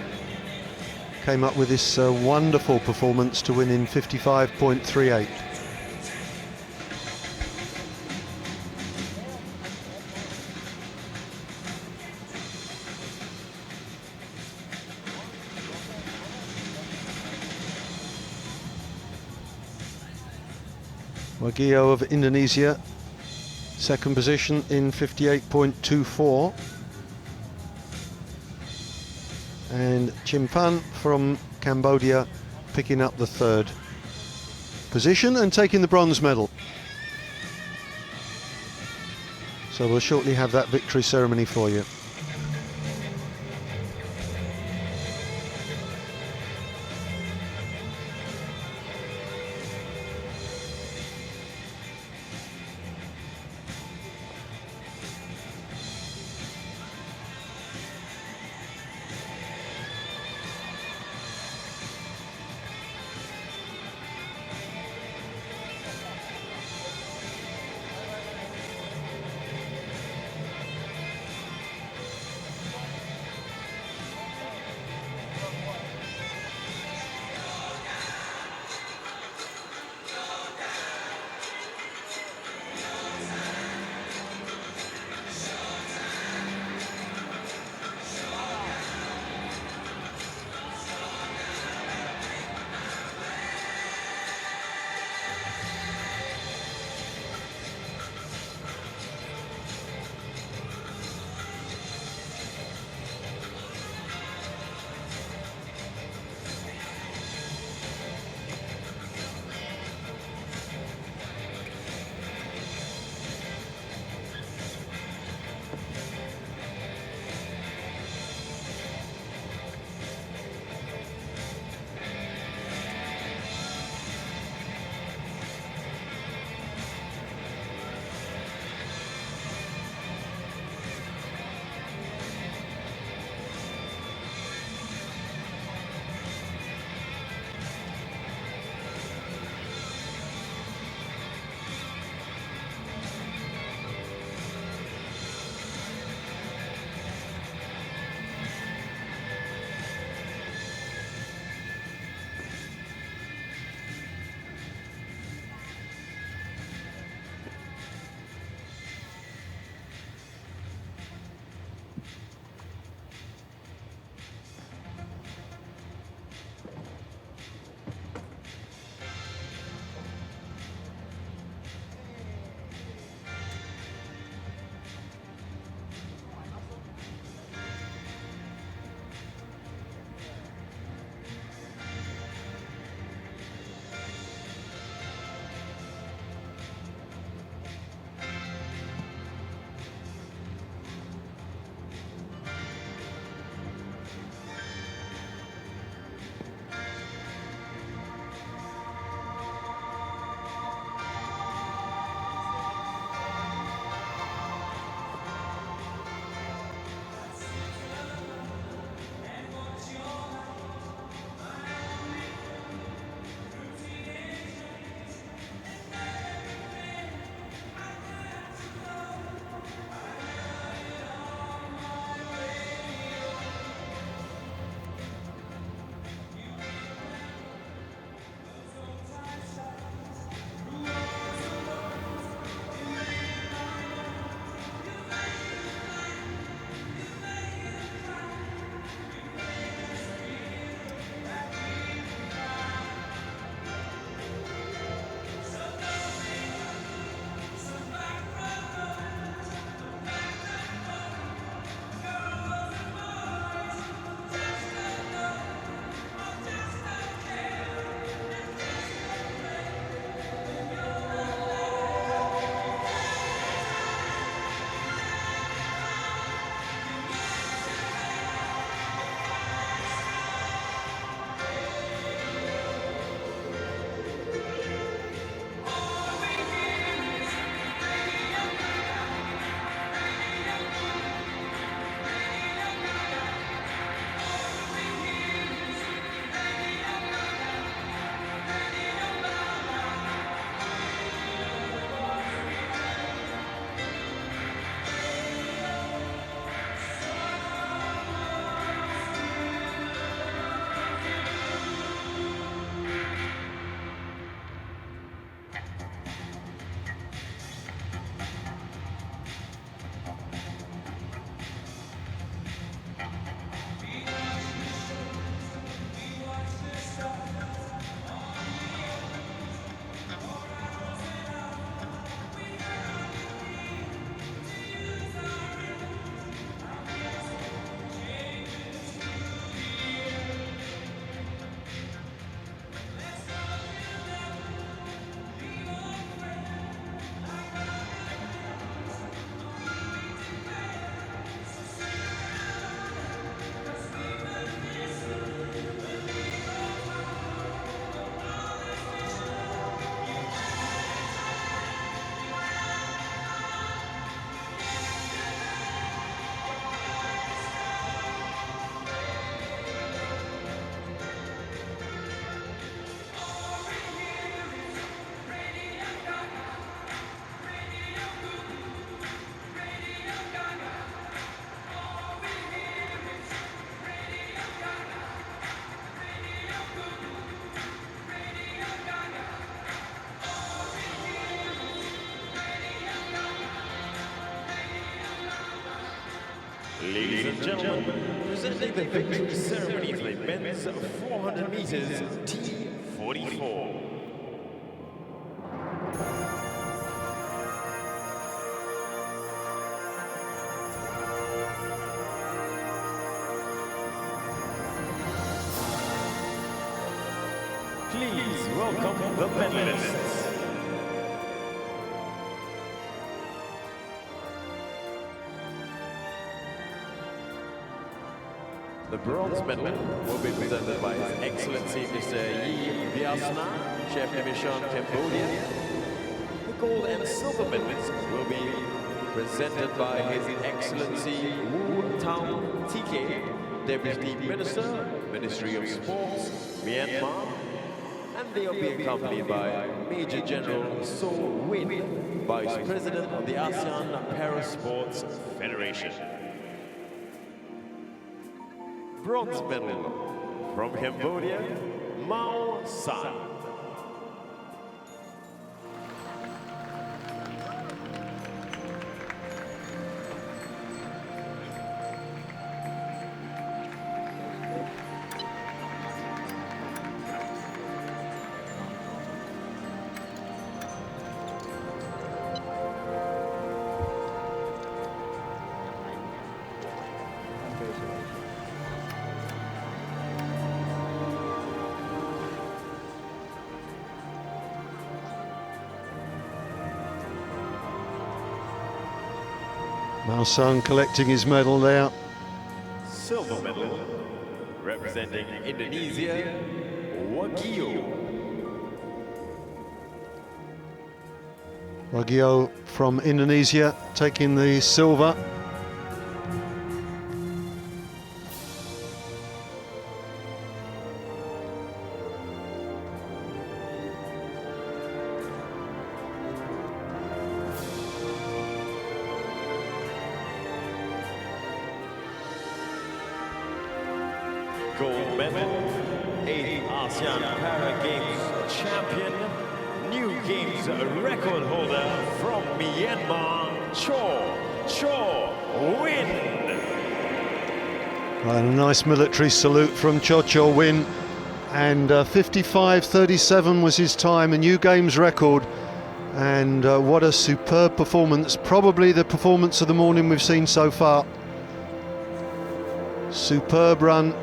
came up with this wonderful performance to win in 55.38. Wagio of Indonesia, second position in 58.24. And Chimpan from Cambodia picking up the third position and taking the bronze medal. So we'll shortly have that victory ceremony for you. Ladies and gentlemen, presenting the victory ceremonies for the men's 400 meters T44. Please welcome the medalists. The bronze medal will be presented by His Excellency Mr. Yi Vyasna, Chef de Mission, Cambodia. The gold and silver medals will be presented by His Excellency Wu Tao TK, Deputy Minister, Ministry of Sports, Myanmar. And they will be accompanied by Major General So Win, Vice President of the ASEAN Parasports Federation. Bronze medal from Cambodia, Mao San. Mao San collecting his medal there. Silver medal representing Indonesia, Wagio. Wagio from Indonesia taking the silver. Gold medal, 8th ASEAN Para Games champion, new games record holder from Myanmar, Cho Win. Right, a nice military salute from Cho Win, and 55:37 was his time, a new games record, and what a superb performance, probably the performance of the morning we've seen so far. Superb run,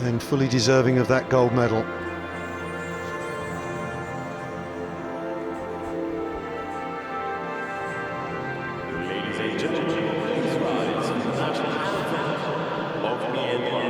and fully deserving of that gold medal. Ladies and gentlemen, please rise to the national anthem of Myanmar.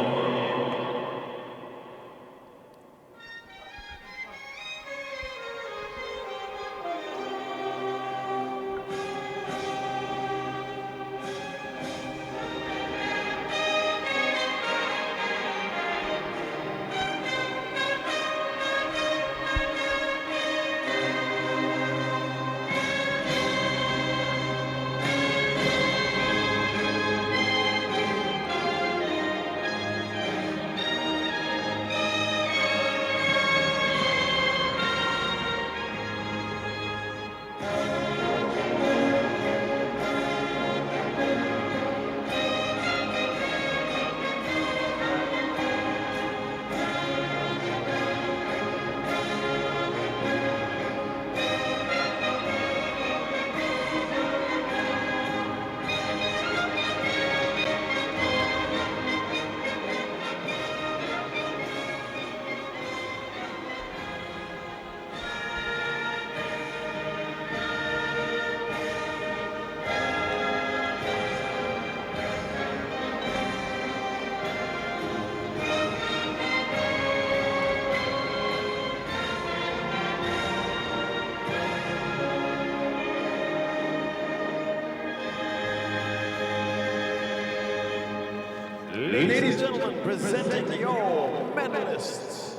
Ladies and gentlemen, presenting your medalists.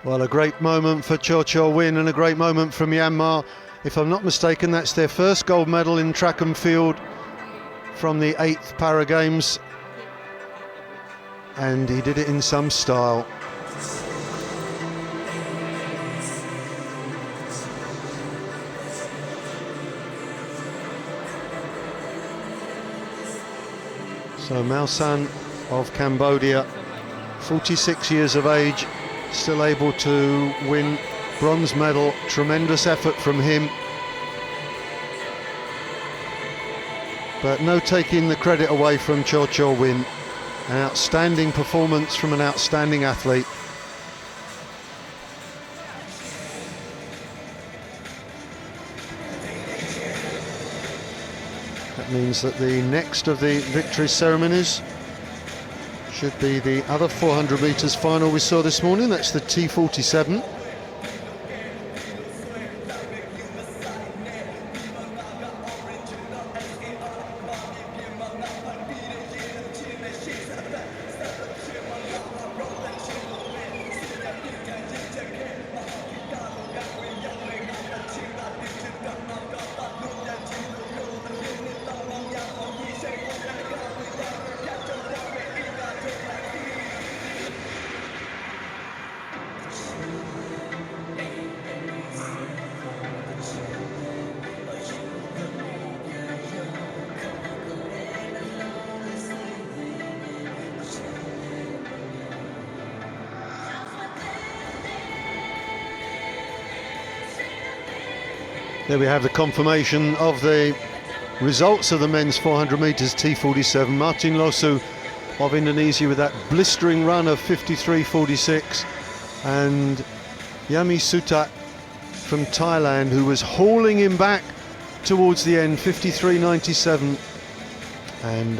Well, a great moment for Cho Win and a great moment for Myanmar. If I'm not mistaken, that's their first gold medal in track and field from the 8th Para Games, and he did it in some style. So Malsan of Cambodia, 46 years of age, still able to win bronze medal. Tremendous effort from him, but no taking the credit away from Cho Cho Win. An outstanding performance from an outstanding athlete. That means that the next of the victory ceremonies should be the other 400 metres final we saw this morning. That's the T47. There we have the confirmation of the results of the men's 400 metres T47. Martin Losu of Indonesia with that blistering run of 53.46, and Yami Sutat from Thailand, who was hauling him back towards the end, 53.97, and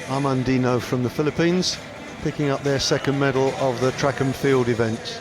Armandino from the Philippines picking up their second medal of the track and field events.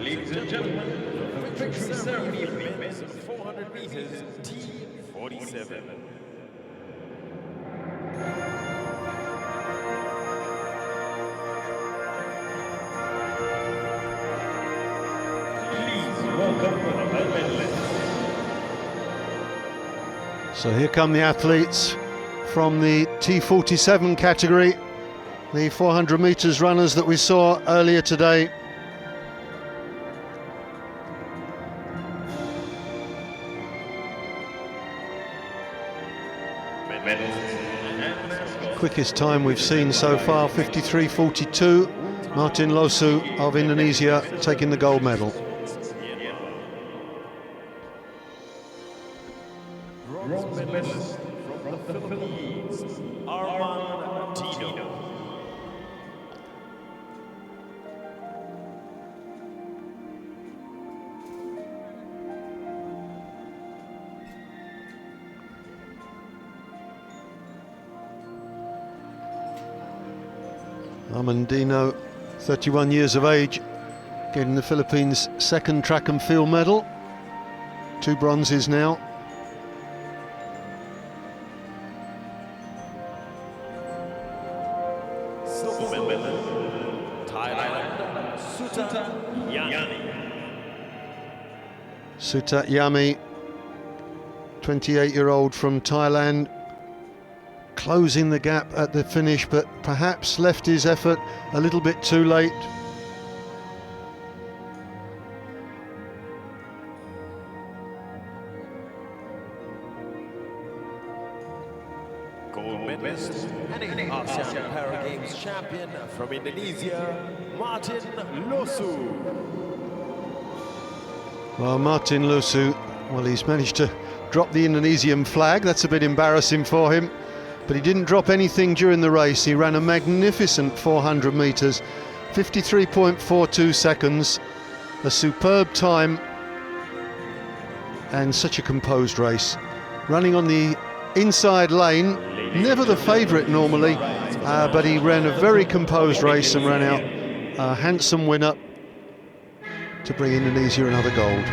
Ladies and gentlemen, the victory ceremony of the men's 400 meters T47. So here come the athletes from the T47 category, the 400 metres runners that we saw earlier today. Quickest time we've seen so far, 53.42. Martin Losu of Indonesia taking the gold medal. Bronze medalist from the Philippines, Arman Tino. Armandino, 31 years of age, getting the Philippines' second track and field medal. 2 bronzes now. Silver medal, Thailand, Suta Yami. Sutat Yami, 28-year-old from Thailand, closing the gap at the finish, but perhaps left his effort a little bit too late. Gold medalist and 8th ASEAN Para Games champion from Indonesia, Martin Losu. Well, Martin Losu, well, he's managed to drop the Indonesian flag. That's a bit embarrassing for him, but he didn't drop anything during the race. He ran a magnificent 400 metres, 53.42 seconds, a superb time, and such a composed race. Running on the inside lane, never the favourite normally, but he ran a very composed race and ran out a handsome winner to bring Indonesia another gold.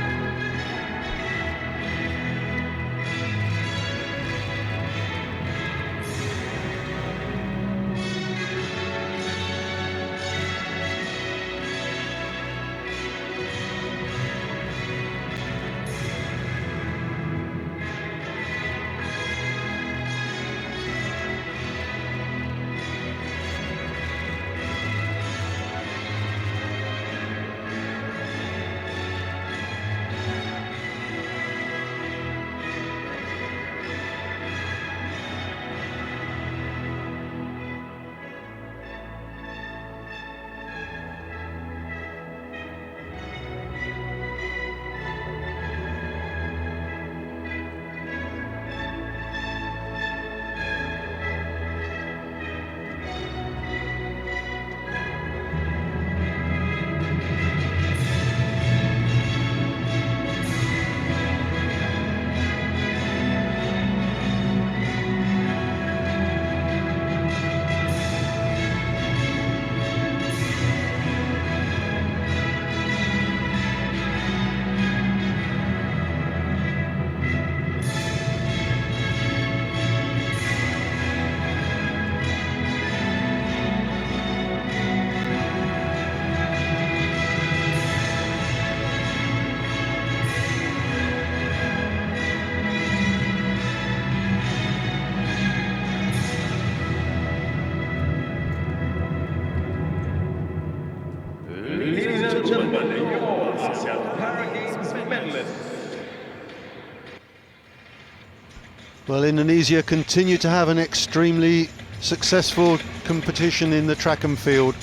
Well, Indonesia continue to have an extremely successful competition in the track and field.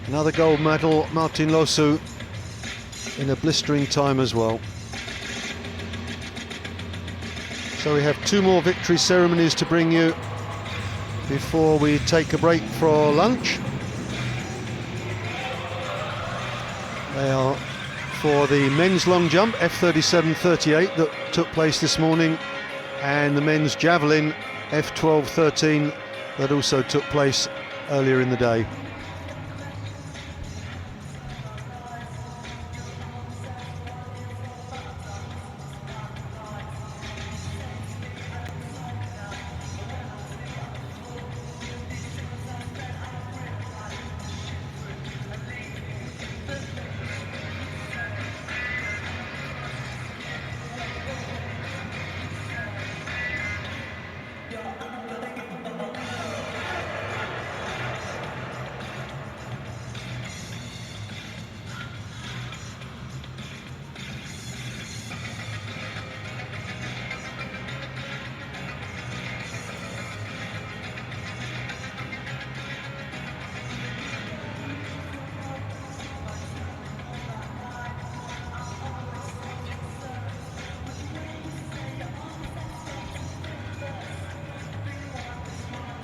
Another gold medal, Martin Losu, in a blistering time as well. So we have 2 more victory ceremonies to bring you before we take a break for lunch. They are for the men's long jump, F37.38, that took place this morning, and the men's javelin, F12.13, that also took place earlier in the day.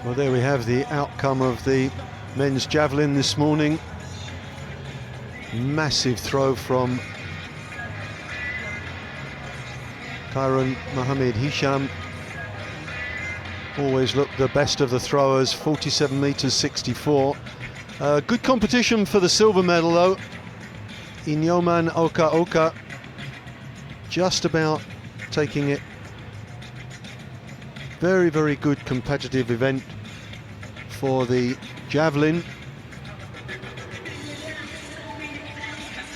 Well, there we have the outcome of the men's javelin this morning. Massive throw from Kairon Mohammed Hisham. Always looked the best of the throwers, 47 metres 64. Good competition for the silver medal though. Inyoman Oka just about taking it. Very, very good competitive event for the javelin.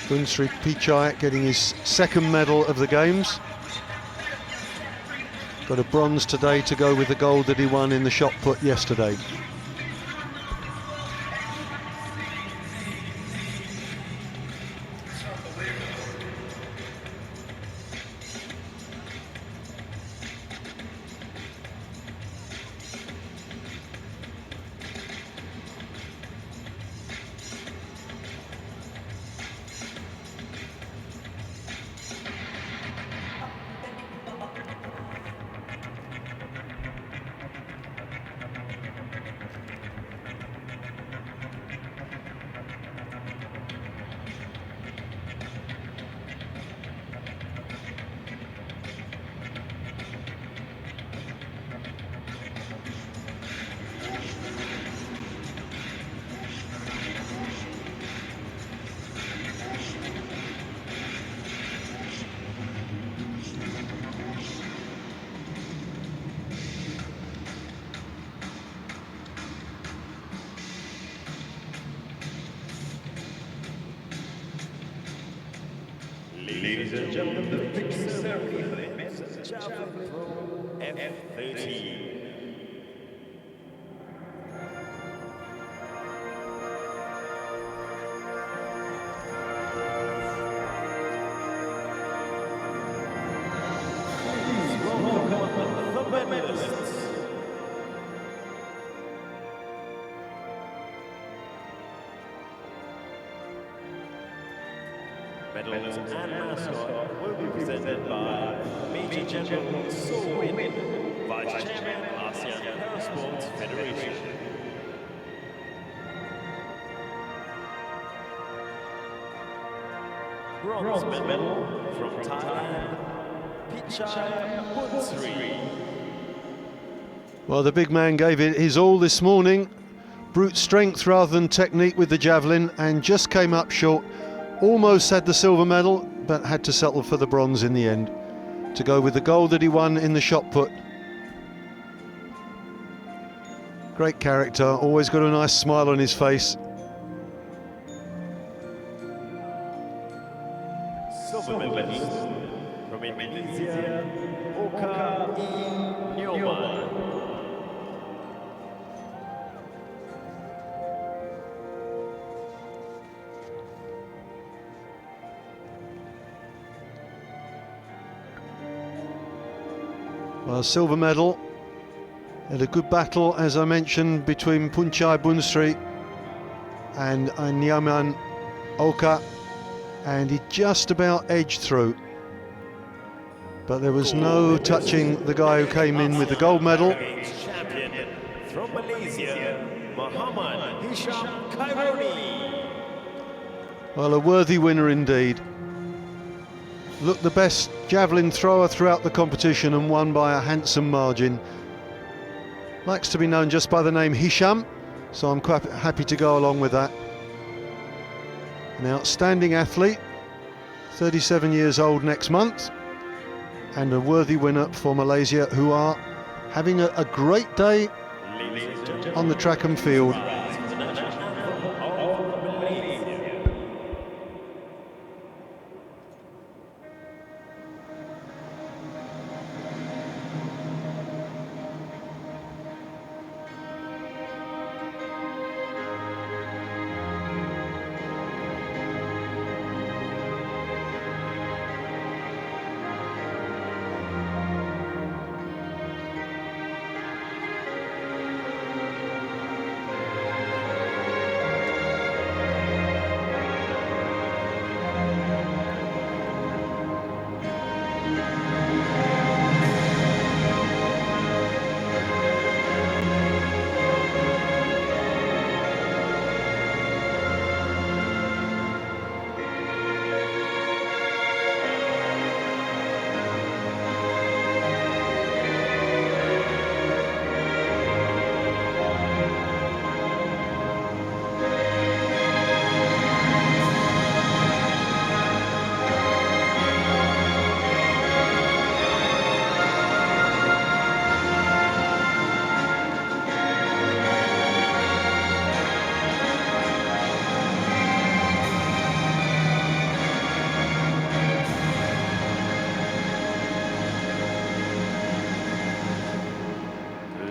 Bunsri Pichai getting his second medal of the games. Got a bronze today to go with the gold that he won in the shot put yesterday. Ladies and gentlemen, the big ceremony for the men's Javelin Pro F13. The medalists. Medals and mascot will be presented by Major General So Win, Vice Chairman, ASEAN Parasports Federation. Bronze medal from Thailand, Pichai Bunsri. Well, the big man gave it his all this morning. Brute strength rather than technique with the javelin, and just came up short. Almost had the silver medal, but had to settle for the bronze in the end, to go with the gold that he won in the shot put. Great character, always got a nice smile on his face. Silver medalist from Indonesia, Oka Inyoman. Well, silver medal. Had a good battle, as I mentioned, between Punchai Bunsri and Nyaman Oka, and he just about edged through. But there was no touching the guy who came in with the gold medal. Champion from Malaysia, Muhammad Hisham Khaironi. Well, a worthy winner indeed. Looked the best javelin thrower throughout the competition and won by a handsome margin. Likes to be known just by the name Hisham, so I'm quite happy to go along with that. An outstanding athlete, 37 years old next month, and a worthy winner for Malaysia, who are having a great day on the track and field.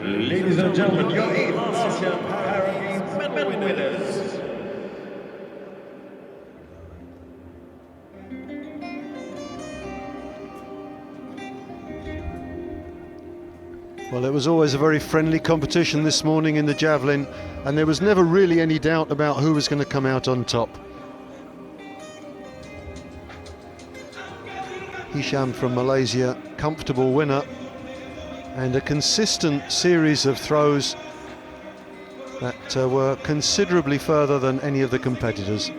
Ladies and gentlemen, your 8th ASEAN Paragames medal winners. Well, it was always a very friendly competition this morning in the javelin, and there was never really any doubt about who was going to come out on top. Hisham from Malaysia, comfortable winner, and a consistent series of throws that were considerably further than any of the competitors.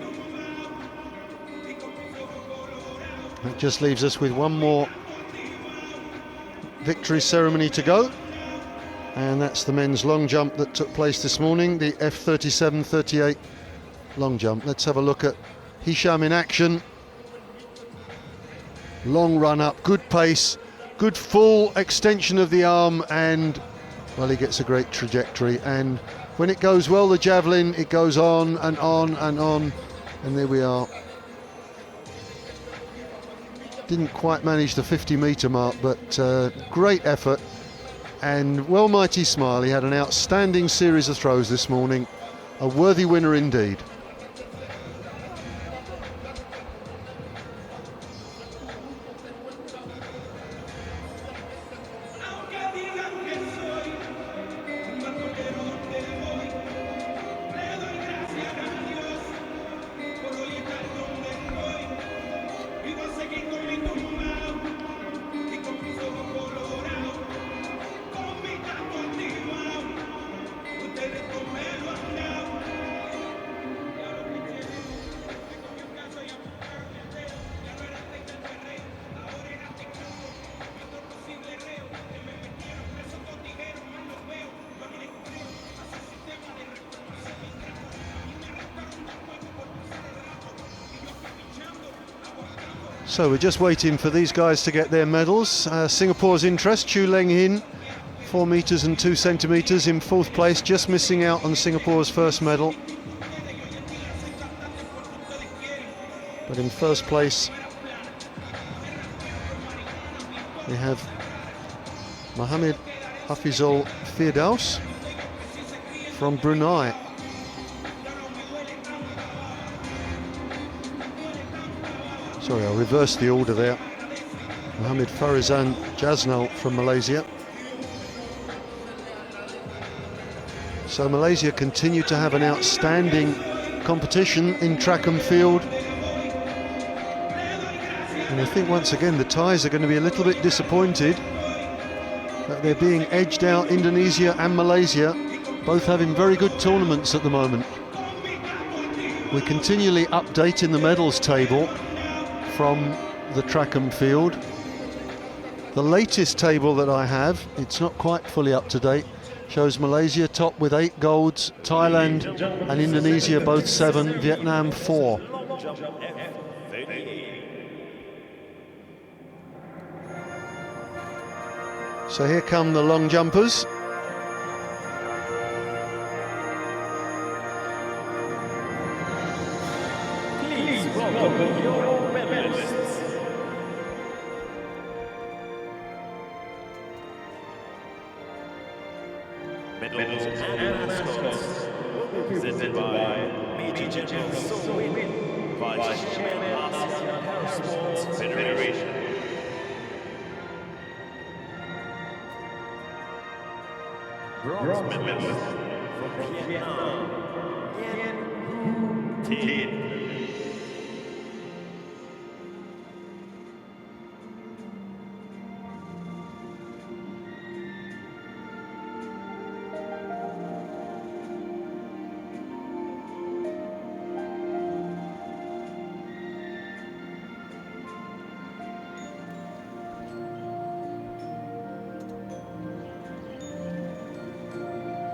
That just leaves us with one more victory ceremony to go, and that's the men's long jump that took place this morning, the F37-38 long jump. Let's have a look at Hisham in action. Long run up, good pace, good full extension of the arm, and well, he gets a great trajectory, and when it goes well, the javelin, it goes on and on and on, and there we are. Didn't quite manage the 50-metre mark, but great effort and well mighty smile. He had an outstanding series of throws this morning, a worthy winner indeed. So we're just waiting for these guys to get their medals. Singapore's interest, Chu Leng Hin, 4 metres and 2 centimetres in 4th place, just missing out on Singapore's first medal. But in 1st place we have Mohammed Hafizul Firdaus from Brunei. Sorry, I reversed the order there. Mohammed Farizan Jasnal from Malaysia. So Malaysia continue to have an outstanding competition in track and field. And I think once again the Thais are going to be a little bit disappointed that they're being edged out, Indonesia and Malaysia, both having very good tournaments at the moment. We're continually updating the medals table from the track and field. The latest table that I have, it's not quite fully up to date, shows Malaysia top with 8 golds, Thailand and Indonesia both 7, Vietnam 4. So here come the long jumpers. Please welcome your medalists. Medals and mascots will be presented by Major General So Win, Vice Chairman ASEAN Parasports Federation. Bronze medalist from Vietnam, Nguyen Hu Tin.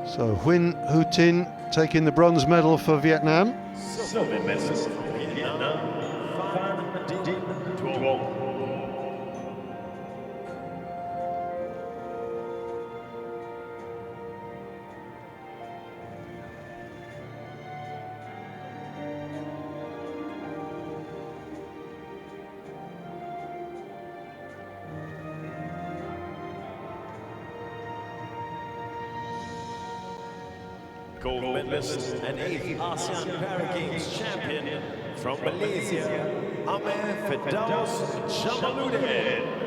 So Nguyen Hu Tin taking the bronze medal for Vietnam. Silver medalist from Vietnam, Phan Dinh Duong. gold medalist and 8th ASEAN Para Games champion from Malaysia, Amir Firdaus Jamaluddin.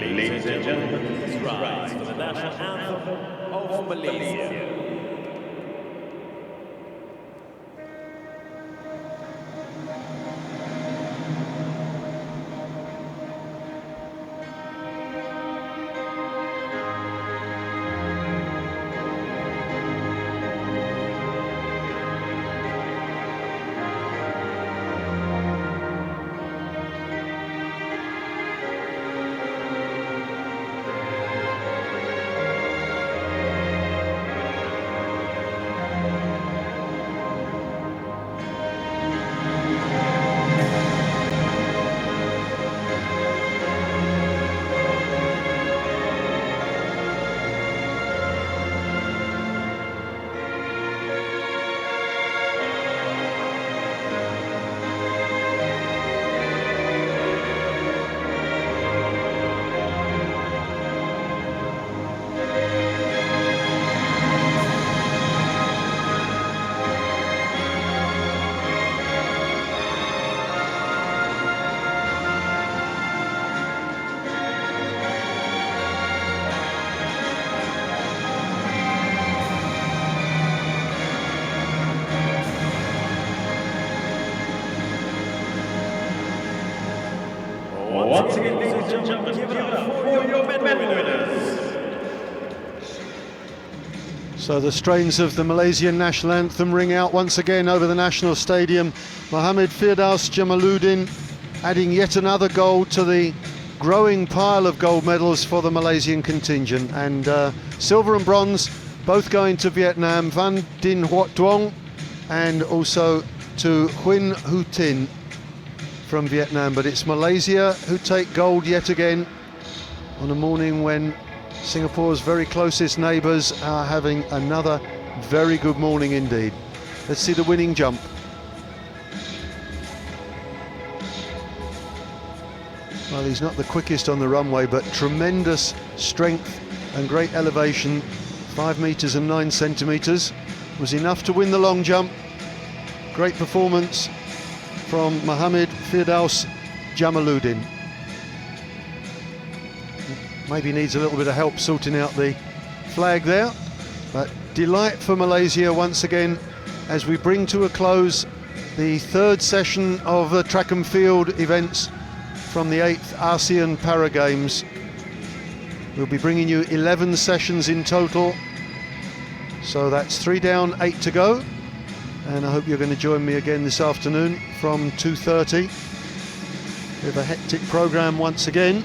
Ladies and gentlemen, please rise for the national anthem of Malaysia. Once again, ladies and gentlemen, give it up for your medal winners. So the strains of the Malaysian national anthem ring out once again over the national stadium. Mohammed Firdaus Jamaluddin adding yet another gold to the growing pile of gold medals for the Malaysian contingent, and silver and bronze both going to Vietnam, Van Dinh Huot Duong and also to Huynh Hu Tin from Vietnam. But it's Malaysia who take gold yet again on a morning when Singapore's very closest neighbours are having another very good morning indeed. Let's see the winning jump. Well, he's not the quickest on the runway, but tremendous strength and great elevation. 5 metres and 9 centimetres was enough to win the long jump. Great performance from Mohammed Firdaus Jamaluddin. Maybe needs a little bit of help sorting out the flag there, but delight for Malaysia once again as we bring to a close the third session of the track and field events from the 8th ASEAN Para Games. We'll be bringing you 11 sessions in total, so that's 3 down, 8 to go, and I hope you're going to join me again this afternoon from 2:30. We have a hectic programme once again.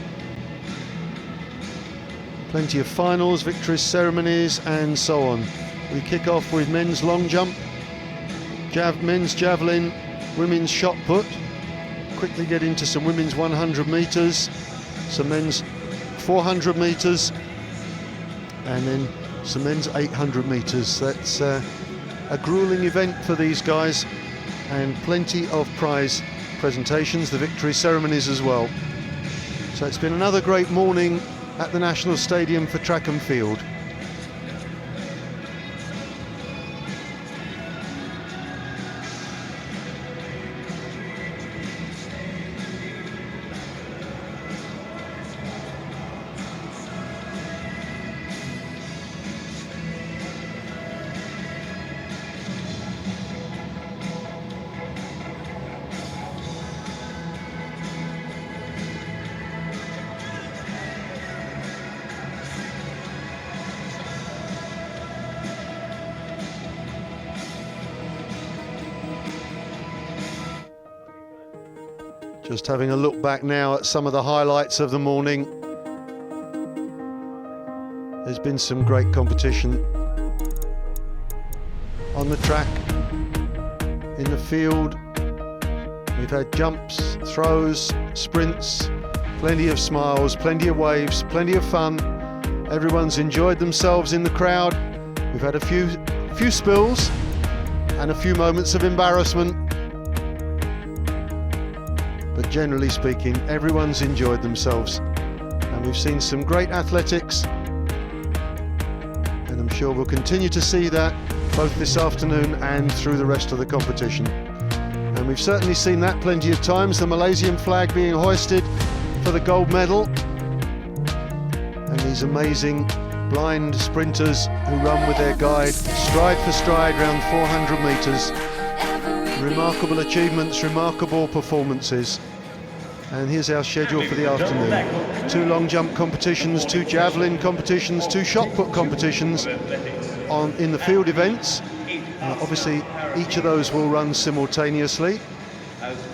Plenty of finals, victories, ceremonies and so on. We kick off with men's long jump, men's javelin, women's shot put. Quickly get into some women's 100 metres, some men's 400 metres and then some men's 800 metres. That's a gruelling event for these guys, and plenty of prize presentations, the victory ceremonies as well. So it's been another great morning at the National Stadium for track and field. Just having a look back now at some of the highlights of the morning. There's been some great competition on the track, in the field. We've had jumps, throws, sprints, plenty of smiles, plenty of waves, plenty of fun, Everyone's enjoyed themselves in the crowd. We've had a few spills and a few moments of embarrassment, but generally speaking, everyone's enjoyed themselves, and we've seen some great athletics, and I'm sure we'll continue to see that both this afternoon and through the rest of the competition. And we've certainly seen that plenty of times, the Malaysian flag being hoisted for the gold medal, and these amazing blind sprinters who run with their guide stride for stride around 400 metres. Remarkable achievements, remarkable performances. And here's our schedule for the afternoon. 2 long jump competitions, 2 javelin competitions, 2 shot put competitions in the field events. Obviously each of those will run simultaneously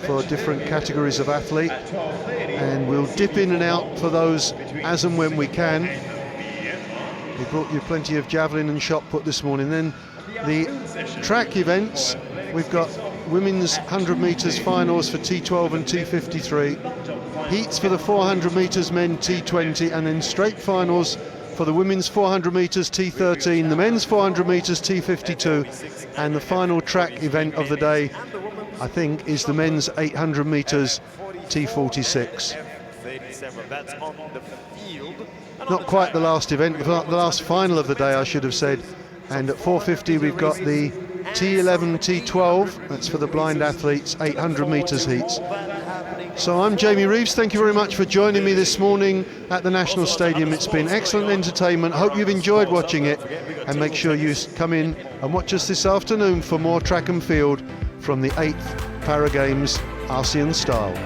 for different categories of athlete, and we'll dip in and out for those as and when we can. We brought you plenty of javelin and shot put this morning. Then the track events, we've got women's 100 metres finals for T12 and T53, heats for the 400 metres men T20, and then straight finals for the women's 400 metres T13, the men's 400 metres T52, and the final track event of the day, I think, is the men's 800 metres T46. Not quite the last event, the last final of the day, I should have said. And at 4:50 we've got the T11, T12, that's for the blind athletes, 800 metres heats. So I'm Jamie Reeves, thank you very much for joining me this morning at the National Stadium. It's been excellent entertainment, hope you've enjoyed watching it, and make sure you come in and watch us this afternoon for more track and field from the 8th Para Games ASEAN style.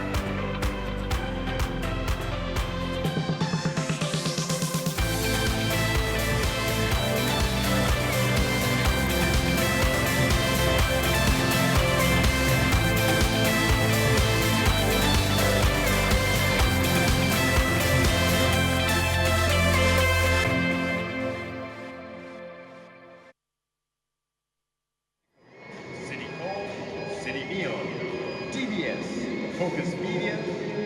Focus Media,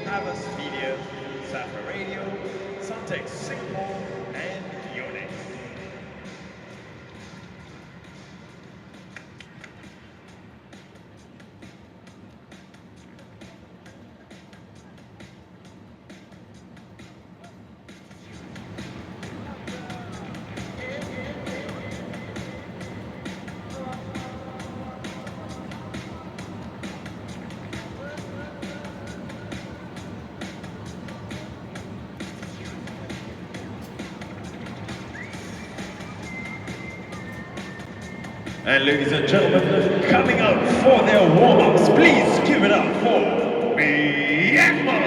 Havas Media, Safa Radio, Suntex Singapore, and Yonex. And ladies and gentlemen, coming out for their warm-ups, please give it up for Myanmar!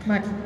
Match.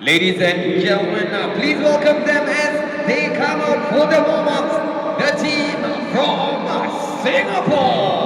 Ladies and gentlemen, please welcome them as they come out for the warm-ups, the team from Singapore.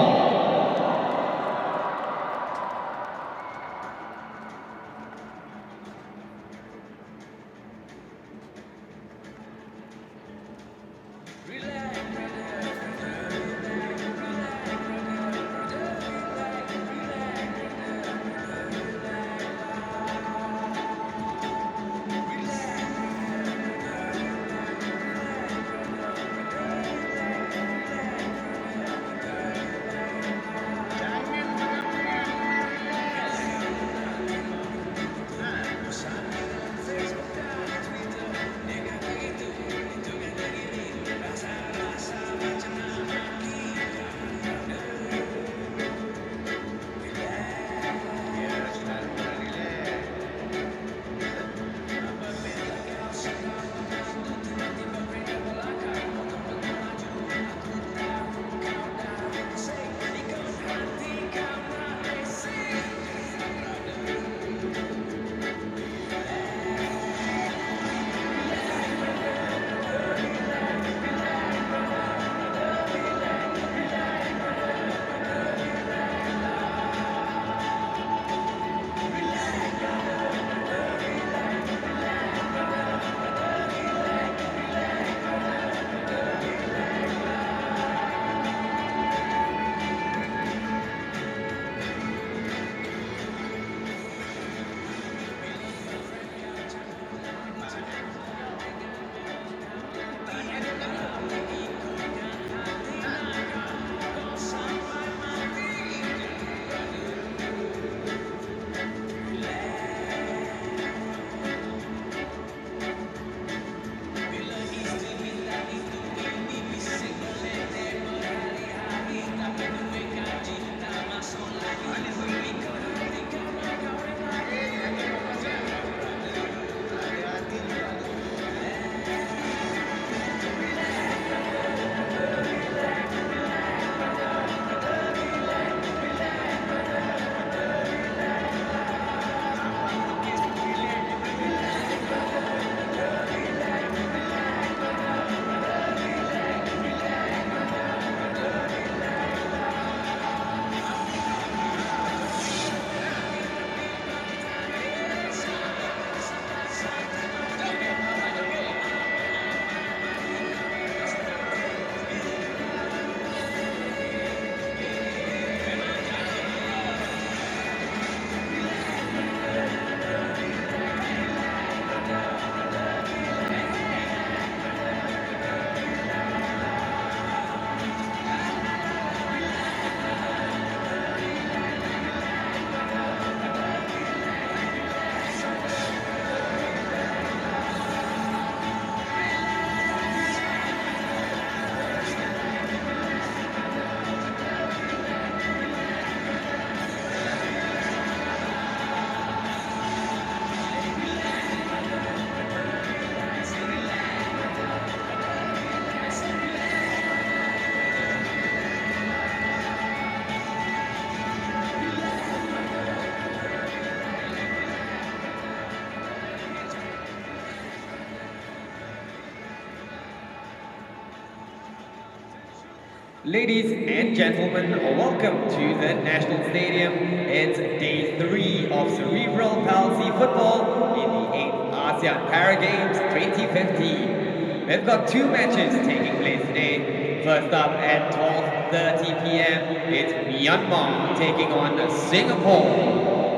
Ladies and gentlemen, welcome to the National Stadium. It's day 3 of cerebral palsy football in the 8th ASEAN Para Games 2015. We've got 2 matches taking place today. First up at 12:30 p.m. it's Myanmar taking on Singapore.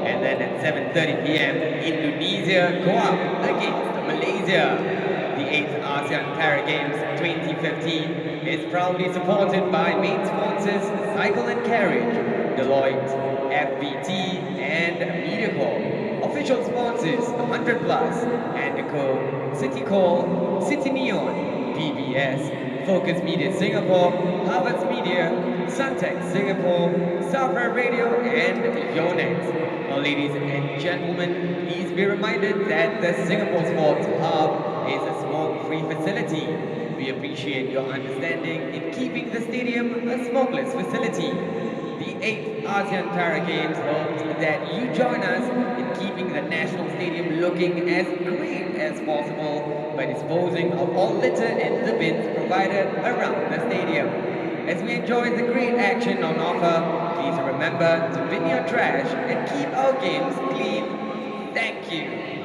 And then at 7:30 p.m. Indonesia go up against Malaysia. The 8th ASEAN Para Games 2015 is proudly supported by main sponsors Cycle and Carriage, Deloitte, FBT, and MediaCorp. Official sponsors 100 Plus, Andico, Citycall, City Neon, PBS, Focus Media Singapore, Harvard's Media, Suntec Singapore, Safra Radio, and Yonex. Now, ladies and gentlemen, please be reminded that the Singapore Sports Hub is a smoke-free facility. We appreciate your understanding in keeping the stadium a smokeless facility. The 8th ASEAN Para Games hopes that you join us in keeping the national stadium looking as great as possible by disposing of all litter in the bins provided around the stadium. As we enjoy the great action on offer, please remember to bin your trash and keep our games clean. Thank you.